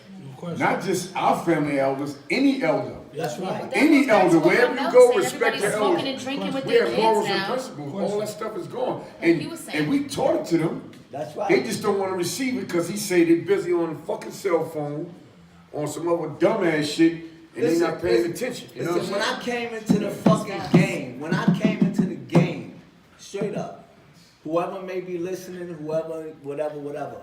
Not just our family elders, any elder. That's right. Any elder, wherever you go, saying. respect your Everybody's smoking elders. and drinking with We their have kids morals and now. principles. All that stuff is gone. Like he was saying. And we taught it to them. That's right. They just don't want to receive it because he say they busy on the fucking cell phone, on some other dumbass shit, and they not paying attention. You know what I'm When saying? I came into the fucking game, straight up, whoever may be listening, whatever.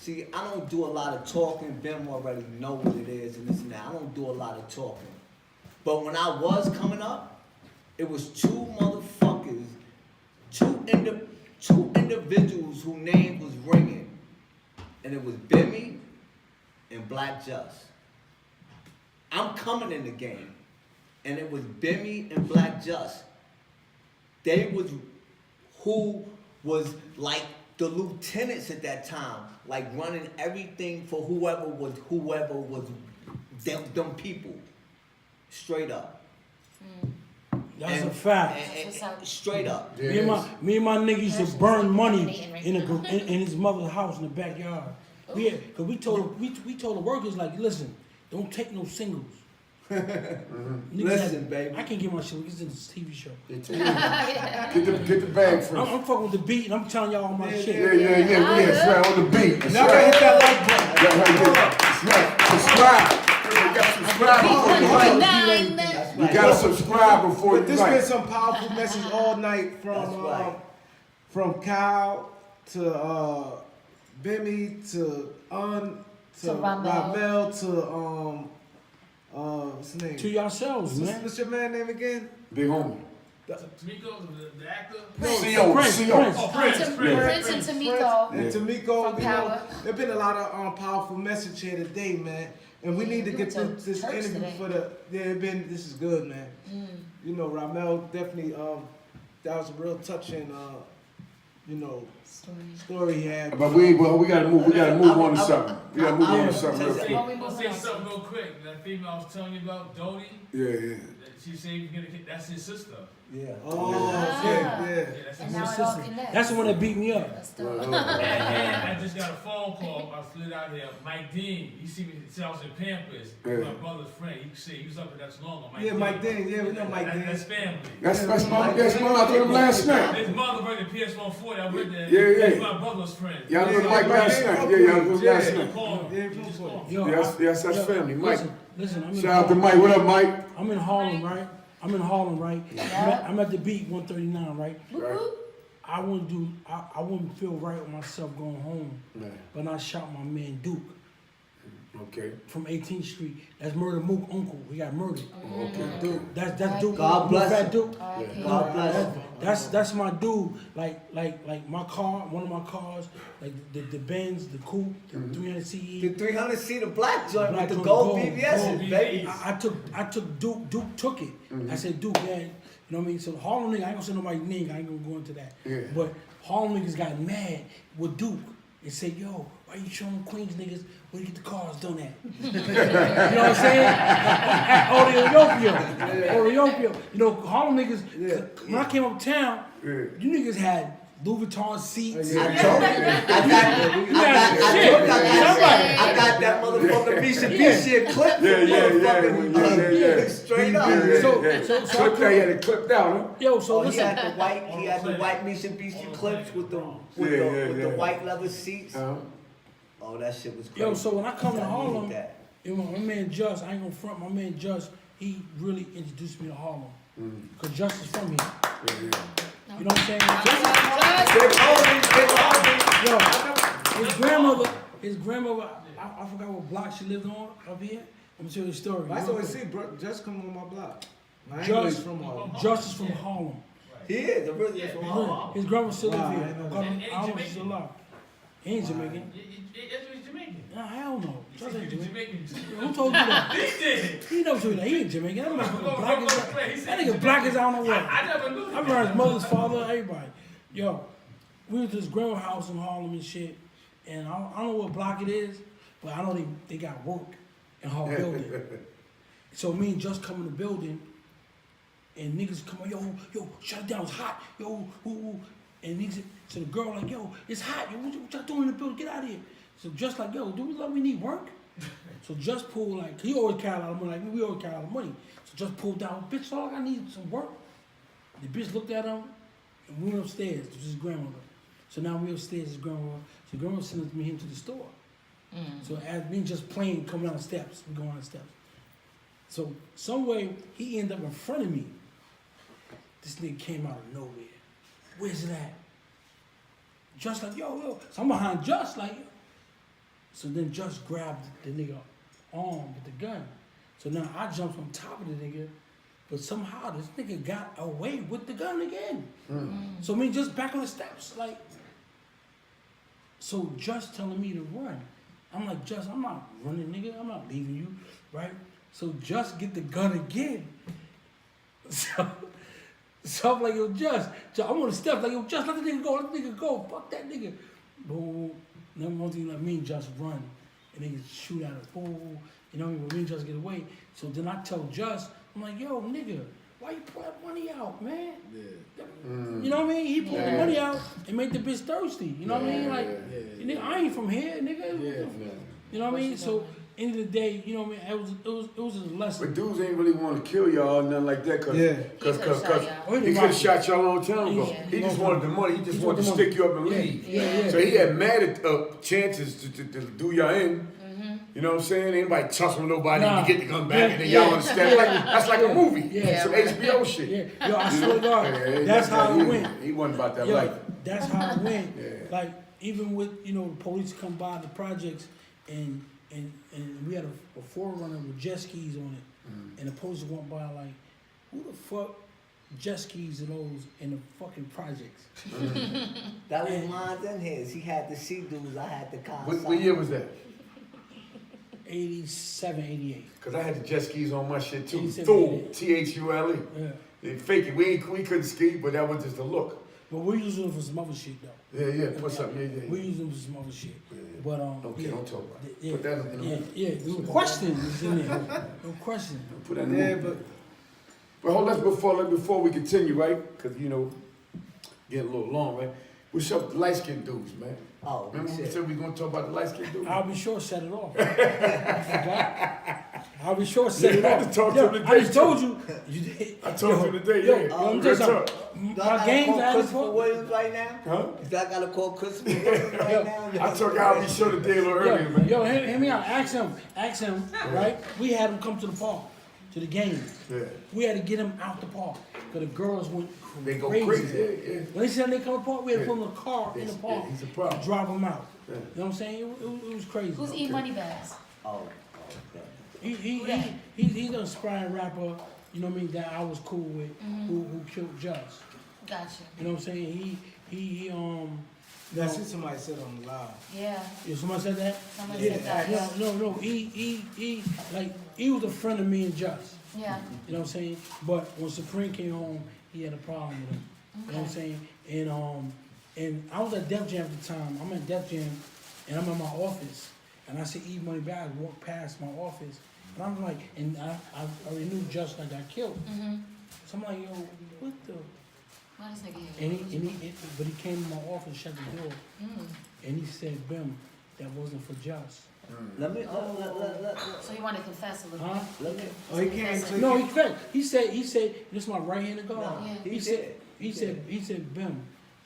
See, I don't do a lot of talking. Bim already know what it is and this and that. I don't do a lot of talking. But when I was coming up, it was two motherfuckers, two individuals whose names was ringing. And it was Bimmy and Black Just. I'm coming in the game. And it was Bimmy and Black Just. They was who was like the lieutenants at that time, like running everything for whoever was them people. Straight up. That's a fact. And straight up. Me and my nigga used to burn money in his mother's house in the backyard. Cause we told the workers, like, listen, don't take no singles. Listen, baby. I can't get my shit. It's in this TV show. Get the bag first. I'm fucking with the beat and I'm telling y'all all my shit. Yeah. We had right on the beat. That's Y'all right. gotta hit that like button. That's right. Subscribe. You gotta subscribe before you like. You gotta subscribe before But you this like. been some powerful message all night from Kyle to Bimmy to to Ramel to what's his name? To yourselves, man. What's your man name again? Big homie. Tamiko, the actor? Prince and Tamiko. And Tamiko, From Power. There's been a lot of powerful message here today, man. And we need to get this interview today. for the. This is good, man. You know, Ramel definitely. That was a real touching. Story he had. But we gotta move. We gotta move on to something. We gotta move on to something real quick. I'll say something real quick. That female I was telling you about, Dodie. Yeah. She said that's his sister. Yeah. Oh, yeah. And now it all connects. That's the one that beat me up. And I just got a phone call. I slid out here. Mike Dean, he see me. See, I was in Pampers. My brother's friend. He said he was up there. That's longer. Mike Dean. Yeah, we know Mike Dean. That's family. That's my last night. His mother brought the PS140. I went there. Yeah. That's my brother's friend. Y'all was Mike last night. Yeah, y'all was last night. Yo, Yes, that's family. Mike. Listen, I'm in Shout out to Mike. What up, Mike? I'm in Harlem, right? I'm at the beat 139, right? I wouldn't feel right with myself going home. But I shot my man Duke. Okay. From 18th Street. That's Murder Mook uncle. He got murdered. Okay. Duke. That's Duke. God bless Fat him. Duke. God bless him. That's my dude. Like my car, one of my cars, like the Benz, the coupe, the 300 CE. The 300 seat, the black joint with the gold BBSs, baby. I took Duke. Duke took it. I said, Duke, man, you know what I mean? So Harlem nigga, I ain't gonna say nobody's name. I ain't gonna go into that. Yeah. But Harlem niggas got mad with Duke and said, yo, why you showing Queens niggas where you get the cars done at? You know what I'm saying? At Oreopio. You know, Harlem niggas, when I came uptown, you niggas had Louis Vuitton seats. I told you. I got that motherfucking Mitsubishi clip. Yeah. Straight up. So he had it clipped out, huh? Yo, so he listen. had the white Mitsubishi clips with the white leather seats. Oh, that shit was crazy. Yo, so when I come to Harlem, my man Just, I ain't gonna front, my man Just, he really introduced me to Harlem. Cause Just is from here. You know what I'm saying? Yo, his grandmother, I forgot what block she lived on up here. I'm gonna tell you the story. I always see Just come on my block. Just from Harlem. Just is from Harlem. He is, the really is from Harlem. His grandma still live here. And I don't know if she's alive. He ain't Jamaican. He's Jamaican. Nah, hell no. Just ain't Jamaican. Who told you that? He did. He never told you that. He ain't Jamaican. That motherfucker black as that nigga black as I don't know what. I never knew that. I remember his mother's father, everybody. Yo, we was at this grandma house in Harlem and shit. And I don't know what block it is, but I know they got work in her building. So me and Just come in the building, and niggas come on, yo, shut it down, it's hot, yo, ooh. And niggas, so the girl like, yo, it's hot, yo, what y'all doing in the building, get out of here. So Just like, yo, do we let me need work? So Just pulled like, he always carry a lot of money, like we always carry a lot of money. So Just pulled down, bitch, all I need is some work. The bitch looked at him, and we went upstairs to his grandmother. So now we upstairs, his grandmother, so grandmother sends me him to the store. So as me Just playing, coming down the steps, we go down the steps. So some way, he ended up in front of me. This nigga came out of nowhere. Where's it at? Just like, yo. So I'm behind Just like, so then Just grabbed the nigga arm with the gun. So now I jumped on top of the nigga, but somehow this nigga got away with the gun again. So me Just back on the steps, like, so Just telling me to run. I'm like, Just, I'm not running, nigga. I'm not leaving you, right? So Just get the gun again. So I'm like, yo, Just, I'm on the steps, like, yo, Just, let the nigga go, fuck that nigga. Boom. Then one thing, like, me and Just run, and niggas shoot at us, boom. You know what I mean? When me and Just get away. So then I tell Just, I'm like, yo, nigga, why you pull that money out, man? You know what I mean? He pulled the money out and made the bitch thirsty. You know what I mean? Like, nigga, I ain't from here, nigga. You know what I mean? So, end of the day, you know what I mean? It was a lesson. But dudes ain't really want to kill y'all or nothing like that, cause he could have shot y'all a long time ago. He just wanted the money. He just wanted to stick you up and leave. So he had mad chances to do y'all in. You know what I'm saying? Anybody tussle nobody, you get the gun back, and then y'all understand. That's like a movie. Some HBO shit. Yo, I swear to God, that's how it went. He wasn't about that life. That's how it went. Like, even with, the police come by the projects, and we had a Forerunner with jet skis on it, and the police went by like, who the fuck jet skis are those in the fucking projects? That was mine and his. He had the sea dudes, I had the cars. What year was that? 87, 88. Cause I had the jet skis on my shit too. 87, Thule. Yeah. They fake it. We couldn't ski, but that was just a look. But we're using them for some other shit though. Yeah. What's up? Yeah. We're using them for some other shit. But okay, don't talk about it. Put that in the no question is in there. No question. Put that in the but But hold on, before we continue, right? Because, you know, getting a little long, right? What's up with the light-skinned dudes, man? Oh, remember we said we were going to talk about the light-skinned dudes? I'll be sure to set it off. I'll be sure to set it I off. just talked to him today. I just told you. You did. I told him today, Yo, yeah. I'm just my games call I Christopher Williams right now? Huh? Is that gotta call Christopher Williams right now? I told you I'll be sure today a little earlier, man. Yo, hear me out. Ask him, right? We had him come to the park, to the game. Yeah. We had to get him out the park, because the girls went They go crazy. crazy, yeah. When they said they come to the park, we had to put him in a car in the park. He's a problem. To drive him out. Yeah. You know what I'm saying? It was crazy. Who's E Money Bags? Oh, He's an aspiring rapper, you know what I mean, that I was cool with, who killed Just. Gotcha. You know what I'm saying? That's what somebody said on the live. Yeah. Yeah, somebody said that? Somebody said that, yeah. No. He was a friend of me and Just. Yeah. You know what I'm saying? But when Supreme came home, he had a problem with him. You know what I'm saying? And I was at Def Jam at the time. I'm at Def Jam, and I'm in my office, and I see E Money Bag walk past my office, and I'm like, and I already knew Just like got killed. So I'm like, yo, what the? Why this nigga here? But he came to my office, shut the door, and he said, Bim, that wasn't for Just. Let me. So you want to confess a little Huh? bit? Oh, he can't. No, he said, this is my right hand of God. No, Yeah. he said, Bim,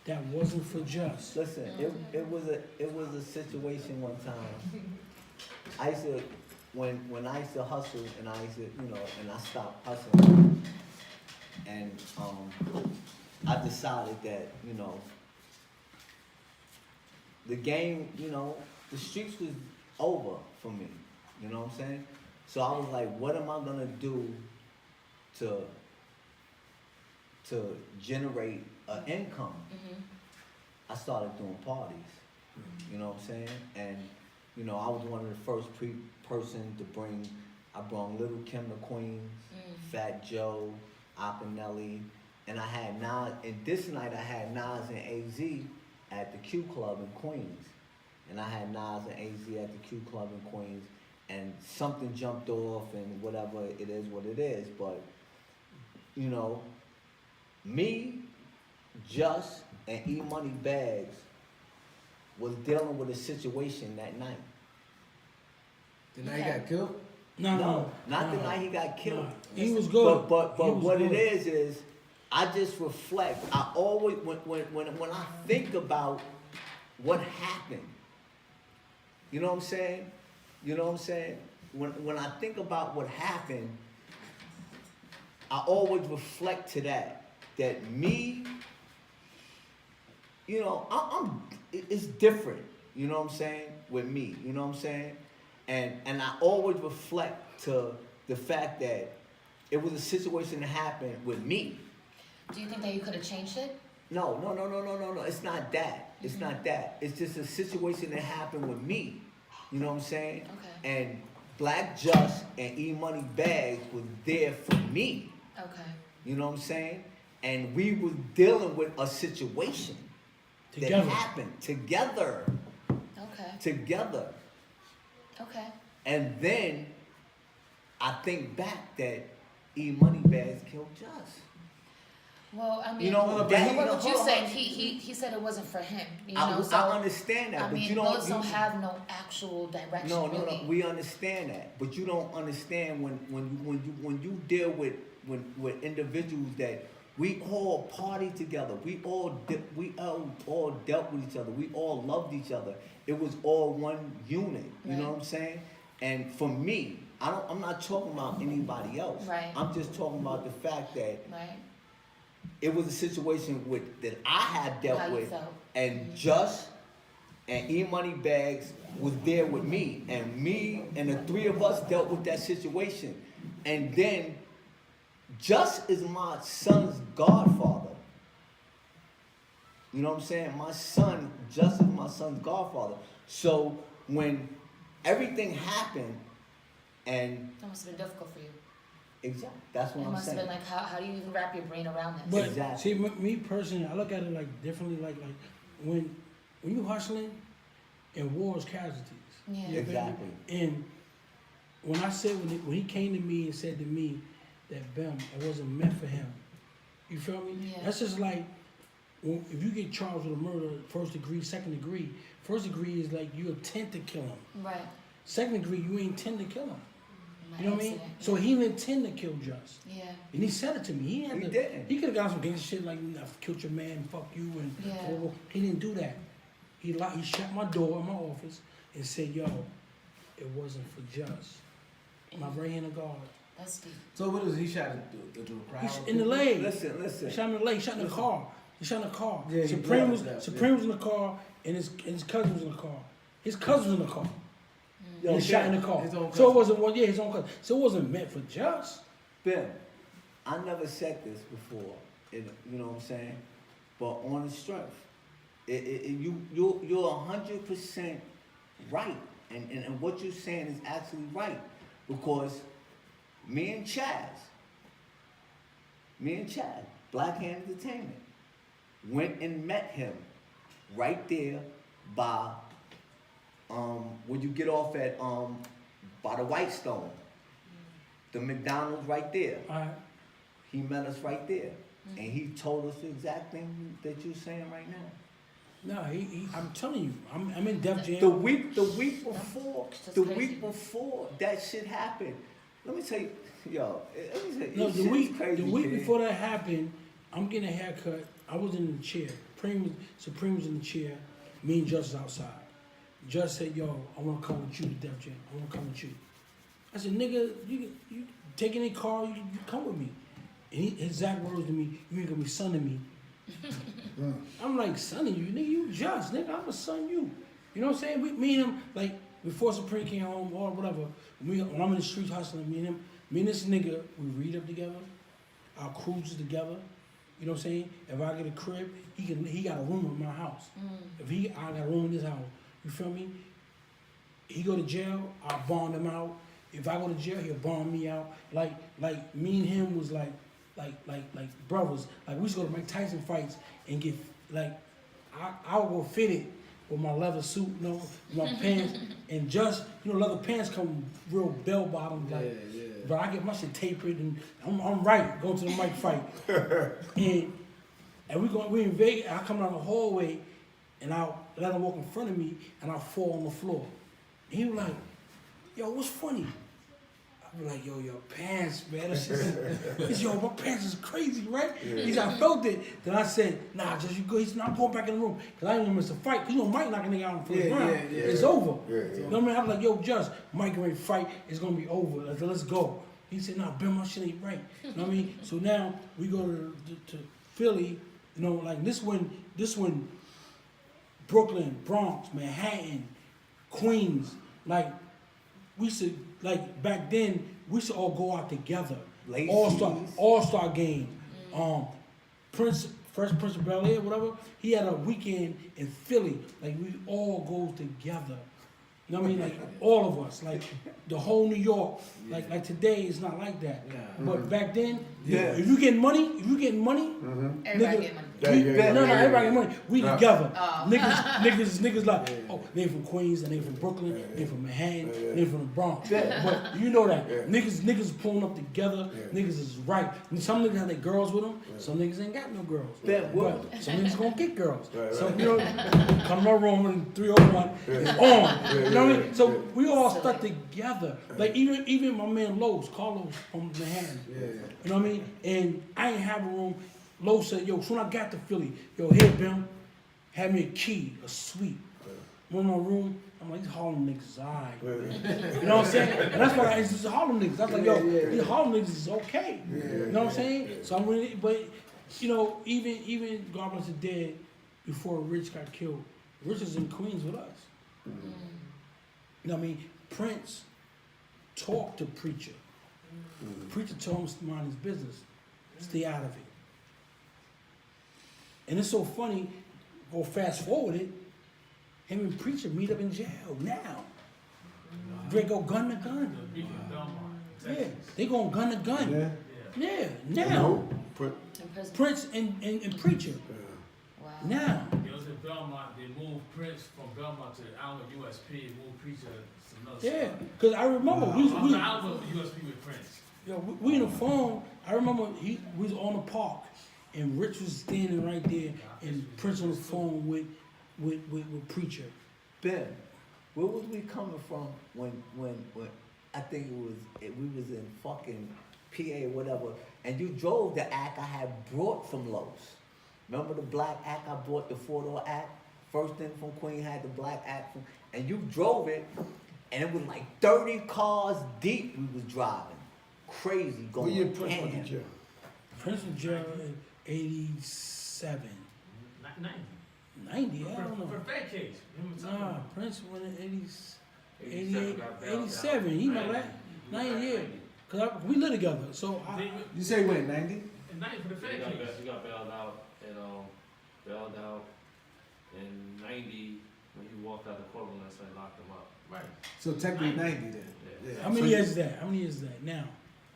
that wasn't for Just. Listen, it was a situation one time. I used to when I used to hustle and I used to and I stopped hustling and I decided that the game the streets was over for me. You know what I'm saying? So I was like, what am I gonna do to generate an income? I started doing parties. You know what I'm saying? And I was one of the first person to bring. I brought Little Kim to Queens, Fat Joe, Akinelli, and I had Nas. And this night I had Nas and AZ at the Q Club in Queens, and I had Nas and AZ at the Q Club in Queens, and something jumped off, and whatever it is, what it is. But me, Just, and E Money Bags was dealing with a situation that night. The night he got killed? No, not the night he got killed. He was good. But what good. it is I just reflect. I always when I think about what happened, you know what I'm saying? You know what I'm saying? When I think about what happened, I always reflect to that me, it's different, you know what I'm saying, with me, you know what I'm saying? And I always reflect to the fact that it was a situation that happened with me. Do you think that you could have changed it? No. It's not that. It's not that. It's just a situation that happened with me. You know what I'm saying? Okay. And Black Just and E Money Bags was there for me. Okay. You know what I'm saying? And we was dealing with a situation that happened together. Okay. Together. Okay. And then I think back that E Money Bags killed Just. Well, I mean, You know, what that- you said, he said it wasn't for him. You I know, so understand that, I but mean, you don't. bullets don't have no actual direction. No, really. we understand that, but you don't understand when you deal with individuals that we all party together, we all dealt with each other, we all loved each other. It was all one unit. You know what I'm saying? And for me, I'm not talking about anybody else. Right. I'm just talking about the fact that Right. it was a situation that I had dealt How you with, felt. and Just and E Money Bags was there with me, and the three of us dealt with that situation. And then Just is my son's godfather. You know what I'm saying? My son, Just is my son's godfather. So when everything happened, and That must have been difficult for you. exactly, that's what It I'm must saying. have been like, how do you even wrap your brain around this? But Exactly. see, me personally, I look at it like differently. Like when you hustling, and war is casualties. Yeah. You know what I mean? Exactly. And when I said when he came to me and said to me that Bim, it wasn't meant for him. You feel me? Yeah. That's just like, if you get charged with a murder, first degree, second degree. First degree is like you intend to kill him. Right. Second degree, you ain't intend to kill him. My You know what I mean? accident. So he didn't intend to kill Just. Yeah. And he said it to me. He didn't. He could have got some gangster shit like, I've killed your man, fuck you, and Yeah. he didn't do that. He shut my door in my office and said, yo, it wasn't for Just. My right hand of God. That's deep. So what was he shot the crowd? He's in the leg. Listen. He shot in the leg. He shot in the car. He shot in the car. Yeah, Supreme was yeah. Supreme was in the car, and his cousin was in the car. His cousin was in the car. Yo, He shot in the car. his own So it cousin. wasn't his own cousin. So it wasn't meant for Just. Bim, I never said this before, you know what I'm saying? But on the strength, you're 100% right, and what you're saying is actually right, because me and Chaz, Black Hand Entertainment, went and met him right there by when you get off at by the Whitestone. The McDonald's right there. He met us right there. And he told us the exact thing that you're saying right now. No, I'm telling you, I'm in Def Jam. The week before that shit happened. Let me tell you, yo, let me tell you, No, this the shit week is crazy, the week kid. before that happened, I'm getting a haircut. I was in the chair. Supreme was in the chair. Me and Just was outside. Just said, yo, I want to come with you to Def Jam. I want to come with you. I said, nigga, you take any car, you come with me. And his exact words to me, you ain't gonna be sonning me. I'm like, sonning you, nigga, you Just, nigga, I'm gonna son you. You know what I'm saying? Me and him, like, before Supreme came home or whatever, when I'm in the streets hustling, me and this nigga, we read up together, our cruises together. You know what I'm saying? If I get a crib, he got a room in my house. If I got a room in his house, you feel me? He go to jail, I'll bond him out. If I go to jail, he'll bond me out. Like me and him was like brothers. Like we used to go to Mike Tyson fights and get like I would go fitted with my leather suit, you know, my pants, and Just, you know, leather pants come real bell bottom, like. Yeah. But I get my shit tapered and I'm right going to the mic fight, and we in Vegas. I come down the hallway, and I let him walk in front of me, and I fall on the floor. And he was like, "Yo, what's funny?" I be like, "Yo, your pants, man. That's just, yo, my pants is crazy, right?" Yeah. He said, "I felt it." Then I said, "Nah, just you go." He said, "Nah, I'm going back in the room because I didn't want to miss a fight. You know, Mike knocking a nigga out in the first round. It's over. You know what I mean? I'm like, "Yo, Just Mike ready to fight. It's gonna be over. Let's go." He said, "Nah, Bill, my shit ain't right." You know what I mean? So now we go to Philly. You know, like this one, Brooklyn, Bronx, Manhattan, Queens, like. We should, like, back then, we should all go out together. All-star game. Fresh Prince of Bel-Air, whatever. He had a weekend in Philly. Like, we all go together. You know what I mean? Like, all of us. Like, the whole New York. Like today, it's not like that. But back then, if you getting money, Everybody get money. No, everybody get money. We together. Oh. Niggas like, oh, they from Queens, and they from Brooklyn, they from Manhattan, they from the Bronx. But you know that. Niggas pulling up together, niggas is right. And some niggas have their girls with them, some niggas ain't got no girls. But some niggas gonna get girls. So, you know, come to my room in 301, it's on. You know what I mean? So we all stuck together. Like even my man Carlos from Manhattan. You know what I mean? And I ain't have a room. Lo said, "Yo, soon I got to Philly, yo, here, Bim, had me a key, a suite. Went in my room, I'm like, these Harlem niggas is alright. You know what I'm saying? And that's why it's just Harlem niggas. I was like, yo, these Harlem niggas is okay. You know what I'm saying? So I'm really, but, you know, even God Bless the Dead, before Rich got killed, Rich was in Queens with us. You know what I mean? Prince talked to Preacher. Preacher told him to mind his business. Stay out of it. And it's so funny, go fast forward it, him and Preacher meet up in jail now. They go gun to gun. Yeah, they going gun to gun. Yeah, now. Prince and Preacher. Wow. Now. It was in Belmont. They moved Prince from Belmont to Allen USP. Moved Preacher to another Yeah, spot. because I remember we I was USP with Prince. Yo, we in the phone. I remember we was on the park, and Rich was standing right there, and Prince on the phone with Preacher. Ben, where was we coming from when I think we was in fucking PA or whatever, and you drove the act I had brought from Lowe's. Remember the black act I brought, the 4-door act? First thing from Queen had the black act, and you drove it, and it was like 30 cars deep we was driving. Crazy going. When you Prince went to jail? Prince was jail in 87. 90, I don't know. For a fat case. Nah, Prince went in 87. You know that? 90 years. Cause we lived together. So you say when 90? And 90 for the fat case. He got bailed out in 90 when he walked out of the courtroom. That's when they locked him up. Right. So technically 90 then. Yeah. How many years is that? How many years is that now?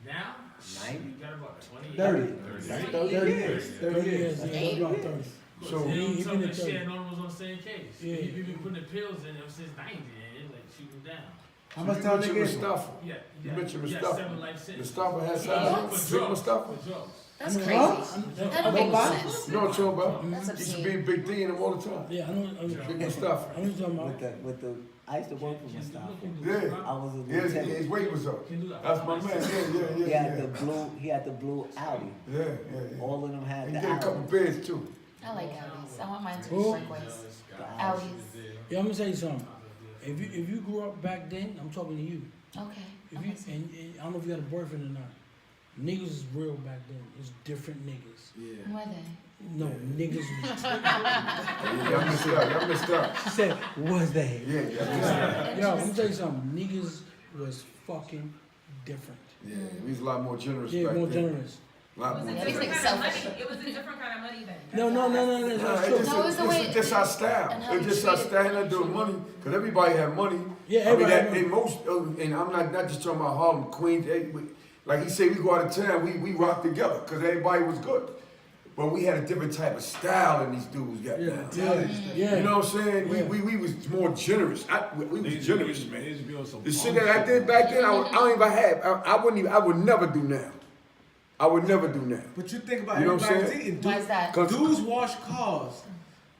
Now? 90? You got about 20 30 years. 30 years. Yeah, about 30. So he something been that in Shannon was on the same case. Yeah. He been putting the pills in ever since 90 and it's like shooting down. How much time they gave him? Mustafa. Yeah, You mentioned yeah, Mustafa. 7 life sentences. Mustafa has For 7 drugs. Big Mustafa? For drugs. That's crazy. That don't make no sense. You know what I'm talking about? That's Used to obscene. be a big D in him all the time. Yeah, I know. Big Mustafa. I know what you're talking about. With the I used to work for Mustafa. Yeah. I was a His lieutenant. weight was up. That's my man. He had the blue Audi. Yeah. All of them had He the did a couple Audi. bids too. I like Audis. I want mine to be Who? likewise. Audis. Yeah, I'm gonna tell you something. If you grew up back then, I'm talking to you. Okay. If you and I don't know if you had a boyfriend or not. Niggas was real back then. It's different niggas. Yeah. Were they? No, niggas was Y'all missed out. She said, was they? Yeah, yeah. Yo, let me tell you something. Niggas was fucking different. Yeah, he was a lot more generous Yeah, back more then. generous. A lot more Everything's generous. selfish. It was a different kind of money then. No, that's Nah, not true. No, it was the way- it's just our style. and how It's we just our treated style. Not doing money, because everybody had money. Yeah, I mean, everybody that, had money. and most, and I'm not just talking about Harlem, Queens. Like he said, we go out of town, we rock together, because everybody was good. But we had a different type of style than these dudes got. Yeah. You know what I'm saying? Yeah. We was more generous. We was generous, man. They used to be on some The shit that I did back then, I don't even have. I would never do now. I would never do now. But you think about You know what I'm everybody saying? eating. Why is that? Dudes wash cars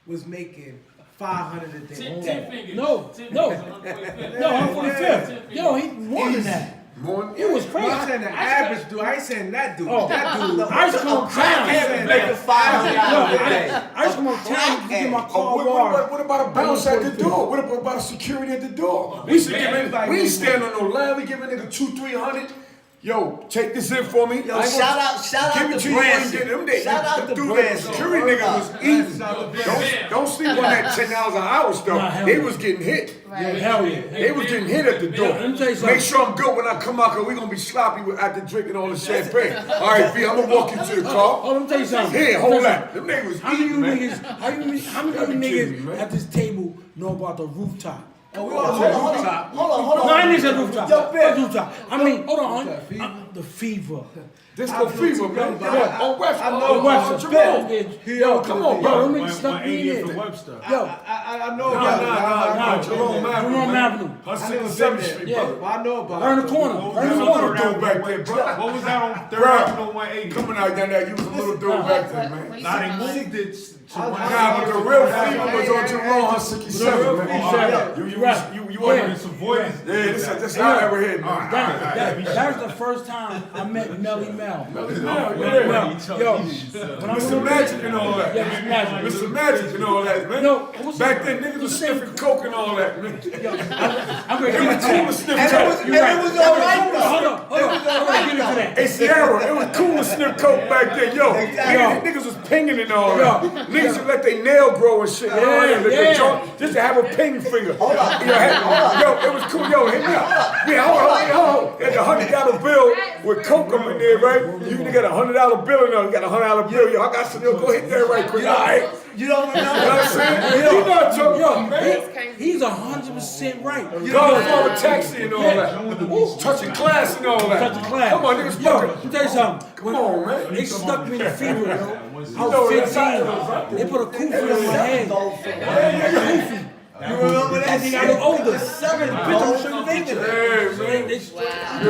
was making 500 a day. 10 fingers. No, 10 no. fingers on the 45th. No, I'm 45th. Yo, he more than that. More, It was No, crazy. I'm saying the average dude. I ain't saying that dude. Oh. That dude. I used to come on town. Making $500 a day. I used to come on town to get my car washed. what about a bounce at the door? What about a security at the door? We should we ain't stand on no line. We give a nigga 200-300. Yo, take this in for me. Yo, I ain't shout gonna- out give it to you, you ain't Branson. getting them days. Shout out to Dude, Branson. security nigga was eating. Don't sleep on that $10 an hour Nah, stuff. hell They yeah. was getting hit. Right. Hell yeah. They was getting hit at the door. Let me tell you something. Make sure I'm good when I come out, cause we gonna be sloppy after drinking all the champagne. All right, V, I'm gonna walk you to the car. Oh, let me tell you something. Here, hold that. Them niggas was How many of you eating, man. niggas, how many of Gotta you be kidding me, niggas man. at this table know about the rooftop? Hold on. No, I didn't say rooftop. Yo, Ben. What rooftop? I mean, hold on. The fever. Disco fever, man. On Webster. I know On Webster. Jerome. Yo, come on, bro. Don't make me stop One being 80 there. for Webster. Yo, I know No, about it. Jerome Avenue. Jerome man. Avenue. I never 167th been Street, Yeah. brother. Well, I know about Turn it. the corner. That Turn the was a corner. little dude back there, bro. What was that on 3rd Bro. Avenue 180? Coming out down there, you was a little dude back there, man. What Now they you moved it to Nah, but the real fever was on Jerome 167, man. You Yeah. It's some voice. Yeah, this how I ever heard, man. That was the first time I met Melly Mel. Yo, when I was Mr. Magic and all that. Yeah, Mr. Magic. Mr. Magic and all that, man. No, what's Back the- then, niggas was sniffing coke and all that, man. I'm gonna It give was it to cool to that. sniff And coke. it was all right though. Hold on. I'm gonna give it to that. Hey, Sierra, it was cool to sniff coke back then, yo. Niggas was pinging and all that. Niggas would let their nail grow and shit. Just to have a ping finger. Hold on. Yo, it was cool. Yo, hit me up. Yeah, hold on. There's a $100 bill with coke up in there, right? You can get a $100 bill in there. You got a $100 bill. Yo, I got some. Yo, go hit there right quick. All right. You don't You know what remember? I'm saying? You know what I'm talking about, man. He's 100% right. Godfather taxi and all that. Touching class and all that. Touching class. Come on, niggas Yo, fucking. let me tell you something. Come on, man. They stuck me in the fever, yo. I know, was that's how it 15. They put a kufi on my head. Kufi. You remember that And they shit? got older. The 7 Bitch, I'm gold showing finger. Hey, man. They You know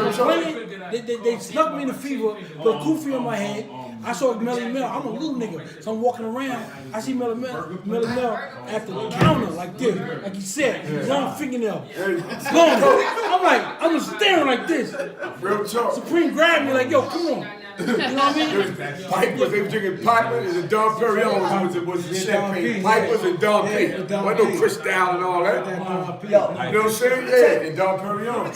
what I'm saying? playing. They snuck me in the fever, put a kufi on my head. I saw Melly Mel. I'm a little nigga, so I'm walking around. I see Melly Mel at the counter like this, like he said, long fingernail, long. I'm just staring like this. Real talk. Supreme grabbed me like, yo, come on. You know what I mean? Pipers, they were drinking Pipers and Dom Perignon was the champagne. Pipers and Dom P. Wasn't no Cristal and all that. You know what I'm saying? Yeah, and Dom Perignon. Let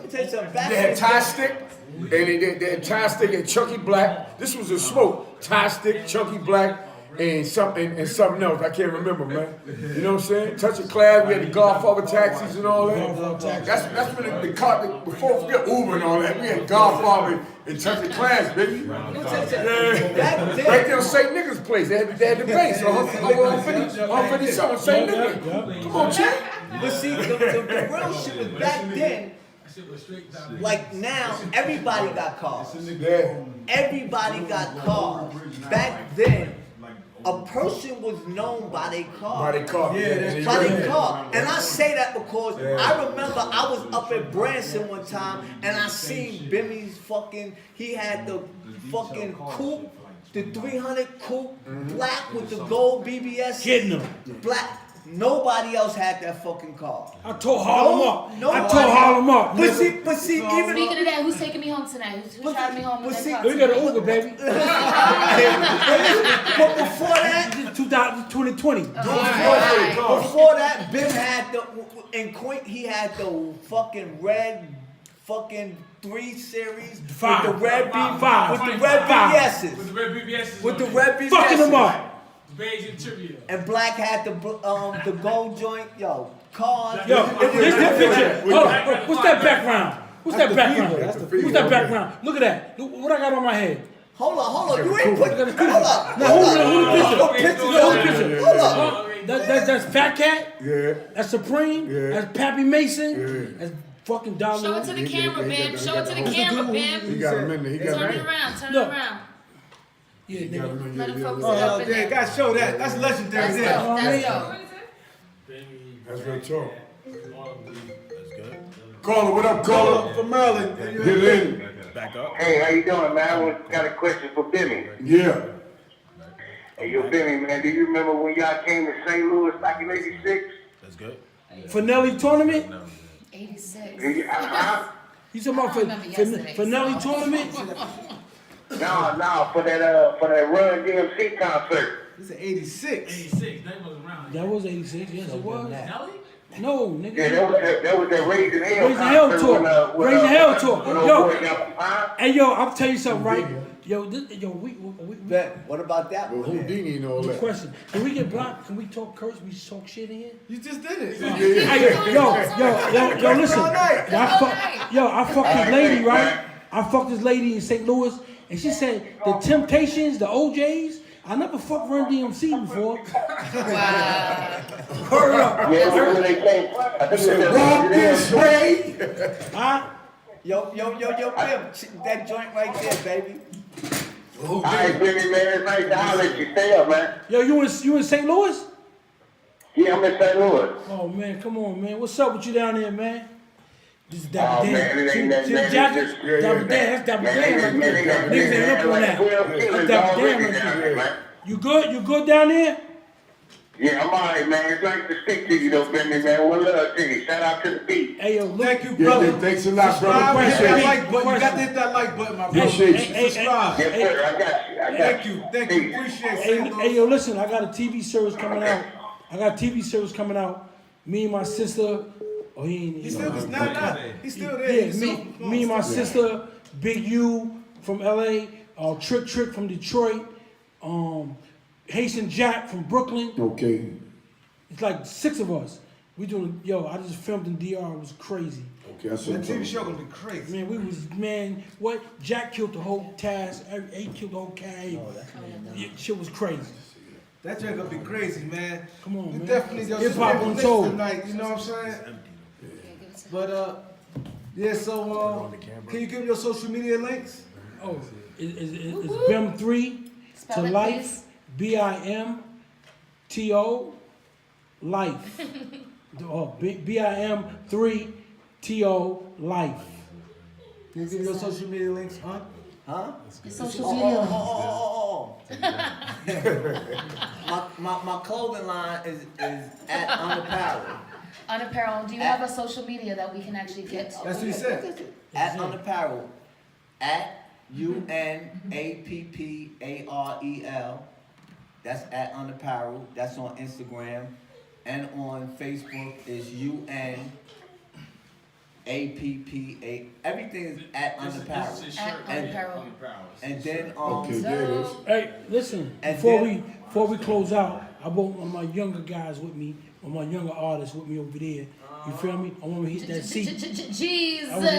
me tell you something. Back They had Tie Stick, and they had Tie Stick and Chunky Black. This was a smoke. Tie Stick, Chunky Black, and something else. I can't remember, man. You know what I'm saying? Touch of Class, we had the Godfather taxis and all that. That's when the car, before we got Uber and all that, we had Godfather and Touch of Class, baby. Yeah. Right there on St. Nick's place. They had the base. So I'm 57, St. Nick's. Come on, champ. But see, the real shit was back then. Like now, everybody got cars. Everybody got cars. Back then, a person was known by their car. By their car. Yeah, by their car. And I say that because I remember I was up at Branson one time and I seen Bimmy's he had the fucking coupe, the 300 coupe, black with the gold BBS. Getting them. Black. Nobody else had that fucking car. I tore Harlem up. But see, even speaking of that, who's taking me home tonight? Who's driving me home? We got an Uber, baby. But before that, 2020. Before that, Bim had he had the fucking red 3 Series with the red BBSs. With the red BBSs. Fucking them up. Beige interior. And Black had the gold joint, cars. This picture. Hold on. What's that background? What's that background? Look at that. What I got on my head. Hold on. You ain't put. Hold up. Now hold the picture. Hold up. That's Fat Cat. Yeah. That's Supreme. Yeah. That's Pappy Mason. Yeah. That's fucking Dollar. Show it to the camera, Bim. Show it to the camera, Bim. He got him in there. Turn it around. Turn it around. Yeah, nigga. Let him focus it up in there. Gotta show that. That's legendary. That's dope. That's real talk. Caller, what up, caller? From Maryland. Get in. Back up. Hey, how you doing, man? I got a question for Bimmy. Yeah. Hey, yo, Bimmy, man, do you remember when y'all came to St. Louis back in '86? That's good. Finale tournament? 86. You talking about Finale tournament? No, for that Run DMC concert. This is '86. 86, that was around. That was 86, yes it was. No, nigga. Yeah, that was that Raising Hell Raising Hell tour. Raising Hell tour. Yo, hey yo, I'll tell you something, right? Yo, we what about that one? Houdini and all that. Question. Can we get blocked? Can we talk curse? We talk shit in here? You just did it. Hey, yo, listen. I fucked this lady, right? I fucked this lady in St. Louis, and she said the Temptations, the OJs. I never fucked Run DMC before. Wow. Hurry up. Yeah, when they came, I think they Walk this way. Huh? Yo, Bim, that joint right there, baby. All right, Bimmy, man, it's nice to holler at you. Stay up, man. Yo, you in St. Louis? Yeah, I'm in St. Louis. Oh man, come on, man. What's up with you down there, man? This is Oh, Dapper Dan. man, it ain't that, See man. the jacket? It's just- Dapper Dan, that's Dapper Dan right there. Niggas ain't up on that. That's Dapper Dan right there. You good? You good down there? Yeah, I'm all right, man. It's nice to speak to you, though, Bimmy, man. One love to you. Shout out to the beat. Hey, yo, look. Thank you, brother. Yeah, thanks a lot, brother. Subscribe, hit Appreciate that it. like button. You got to hit that like button, my brother. Appreciate you. Subscribe. Yes, sir. I got you. Thank you. Appreciate it. Hey, yo, listen. I got a TV series coming out. Me and my sister. Oh, he ain't. He's still He's still there. Yeah, me and my sister, Big U from LA, Trick from Detroit, Haitian Jack from Brooklyn. Okay. It's like 6 of us. We doing, I just filmed in DR. It was crazy. Okay, I saw That TV show gonna be crazy. Man, what? Jack killed the whole task. He killed the whole cave. Shit was crazy. That joint gonna be crazy, man. Come on, man. Definitely gonna Hip Hop Untold tonight. You know what I'm saying? But yeah. So can you give me your social media links? Oh, it's BIM3 to life. BIMTO life. BIM3TO life. Can you give your social media links, huh? Huh? Your social media My clothing line is at Unapparel. Unapparel, do you have a social media that we can actually get to? That's what he said. At Unapparel. At UNAPPAREL. That's at Unapparel. That's on Instagram. And on Facebook is UNAPPA. Everything is at Unapparel. At Unapparel. And then Okay, there it is. Hey, listen, And before we close out, I want one of my younger guys with me, one of my younger artists with me over there. You feel me? I want to hit that seat. Jeez. I want to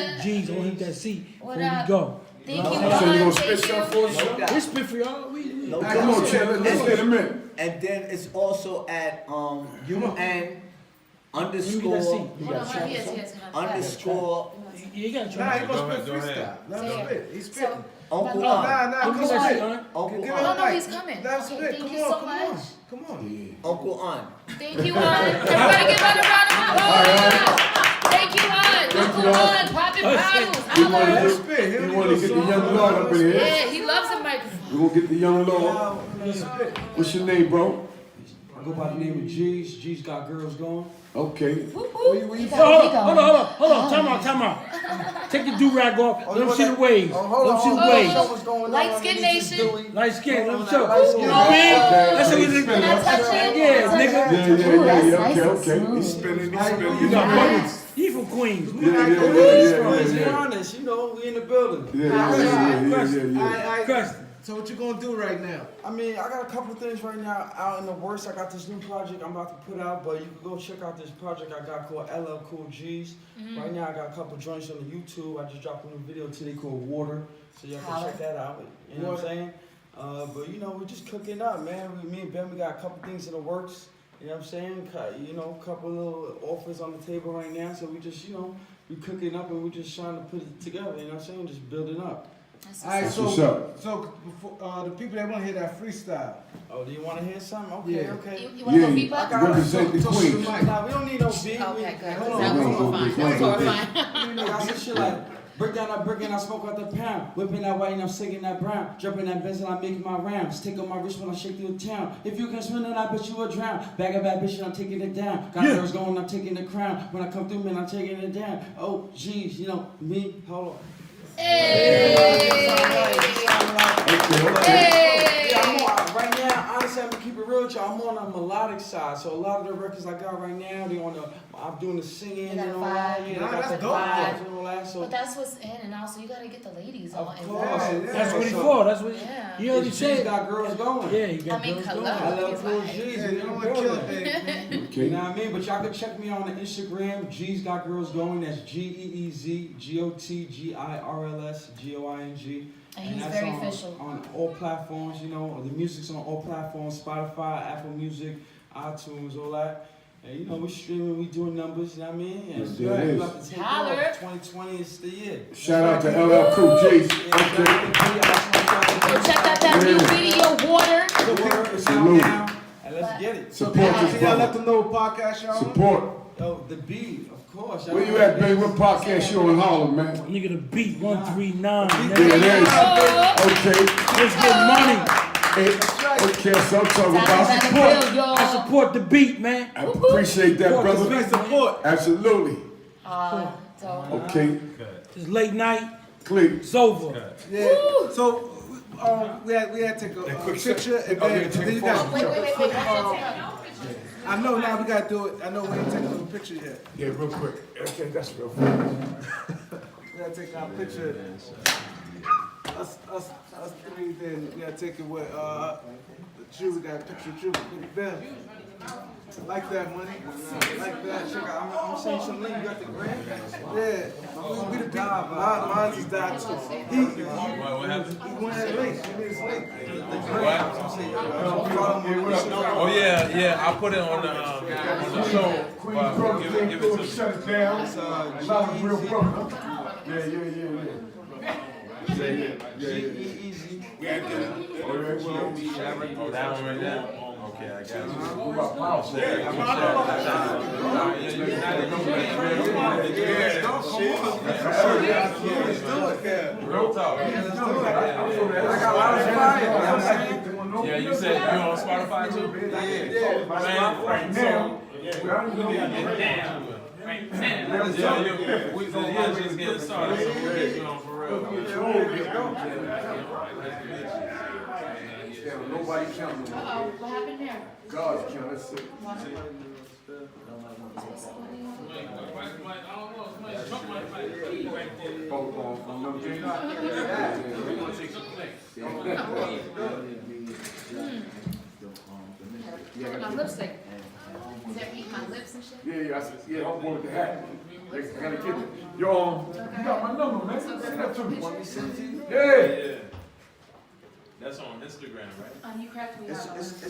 hit that seat What before we up? go. Thank you, So you Ron. gonna Thank spit something for us? We spit for y'all. No Come on, Chad, let's get a minute. And then it's also at UN underscore underscore. You gotta Nah, try. he gonna spit freestyle. Let him spit. He's spitting. Uncle Nah, come Give me that on. seat, huh? Uncle Give Oh, him no, the mic. he's coming. Let him Okay, spit. thank Come you on, so come much. on. Come on. Uncle On. Thank you, Ron. Everybody give Ron a round of applause. Thank you, Ron. Uncle Ron, popping bottles. He wanna Holla. get the young Lord up in here. Yeah, he loves the microphone. We gonna get the young Lord. What's your name, bro? I go by the name of G's. G's got girls going. Okay. Where you Hold on. Time out. Take your do-rag off. Let them see the waves. Let them see the waves. Light Skin Nation. Light skin, let them show. Okay. That's what we did. Yeah, nigga. Okay. He's spinning. You got buttons. He from Queens. Yeah. Honest, you know, we in the building. Yeah. Crust. So what you gonna do right now? I mean, I got a couple of things right now out in the works. I got this new project I'm about to put out, but you can go check out this project I got called LL Cool G's. Right now I got a couple of joints on the YouTube. I just dropped a new video today called Water, so y'all can check that out. You know what I'm saying? But you know, we're just cooking up, man. Me and Ben, we got a couple things in the works. You know what I'm saying? You know, a couple little offers on the table right now. So we just, you know, we cooking up and we just trying to put it together. You know what I'm saying? Just building up. All right, What's up? so before, the people that want to hear that freestyle. Oh, do you want to hear something? Okay, Yeah. okay. You want to go beat up? Represent the Queens. Nah, we don't need no beat. Okay, good. Hold That on, was hold on. fine. That was fine. You know, I said shit like, break down that brick and I smoke out the pound. Whipping that white and I'm singing that brown. Jumping that Benz and I'm making my rounds. Take on my wrist when I shake through the town. If you can swim, then I bet you will drown. Bag a bad bitch and I'm taking it down. Got girls going, I'm taking the crown. When I come through, man, I'm taking it down. Oh, geez, you know, me, hold on. Hey. Yeah, I'm on, right now, honestly, I'm gonna keep it real with y'all. I'm on the melodic side, so a lot of the records I got right now, they on the, I'm doing the singing and all that. Yeah, Nah, got that's the dope, vibes and all that. So But that's what's in, and also you gotta get the ladies on course. involved. That's what he for. That's what he already G's said. got girls going. Yeah, he got I mean, girls hello. going. I love cool G's. Yeah, in you the don't want to kill it, building. baby. You know what I mean? But y'all can check me on the Instagram. G's got girls going. That's GEEZGOTGIRLSGOING. And he's that's very on, official. on all platforms. You know, the music's on all platforms: Spotify, Apple Music, iTunes, all that. And you know, we streaming, we doing numbers. You know what I mean? And Yes, we it is. about to take Holler. off. 2020 is the year. Shout out to LL Cool G's. Go check out that new video, Water. The word is out Salute. now, and let's get it. Support Can this y'all let brother. them know what podcast y'all on? Support. Yo, the beat, of course. Where you at, baby? What podcast you on Harlem, man? Nigga, the beat 139. Yeah, nigga. it is. Okay. Let's get money. Okay, so I'm talking about Real, support. y'all. I support the beat, man. I appreciate that, brother. Support. Absolutely. So Okay. It's late night. Click. It's over. Yeah. So we had to take a picture and then you got. wait. I know now we gotta do it. I know we ain't taking a picture yet. Yeah, real quick. Okay, that's real quick. We gotta take our picture. Us three. Then we gotta take it with the Jew. We got a picture of Jew with them. Like that money. Like that. Check out, I'm saying some link. You got the grant? Yeah. We the guy. Mine just died too. He What happened? he wanted a link. He needs a link. Oh yeah, I put it on the show. But give it to me. Shut it down. A lot of real brother. Yeah. Easy. Oh, that one right there. Okay. Okay, I got you. We got powerful. Real talk. I got a lot of fire. Yeah, you said you on Spotify too? Yeah. Man, right now. Yeah, just getting started, so we'll get you on for real. Nobody counting. Uh-oh, what happened there? God's count. That's it. My lipstick. Is that eating my lips and shit? Yeah, I said, yeah, I'm going with the hat. I gotta get it. Yo, you got my number, man. Send that to me. Want me to send it to you? Yeah. That's on Instagram, right? You cracked me out.